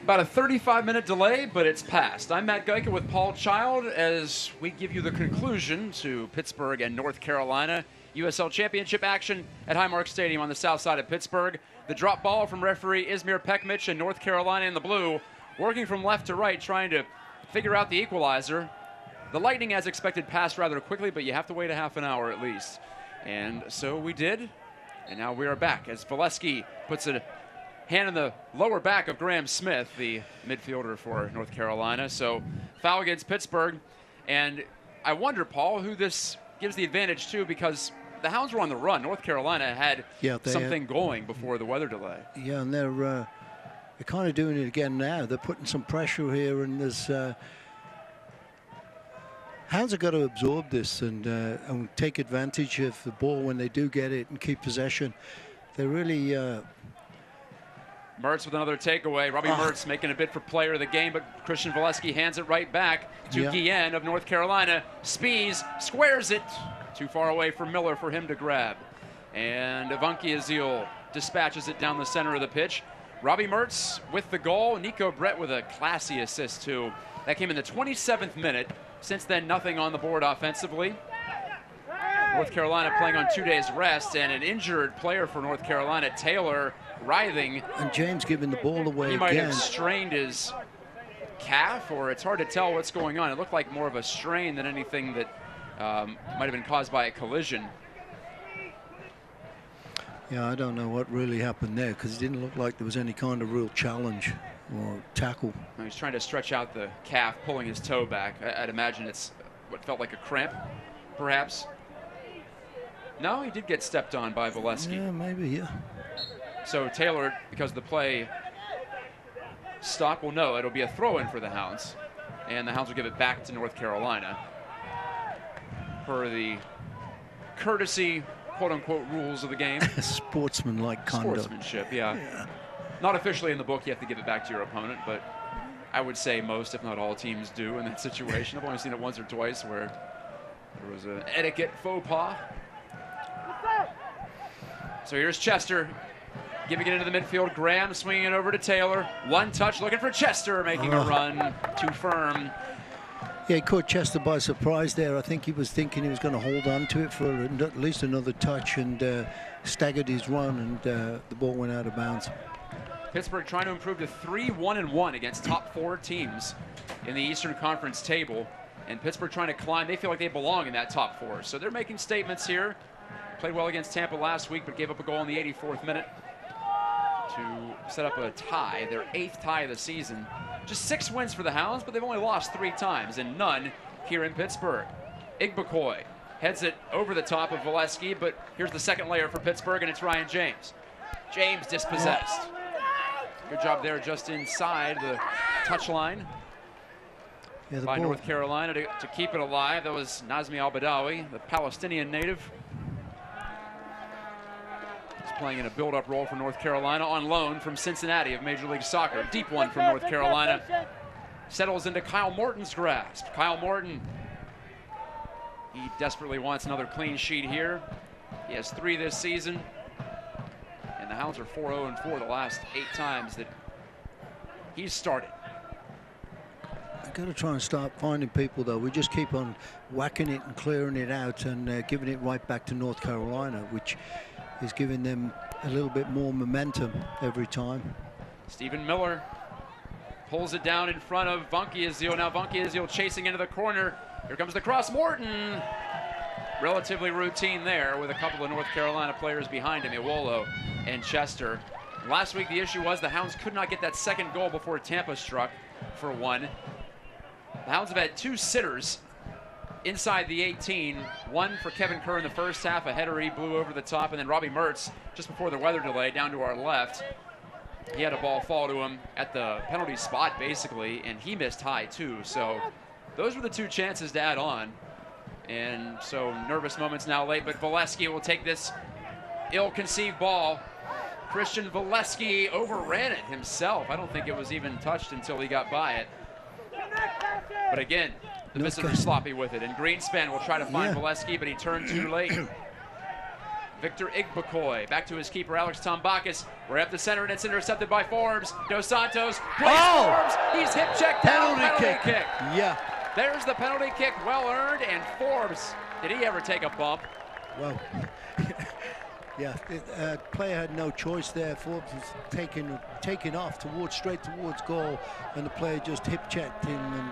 About a 35-minute delay, but it's passed. I'm Matt Geica with Paul Child as we give you the conclusion to Pittsburgh and North Carolina USL Championship action at Highmark Stadium on the south side of Pittsburgh. The drop ball from referee Izmir Pekmic and North Carolina in the blue, working from left to right, trying to figure out the equalizer. The Lightning, as expected, passed rather quickly, but you have to wait a half an hour at least. And so we did, and now we are back as Valesky puts a hand in the lower back of Graham Smith, the midfielder for North Carolina. So foul against Pittsburgh. And I wonder, Paul, who this gives the advantage to, because the Hounds were on the run. North Carolina had something going before the weather delay. Yeah, and they're kind of doing it again now. They're putting some pressure here, and there's Hounds have got to absorb this and take advantage of the ball when they do get it and keep possession. They really... Mertz with another takeaway. Robbie Mertz making a bid for player of the game, but Christian Valesky hands it right back to Guillen of North Carolina. Spies squares it. Too far away from Miller for him to grab. And Avunki Azil dispatches it down the center of the pitch. Robbie Mertz with the goal. Nico Brett with a classy assist too. That came in the 27th minute. Since then, nothing on the board offensively. North Carolina playing on 2 days rest, and an injured player for North Carolina, Taylor, writhing. And James giving the ball away He again. might have strained his calf, or it's hard to tell what's going on. It looked like more of a strain than anything that might have been caused by a collision. Yeah, I don't know what really happened there, because it didn't look like there was any kind of real challenge or tackle. He's trying to stretch out the calf, pulling his toe back. I'd imagine it's what felt like a cramp, perhaps. No, he did get stepped on by Valesky. Yeah, maybe, yeah. So Taylor, because the play stopped, well, no, it'll be a throw-in for the Hounds. And the Hounds will give it back to North Carolina per the courtesy, quote-unquote, rules of the game. Sportsmanlike conduct. Sportsmanship, yeah. Not officially in the book, you have to give it back to your opponent, but I would say most, if not all, teams do in that situation. I've only seen it once or twice where there was an etiquette faux pas. So here's Chester giving it into the midfield. Graham swinging it over to Taylor. One touch looking for Chester, making a run too firm. Yeah, he caught Chester by surprise there. I think he was thinking he was going to hold on to it for at least another touch and staggered his run, and the ball went out of bounds. Pittsburgh trying to improve to 3-1-1 against top 4 teams in the Eastern Conference table. And Pittsburgh trying to climb. They feel like they belong in that top 4. So they're making statements here. Played well against Tampa last week, but gave up a goal in the 84th minute to set up a tie, their 8th tie of the season. Just 6 wins for the Hounds, but they've only lost 3 times, and none here in Pittsburgh. Igbokoy heads it over the top of Valesky, but here's the second layer for Pittsburgh, and it's Ryan James. James dispossessed. Good job there just inside the touchline by North Carolina to keep it alive. That was Nazmi Al-Badawi, the Palestinian native. He's playing in a build-up role for North Carolina on loan from Cincinnati of Major League Soccer. Deep one from North Carolina. Settles into Kyle Morton's grasp. Kyle Morton, he desperately wants another clean sheet here. He has 3 this season. And the Hounds are 4-0-4 the last 8 times that he's started. I've got to try and start finding people, though. We just keep on whacking it and clearing it out and giving it right back to North Carolina, which is giving them a little bit more momentum every time. Stephen Miller pulls it down in front of Avunki Azil. Now Avunki Azil chasing into the corner. Here comes the cross. Morton. Relatively routine there with a couple of North Carolina players behind him, Iwolo and Chester. Last week the issue was the Hounds could not get that second goal before Tampa struck for 1. The Hounds have had 2 sitters inside the 18. One for Kevin Kerr in the first half, a header he blew over the top, and then Robbie Mertz just before the weather delay down to our left. He had a ball fall to him at the penalty spot basically, and he missed high too. So those were the 2 chances to add on. And so nervous moments now late, but Valesky will take this ill-conceived ball. Christian Valesky overran it himself. I don't think it was even touched until he got by it. But again, the visitors sloppy with it. And Greenspan will try to find Valesky, but he turned too late. Victor Igbekoy back to his keeper, Alex Tombakis. We're at the center, and it's intercepted by Forbes. Dos Santos plays Forbes. He's hip checked down. Penalty kick. Yeah. There's the penalty kick, well earned, and Forbes, did he ever take a bump? Well, yeah, player had no choice there. Forbes was taking off straight towards goal, and the player just hip checked him and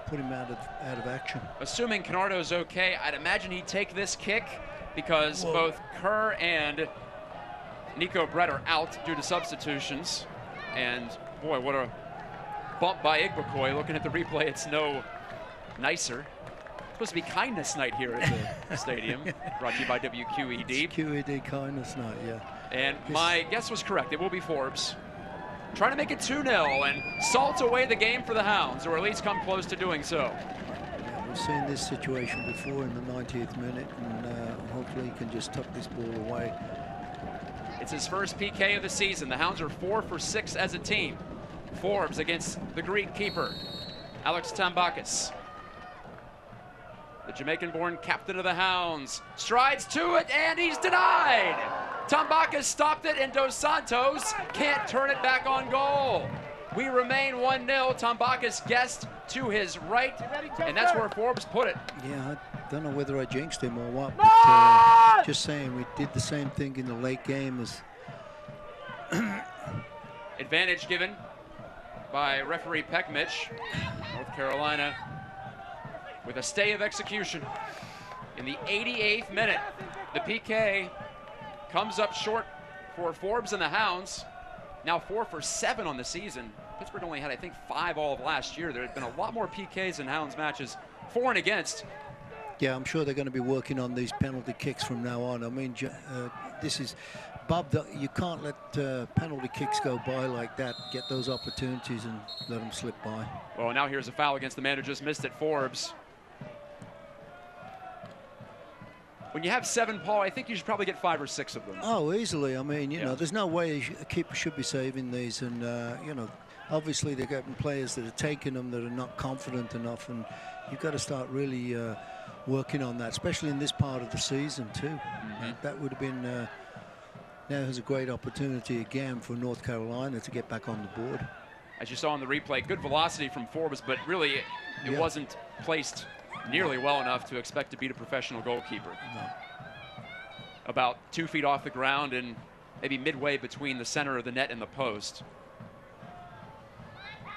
put him out of action. Assuming Canardo's okay, I'd imagine he'd take this kick because both Kerr and Nico Brett are out due to substitutions. And boy, what a bump by Igbekoy. Looking at the replay, it's no nicer. It's supposed to be kindness night here at the stadium, brought to you by WQED. It's QED kindness night, yeah. And my guess was correct. It will be Forbes. Trying to make it 2-0 and salt away the game for the Hounds, or at least come close to doing so. Yeah, we've seen this situation before in the 90th minute, and hopefully he can just tuck this ball away. It's his first PK of the season. The Hounds are 4 for 6 as a team. Forbes against the Greek keeper, Alex Tombakis. The Jamaican-born captain of the Hounds strides to it, and he's denied. Tombakis stopped it, and Dos Santos can't turn it back on goal. We remain 1-0. Tombakis guessed to his right, and that's where Forbes put it. Yeah, I don't know whether I jinxed him or what, but just saying, we did the same thing in the late game as... Advantage given by referee Pekmich. North Carolina with a stay of execution in the 88th minute. The PK comes up short for Forbes and the Hounds. Now 4 for 7 on the season. Pittsburgh only had, I think, 5 all of last year. There had been a lot more PKs in Hounds matches, for and against. Yeah, I'm sure they're going to be working on these penalty kicks from now on. I mean, this is, Bob, you can't let penalty kicks go by like that. Get those opportunities and let them slip by. Well, now here's a foul against the man who just missed it, Forbes. When you have 7, Paul, I think you should probably get 5 or 6 of them. Oh, easily. I mean, you know, there's no way a keeper should be saving these. And, you know, obviously they're getting players that are taking them that are not confident enough. And you've got to start really working on that, especially in this part of the season, too. Mm-hmm. That would have been, now there's a great opportunity again for North Carolina to get back on the board. As you saw in the replay, good velocity from Forbes, but really it wasn't placed nearly well enough to expect to beat a professional goalkeeper. No. About 2 feet off the ground and maybe midway between the center of the net and the post.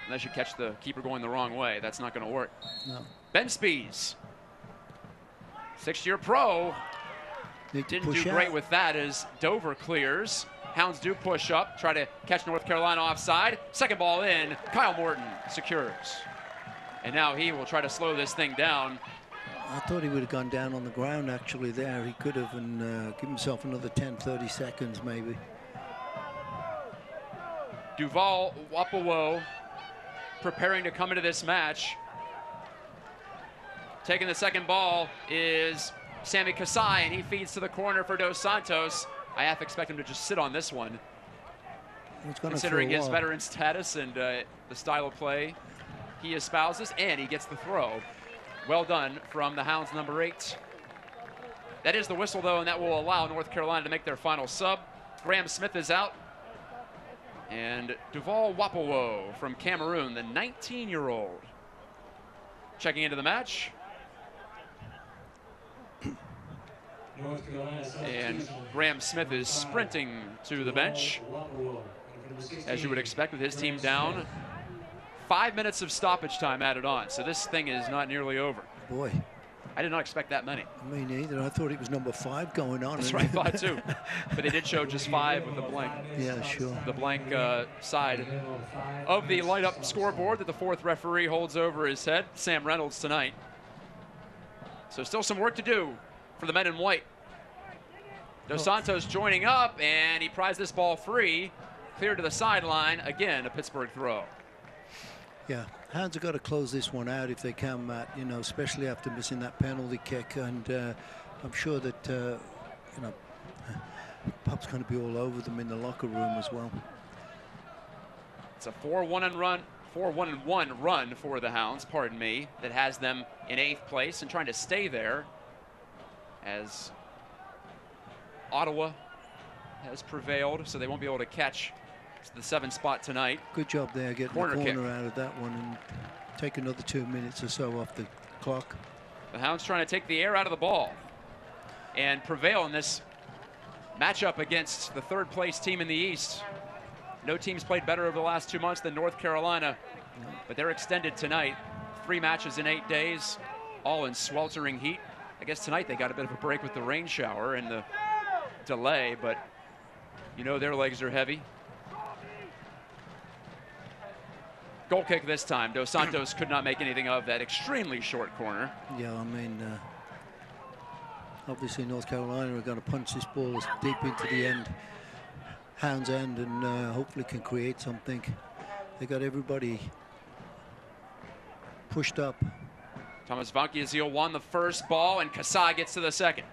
Unless you catch the keeper going the wrong way, that's not going to work. No. Ben Spies, 6th-year pro, didn't do great with that as Dover clears. Hounds do push up, try to catch North Carolina offside. Second ball in, Kyle Morton secures. And now he will try to slow this thing down. I thought he would have gone down on the ground actually there. He could have and give himself another 10, 30 seconds maybe. Duval Wapawo preparing to come into this match. Taking the second ball is Sammy Kasai, and he feeds to the corner for Dos Santos. I half expect him to just sit on this one, considering his veteran status and the style of play he espouses, and he gets the throw. Well done from the Hounds, number 8. That is the whistle, though, and that will allow North Carolina to make their final sub. Graham Smith is out. And Duval Wapawo from Cameroon, the 19-year-old, checking into the match. And Graham Smith is sprinting to the bench, as you would expect with his team down. 5 minutes of stoppage time added on, so this thing is not nearly over. Boy. I did not expect that many. Me neither. I thought it was number 5 going on. That's right, I thought too. But they did show just 5 with the blank. Yeah, sure. The blank side of the light-up scoreboard that the 4th referee holds over his head, Sam Reynolds, tonight. So still some work to do for the men in white. Dos Santos joining up, and he pries this ball free. Cleared to the sideline. Again, a Pittsburgh throw. Yeah, Hounds have got to close this one out if they can, Matt, you know, especially after missing that penalty kick. And I'm sure that, you know, Pup's going to be all over them in the locker room as well. It's a 4-1-1 run for the Hounds, pardon me, that has them in 8th place and trying to stay there as Ottawa has prevailed, so they won't be able to catch the 7th spot tonight. Good job there getting Corner the kick. corner out of that one and take another 2 minutes or so off the clock. The Hounds trying to take the air out of the ball and prevail in this matchup against the 3rd place team in the East. No team's played better over the last 2 months than North Carolina, but they're extended tonight. 3 matches in 8 days, all in sweltering heat. I guess tonight they got a bit of a break with the rain shower and the delay, but you know their legs are heavy. Goal kick this time. Dos Santos could not make anything of that extremely short corner. Yeah, I mean, obviously North Carolina are going to punch this ball deep into the end, Hounds end, and hopefully can create something. They got everybody pushed up. Thomas Vankiazil won the first ball, and Kasai gets to the second.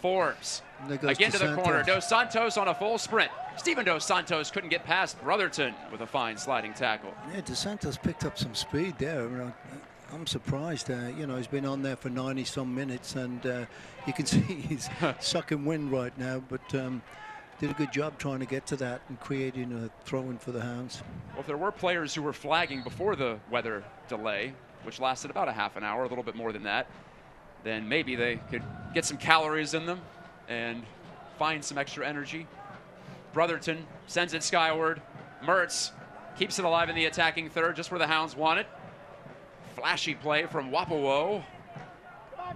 Forbes again to the corner. Dos Santos on a full sprint. Steven Dos Santos couldn't get past Brotherton with a fine sliding tackle. Yeah, Dos Santos picked up some speed there. I'm surprised. You know, he's been on there for 90-some minutes, and you can see he's sucking wind right now, but did a good job trying to get to that and creating a throw-in for the Hounds. Well, if there were players who were flagging before the weather delay, which lasted about a half an hour, a little bit more than that, then maybe they could get some calories in them and find some extra energy. Brotherton sends it skyward. Mertz keeps it alive in the attacking third, just where the Hounds want it. Flashy play from Wapawo. Now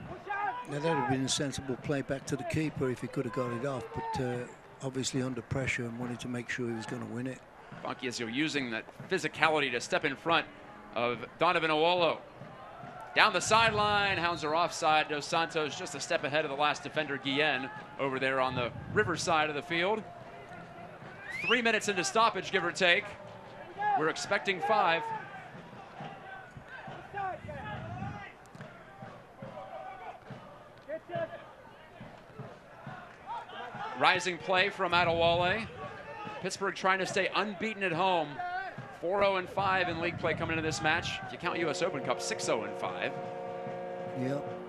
that would have been a sensible play back to the keeper if he could have got it off, but obviously under pressure and wanted to make sure he was going to win it. Vankiazil using that physicality to step in front of Donovan Owolo. Down the sideline, Hounds are offside. Dos Santos just a step ahead of the last defender, Guillen, over there on the river side of the field. 3 minutes into stoppage, give or take. We're expecting 5. Rising play from Adewale. Pittsburgh trying to stay unbeaten at home. 4-0-5 in league play coming into this match. If you count U.S. Open Cup, 6-0-5. Yep.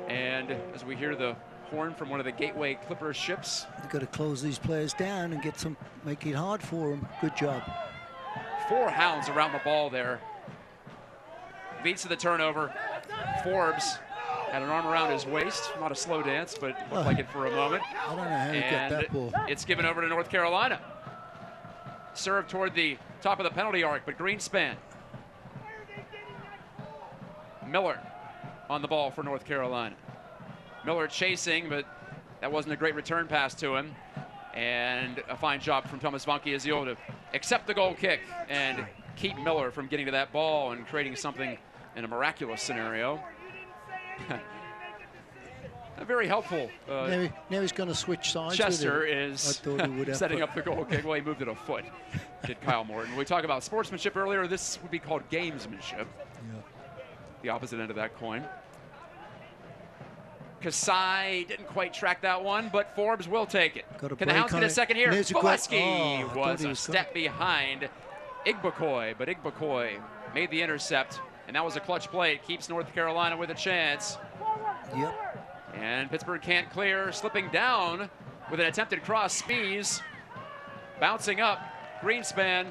And as we hear the horn from one of the Gateway Clipper ships. They've got to close these players down and get some, make it hard for them. Good job. 4 Hounds around the ball there. Beats to the turnover. Forbes had an arm around his waist. Not a slow dance, but looked like it for a moment. I don't know how you got that ball. It's given over to North Carolina. Serve toward the top of the penalty arc, but Greenspan. Miller on the ball for North Carolina. Miller chasing, but that wasn't a great return pass to him. And a fine job from Thomas Vankiazil to accept the goal kick and keep Miller from getting to that ball and creating something in a miraculous scenario. Very helpful. Now he's going to switch sides. Chester is setting up the goal kick. Well, he moved it a foot, did Kyle Morton. We talked about sportsmanship earlier. This would be called gamesmanship. Yeah. The opposite end of that coin. Kasai didn't quite track that one, but Forbes will take it. Can the Hounds get a second here? Boleski was a step behind Igbokoy, but Igbokoy made the intercept, and that was a clutch play. It keeps North Carolina with a chance. Yep. And Pittsburgh can't clear, slipping down with an attempted cross. Spies bouncing up. Greenspan.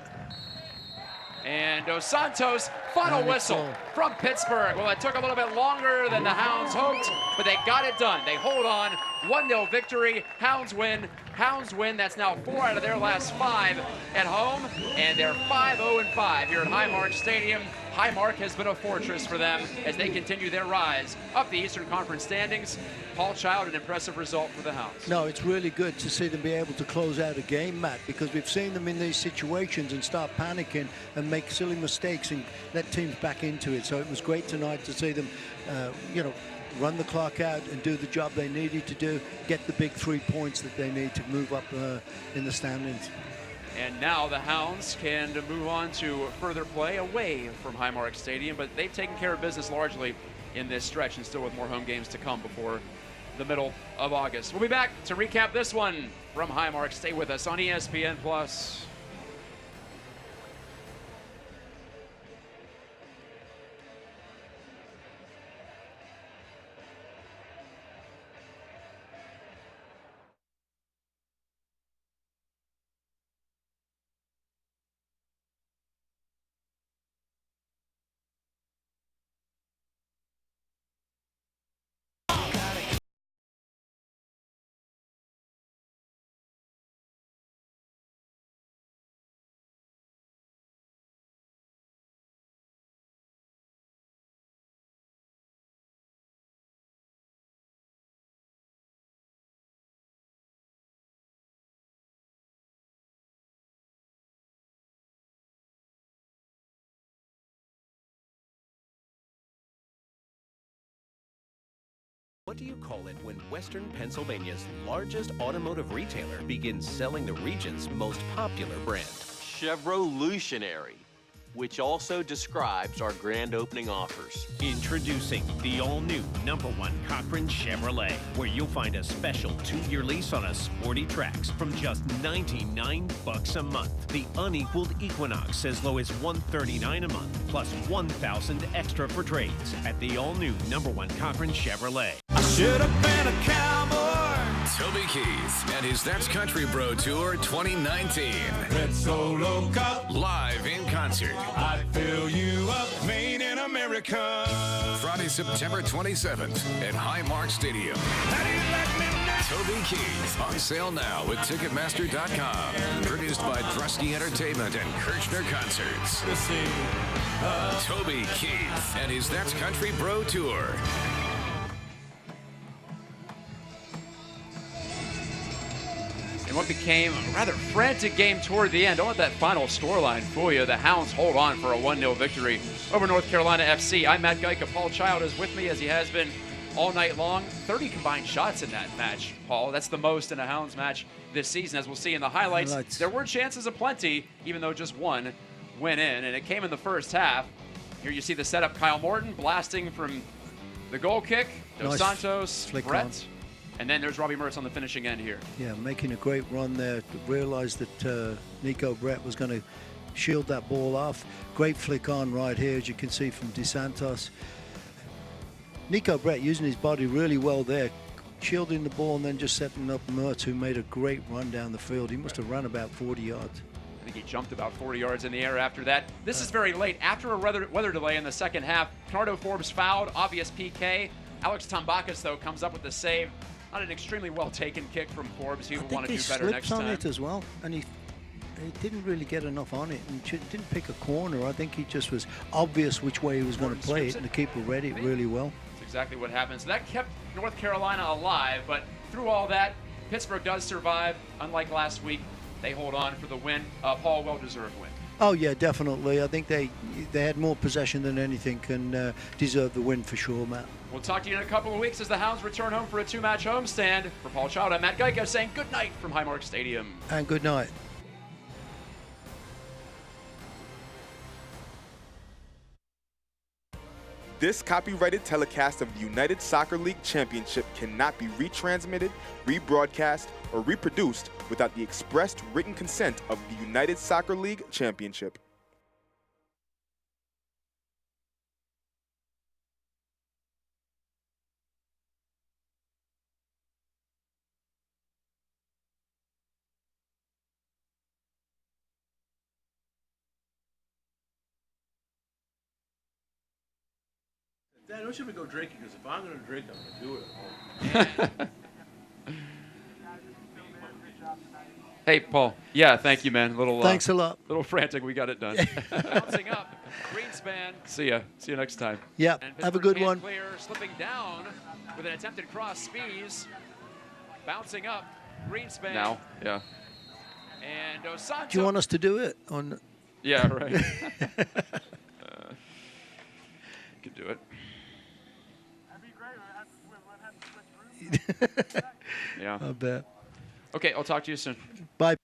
And Dos Santos, final whistle from Pittsburgh. Well, it took a little bit longer than the Hounds hoped, but they got it done. They hold on. 1-0 victory. Hounds win. Hounds win. That's now 4 out of their last 5 at home, and they're 5-0-5 here at Highmark Stadium. Highmark has been a fortress for them as they continue their rise up the Eastern Conference standings. Paul Child, an impressive result for the Hounds. No, it's really good to see them be able to close out a game, Matt, because we've seen them in these situations and start panicking and make silly mistakes and let teams back into it. So it was great tonight to see them, run the clock out and do the job they needed to do, get the big 3 points that they need to move up in the standings. And now the Hounds can move on to further play away from Highmark Stadium, but they've taken care of business largely in this stretch and still with more home games to come before the middle of August. We'll be back to recap this one from Highmark. Stay with us on ESPN+. What do you call it when Western Pennsylvania's largest automotive retailer begins selling the region's most popular brand? Chevroletary, which also describes our grand opening offers. Introducing the all-new #1 Cochran Chevrolet, where you'll find a special 2-year lease on a sporty Trax from just $99 a month. The unequaled Equinox as low as $139 a month, plus $1,000 extra for trades at the all-new #1 Cochran Chevrolet. I should have been a cowboy. Toby Keith and his That's Country Bro Tour 2019. Red Solo Cup. Live in concert. I fill you up, made in America. Friday, September 27th at Highmark Stadium. How do you like me now? Toby Keith on sale now at Ticketmaster.com. Produced by Drusky Entertainment and Kirchner Concerts. Toby Keith and his That's Country Bro Tour. In what became a rather frantic game toward the end. Don't let that final scoreline fool you. The Hounds hold on for a 1-0 victory over North Carolina FC. I'm Matt Geika. Paul Child is with me as he has been all night long. 30 combined shots in that match, Paul. That's the most in a Hounds match this season, as we'll see in the highlights. There were chances aplenty, even though just one went in, and it came in the first half. Here you see the setup. Kyle Morton blasting from the goal kick. Dos Santos, Brett. And then there's Robbie Mertz on the finishing end here. Yeah, making a great run there. Realized that Nico Brett was going to shield that ball off. Great flick on right here, as you can see from DeSantos. Nico Brett using his body really well there, shielding the ball and then just setting up Mertz, who made a great run down the field. He must have run about 40 yards. I think he jumped about 40 yards in the air after that. This is very late. After a weather delay in the second half, Bernardo Forbes fouled, obvious PK. Alex Tambakis, though, comes up with the save. Not an extremely well-taken kick from Forbes. He will want to do better next time. I think he slipped on it as well, and he didn't really get enough on it, and didn't pick a corner. I think he just was obvious which way he was going to play it, and the keeper read it really well. That's exactly what happened. So that kept North Carolina alive, but through all that, Pittsburgh does survive. Unlike last week, they hold on for the win. Paul, well-deserved win. Oh, yeah, definitely. I think they had more possession than anything and deserved the win for sure, Matt. We'll talk to you in a couple of weeks as the Hounds return home for a 2-match homestand. For Paul Child, I'm Matt Geika saying good night from Highmark Stadium. And good night. This copyrighted telecast of the United Soccer League Championship cannot be retransmitted, rebroadcast, or reproduced without the expressed written consent of the United Soccer League Championship. Dad, don't you ever go drinking, because if I'm going to drink, I'm going to do it at home. Hey, Paul. Yeah, thank you, man. Thanks a lot. Little frantic. We got it done. Bouncing up. Greenspan. See ya. See you next time. Yeah, have a good one. Clear, slipping down with an attempted cross. Spees. Bouncing up. Greenspan. Now, yeah. And Dos Santos. Do you want us to do it? Yeah, right. Could do it. Yeah. I bet. Okay, I'll talk to you soon. Bye.